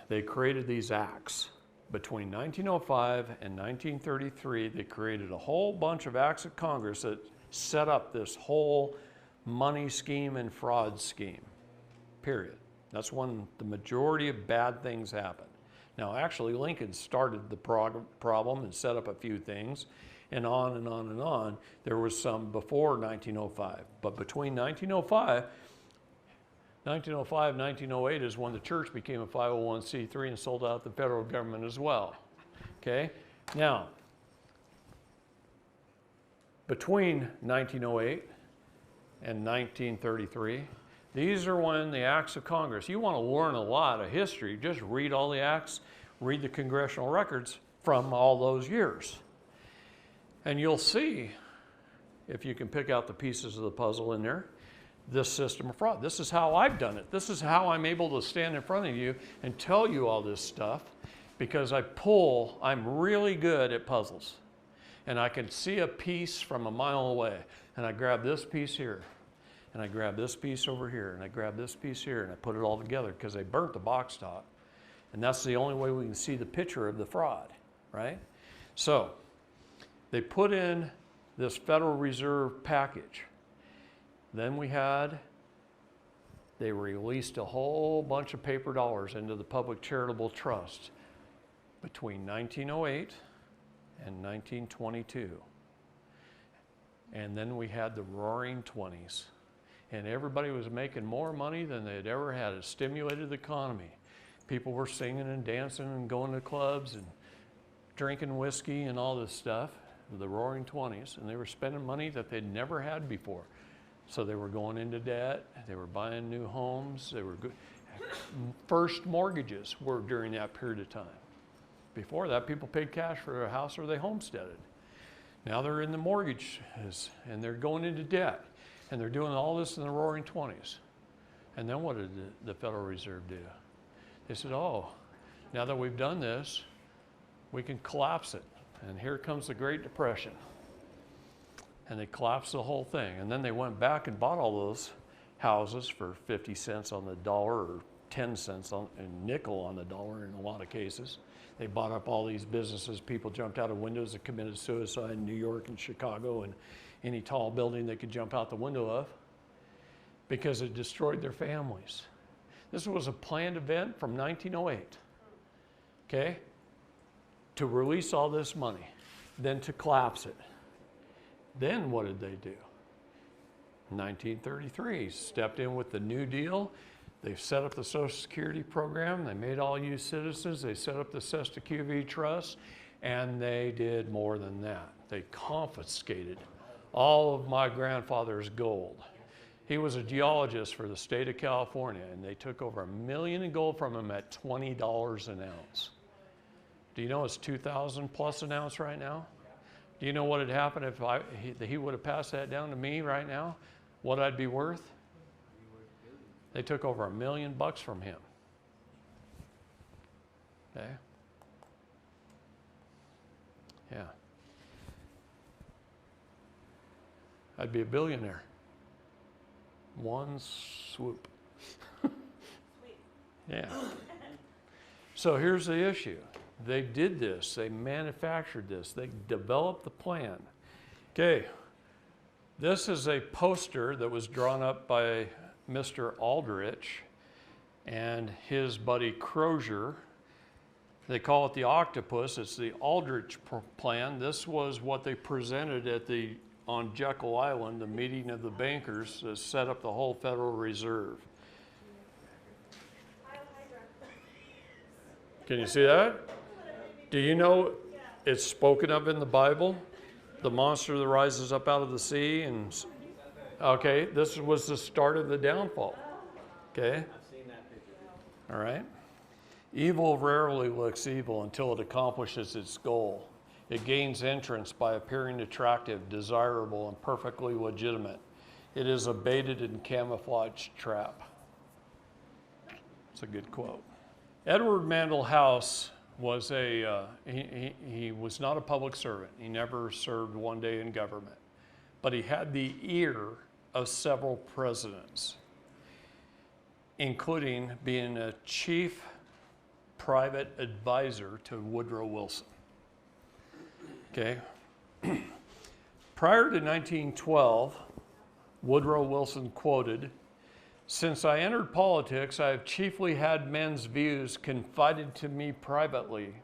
They created these acts. Between 1905 and 1933, they created a whole bunch of acts of Congress that set up this whole money scheme and fraud scheme, period. That's when the majority of bad things happened. Now, actually, Lincoln started the problem and set up a few things, and on and on and on. There was some before 1905, but between 1905, 1908 is when the church became a 501c3 and sold out the federal government as well. Okay? Now, between 1908 and 1933, These are when the acts of Congress, you want to learn a lot of history, just read all the acts, read the congressional records from all those years. And you'll see, if you can pick out the pieces of the puzzle in there, this system of fraud. This is how I've done it. This is how I'm able to stand in front of you and tell you all this stuff, because I'm really good at puzzles. And I can see a piece from a mile away, and I grab this piece here, and I grab this piece over here, and I grab this piece here, and I put it all together because they burnt the box top. And that's the only way we can see the picture of the fraud, right? So they put in this Federal Reserve package. Then they released a whole bunch of paper dollars into the Public Charitable Trust between 1908 and 1922. And then we had the Roaring '20s. And everybody was making more money than they'd ever had. It stimulated the economy. People were singing and dancing and going to clubs and drinking whiskey and all this stuff, the Roaring '20s, and they were spending money that they'd never had before. So they were going into debt, they were buying new homes, they were good. First mortgages were during that period of time. Before that, people paid cash for their house or they homesteaded. Now they're in the mortgages and they're going into debt. And they're doing all this in the Roaring '20s. And then what did the Federal Reserve do? They said, oh, now that we've done this, we can collapse it. And here comes the Great Depression. And they collapsed the whole thing. And then they went back and bought all those houses for 50 cents on the dollar or 10 cents on a nickel on the dollar in a lot of cases. They bought up all these businesses. People jumped out of windows and committed suicide in New York and Chicago and any tall building they could jump out the window of because it destroyed their families. This was a planned event from 1908, okay, to release all this money, then to collapse it. Then what did they do? 1933, stepped in with the New Deal. They set up the Social Security program. They made all you citizens. They set up the Cesta QV Trust, and they did more than that. They confiscated all of my grandfather's gold. He was a geologist for the state of California, and they took over $1 million in gold from him at $20 an ounce. Do you know it's $2,000 plus an ounce right now? Do you know what had happened if he would have passed that down to me right now? What I'd be worth? They took over $1 million from him. Okay? Yeah. I'd be a billionaire. One swoop. Yeah. So here's the issue. They did this. They manufactured this. They developed the plan. Okay. This is a poster that was drawn up by Mr. Aldrich and his buddy Crozier. They call it the octopus. It's the Aldrich plan. This was what they presented on Jekyll Island, the meeting of the bankers that set up the whole Federal Reserve. Can you see that? Do you know it's spoken of in the Bible? The monster that rises up out of the sea and okay, this was the start of the downfall. Okay? I've seen that picture. All right. Evil rarely looks evil until it accomplishes its goal. It gains entrance by appearing attractive, desirable, and perfectly legitimate. It is a baited and camouflaged trap. It's a good quote. Edward Mandell House was he was not a public servant. He never served one day in government. But he had the ear of several presidents, including being a chief private advisor to Woodrow Wilson. Okay. Prior to 1912, Woodrow Wilson quoted, "Since I entered politics, I have chiefly had men's views confided to me privately.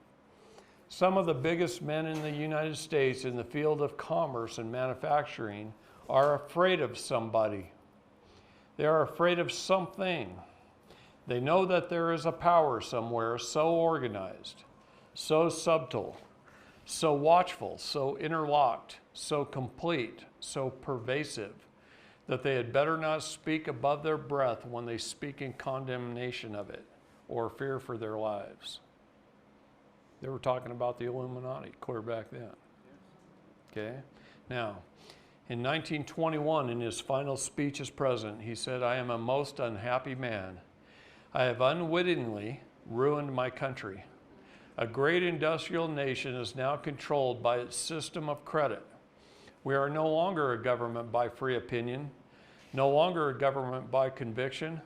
Some of the biggest men in the United States in the field of commerce and manufacturing are afraid of somebody. They are afraid of something. They know that there is a power somewhere so organized, so subtle, so watchful, so interlocked, so complete, so pervasive, that they had better not speak above their breath when they speak in condemnation of it or fear for their lives. They were talking about the Illuminati clear back then. Okay? Now, in 1921, in his final speech as president, he said, "I am a most unhappy man. I have unwittingly ruined my country. A great industrial nation is now controlled by its system of credit. We are no longer a government by free opinion, no longer a government by conviction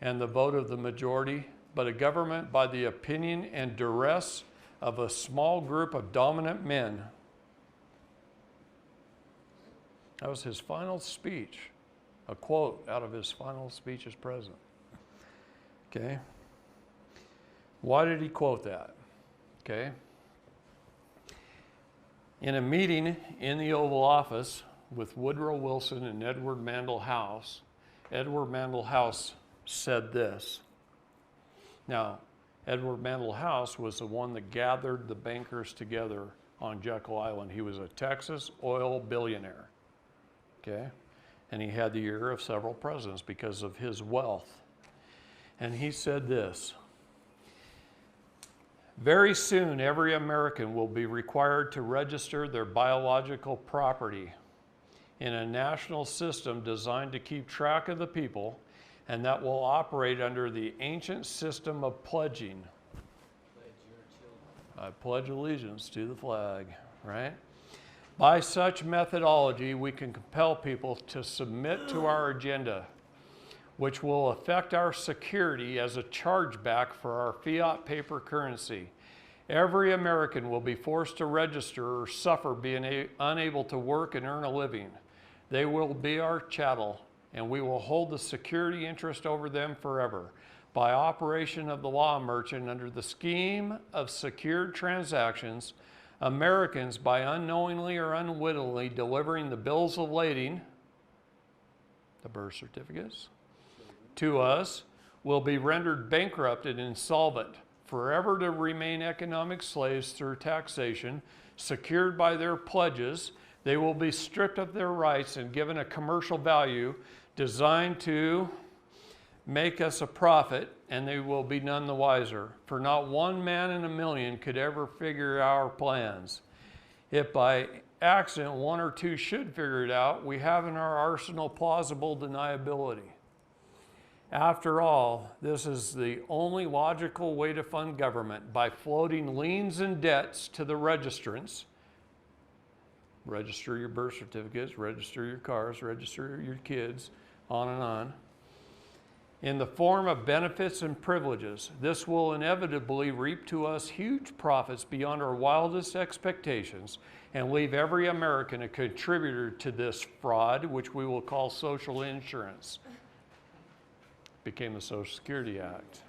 and the vote of the majority, but a government by the opinion and duress of a small group of dominant men." That was his final speech, a quote out of his final speech as president. Okay? Why did he quote that? Okay? In a meeting in the Oval Office with Woodrow Wilson and Edward Mandell House, Edward Mandell House said this. Now, Edward Mandell House was the one that gathered the bankers together on Jekyll Island. He was a Texas oil billionaire, okay? And he had the ear of several presidents because of his wealth. And he said this: "Very soon, every American will be required to register their biological property in a national system designed to keep track of the people, and that will operate under the ancient system of pledging." I pledge allegiance to the flag, right? "By such methodology, we can compel people to submit to our agenda, which will affect our security as a chargeback for our fiat paper currency. Every American will be forced to register or suffer being unable to work and earn a living. They will be our chattel, and we will hold the security interest over them forever. By operation of the law merchant under the scheme of secured transactions, Americans, by unknowingly or unwittingly delivering the bills of lading, the birth certificates, to us, will be rendered bankrupt and insolvent, forever to remain economic slaves through taxation, secured by their pledges. They will be stripped of their rights and given a commercial value designed to make us a profit, and they will be none the wiser. For not one man in a million could ever figure our plans. If by accident one or two should figure it out, we have in our arsenal plausible deniability. After all, this is the only logical way to fund government, by floating liens and debts to the registrants. Register your birth certificates, register your cars, register your kids, on and on. In the form of benefits and privileges. This will inevitably reap to us huge profits beyond our wildest expectations and leave every American a contributor to this fraud, which we will call social insurance. Became the Social Security Act.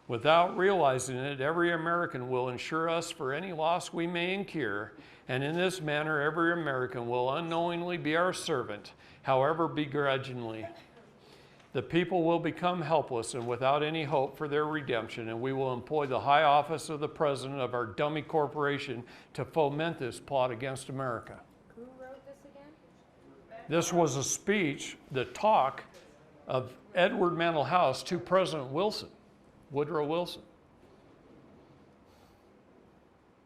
Without realizing it, every American will insure us for any loss we may incur, and in this manner every American will unknowingly be our servant, however begrudgingly. The people will become helpless and without any hope for their redemption, and we will employ the high office of the president of our dummy corporation to foment this plot against America. Who wrote this again? This was a speech, the talk of Edward Mandell House to President Wilson, Woodrow Wilson.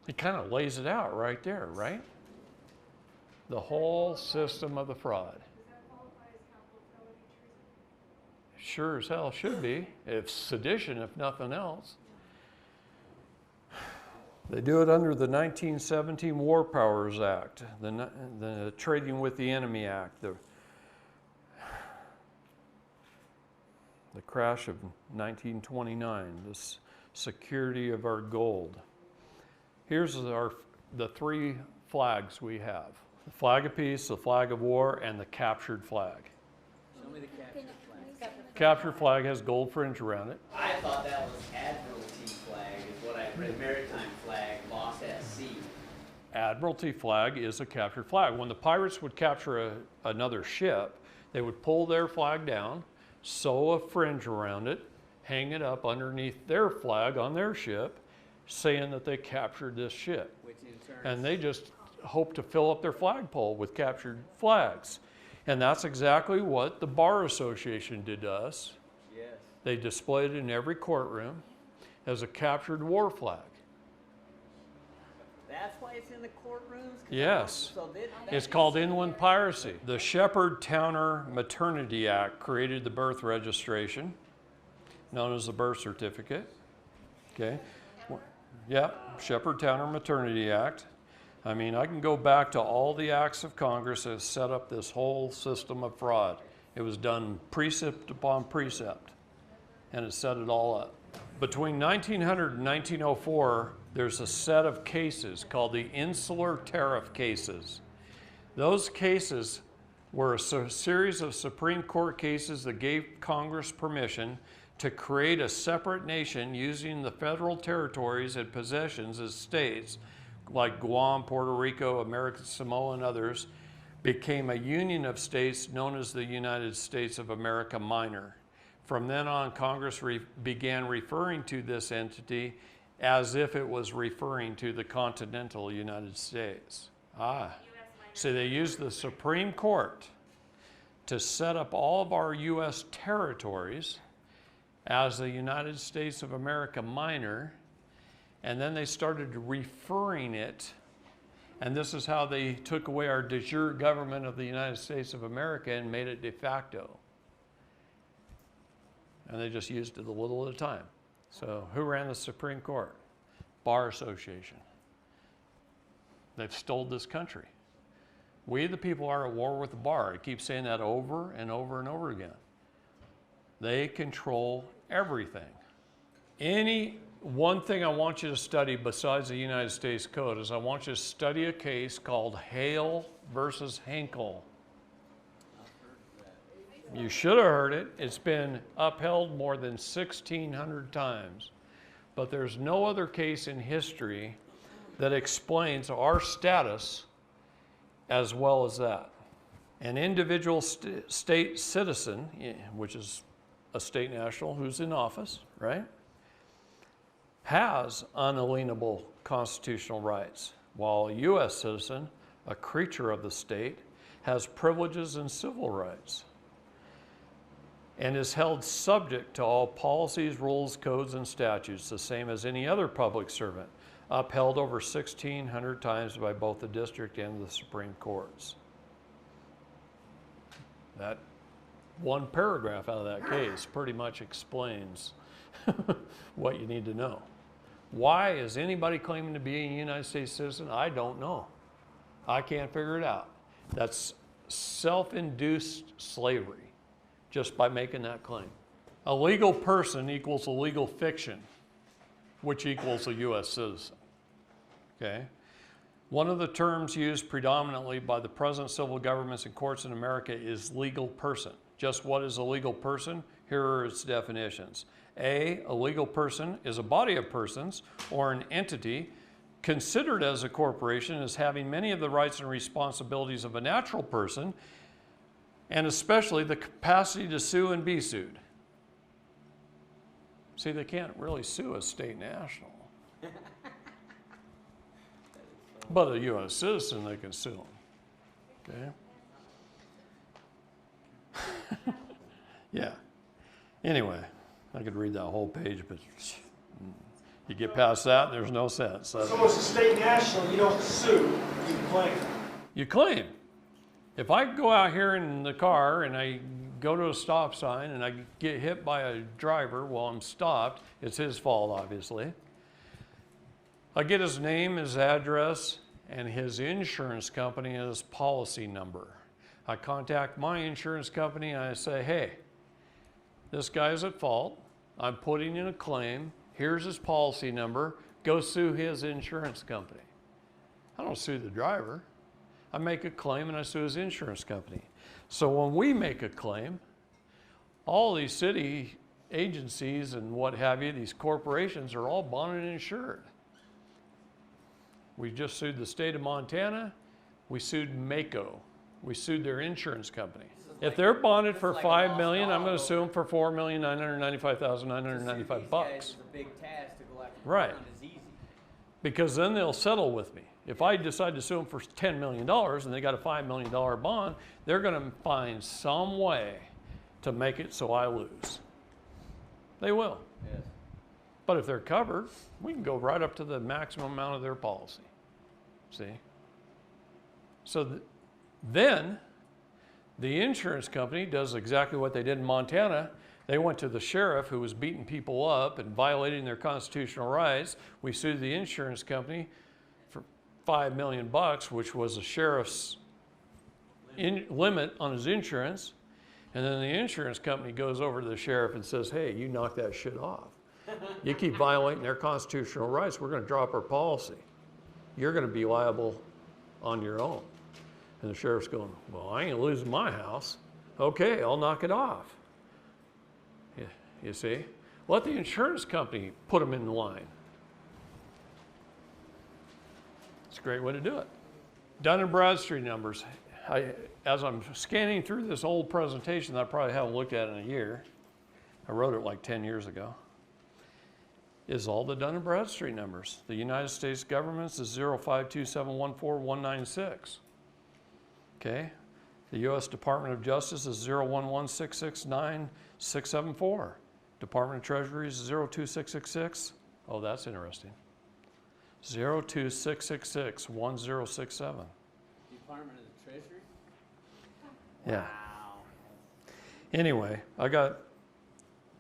He kind of lays it out right there, right? The whole system of the fraud. Does that qualify as capital felony treason? Sure as hell should be, if sedition, if nothing else. They do it under the 1917 War Powers Act, the Trading with the Enemy Act, the crash of 1929, the security of our gold. Here's the three flags we have: the flag of peace, the flag of war, and the captured flag. Show me the captured flag. Captured flag has gold fringe around it. I thought that was Admiralty flag, is what I read. Maritime flag, lost at sea. Admiralty flag is a captured flag. When the pirates would capture another ship, they would pull their flag down, sew a fringe around it, hang it up underneath their flag on their ship, saying that they captured this ship. Which in turn, And they just hope to fill up their flagpole with captured flags. And that's exactly what the Bar Association did to us. Yes. They displayed it in every courtroom as a captured war flag. That's why it's in the courtrooms? 'Cause Yes. So that It's called inland piracy. The Shepherd-Towner Maternity Act created the birth registration, known as the birth certificate. Okay? Yeah, Shepherd-Towner Maternity Act. I mean, I can go back to all the acts of Congress that set up this whole system of fraud. It was done precept upon precept, and it set it all up. Between 1900 and 1904, there's a set of cases called the Insular Tariff cases. Those cases were a series of Supreme Court cases that gave Congress permission to create a separate nation using the federal territories and possessions as states, like Guam, Puerto Rico, American Samoa, and others, became a union of states known as the United States of America Minor. From then on, Congress began referring to this entity as if it was referring to the continental United States. So they used the Supreme Court to set up all of our U.S. territories as the United States of America Minor, and then they started referring it, and this is how they took away our de jure government of the United States of America and made it de facto. And they just used it a little at a time. So who ran the Supreme Court? Bar Association. They've stole this country. We, the people, are at war with the bar. I keep saying that over and over and over again. They control everything. One thing I want you to study besides the United States Code is I want you to study a case called Hale versus Henkel. You should have heard it. It's been upheld more than 1,600 times. But there's no other case in history that explains our status as well as that. An individual state citizen, which is a state national who's in office, right, has unalienable constitutional rights, while a U.S. citizen, a creature of the state, has privileges and civil rights, and is held subject to all policies, rules, codes, and statutes, the same as any other public servant, upheld over 1,600 times by both the district and the Supreme Courts. That one paragraph out of that case pretty much explains what you need to know. Why is anybody claiming to be a United States citizen? I don't know. I can't figure it out. That's self-induced slavery, just by making that claim. A legal person equals a legal fiction, which equals a U.S. citizen. Okay? One of the terms used predominantly by the present civil governments and courts in America is legal person. Just what is a legal person? Here are its definitions. A legal person is a body of persons or an entity considered as a corporation as having many of the rights and responsibilities of a natural person, and especially the capacity to sue and be sued. See, they can't really sue a state national. But a U.S. citizen, they can sue them. Okay? Yeah. Anyway, I could read that whole page, but you get past that, there's no sense. So it's a state national, you don't sue, you claim. You claim. If I go out here in the car and I go to a stop sign and I get hit by a driver while I'm stopped, it's his fault, obviously. I get his name, his address, and his insurance company and his policy number. I contact my insurance company and I say, hey, this guy's at fault. I'm putting in a claim. Here's his policy number. Go sue his insurance company. I don't sue the driver. I make a claim and I sue his insurance company. So when we make a claim, all these city agencies and what have you, these corporations are all bonded and insured. We just sued the state of Montana. We sued Mako. We sued their insurance company. If they're bonded for $5 million, I'm going to sue them for $4,995,995 bucks. It's a big task to go after Right. is easy. Because then they'll settle with me. If I decide to sue them for $10 million and they got a $5 million bond, they're going to find some way to make it so I lose. They will. Yes. But if they're covered, we can go right up to the maximum amount of their policy. See? So then the insurance company does exactly what they did in Montana. They went to the sheriff who was beating people up and violating their constitutional rights. We sued the insurance company for $5 million, which was the sheriff's limit on his insurance. And then the insurance company goes over to the sheriff and says, hey, you knock that shit off. You keep violating their constitutional rights, we're going to drop our policy. You're going to be liable on your own. And the sheriff's going, well, I ain't losing my house. Okay, I'll knock it off. Yeah, you see? Let the insurance company put them in the line. It's a great way to do it. Dun & Bradstreet numbers. As I'm scanning through this old presentation that I probably haven't looked at in a year, I wrote it like 10 years ago, is all the Dun & Bradstreet numbers. The United States government's is 052714196. Okay? The U.S. Department of Justice is 011669674. Department of Treasury is 02666. Oh, that's interesting. 026661067. Department of the Treasury? Yeah. Wow. Anyway, I got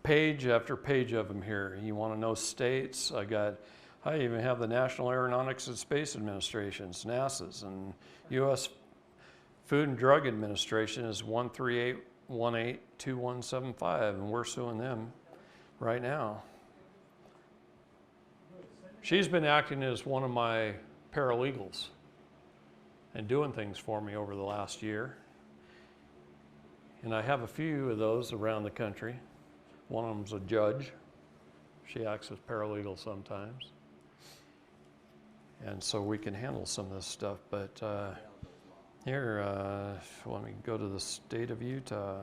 page after page of them here. You want to know states? I even have the National Aeronautics and Space Administration's, NASA's, and U.S. Food and Drug Administration is 138182175, and we're suing them right now. She's been acting as one of my paralegals and doing things for me over the last year. And I have a few of those around the country. One of them's a judge. She acts as paralegal sometimes. And so we can handle some of this stuff. But here, let me go to the state of Utah.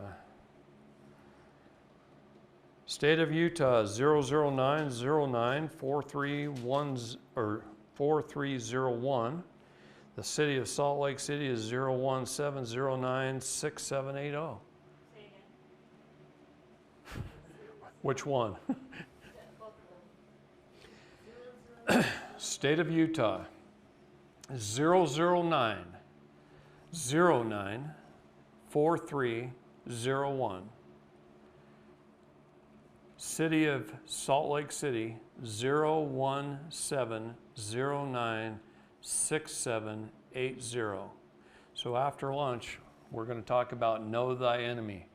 State of Utah 009094310 or 4301. The city of Salt Lake City is 017096780. Which one? State of Utah, 009094301. City of Salt Lake City, 017096780. So after lunch, we're going to talk about Know Thy Enemy.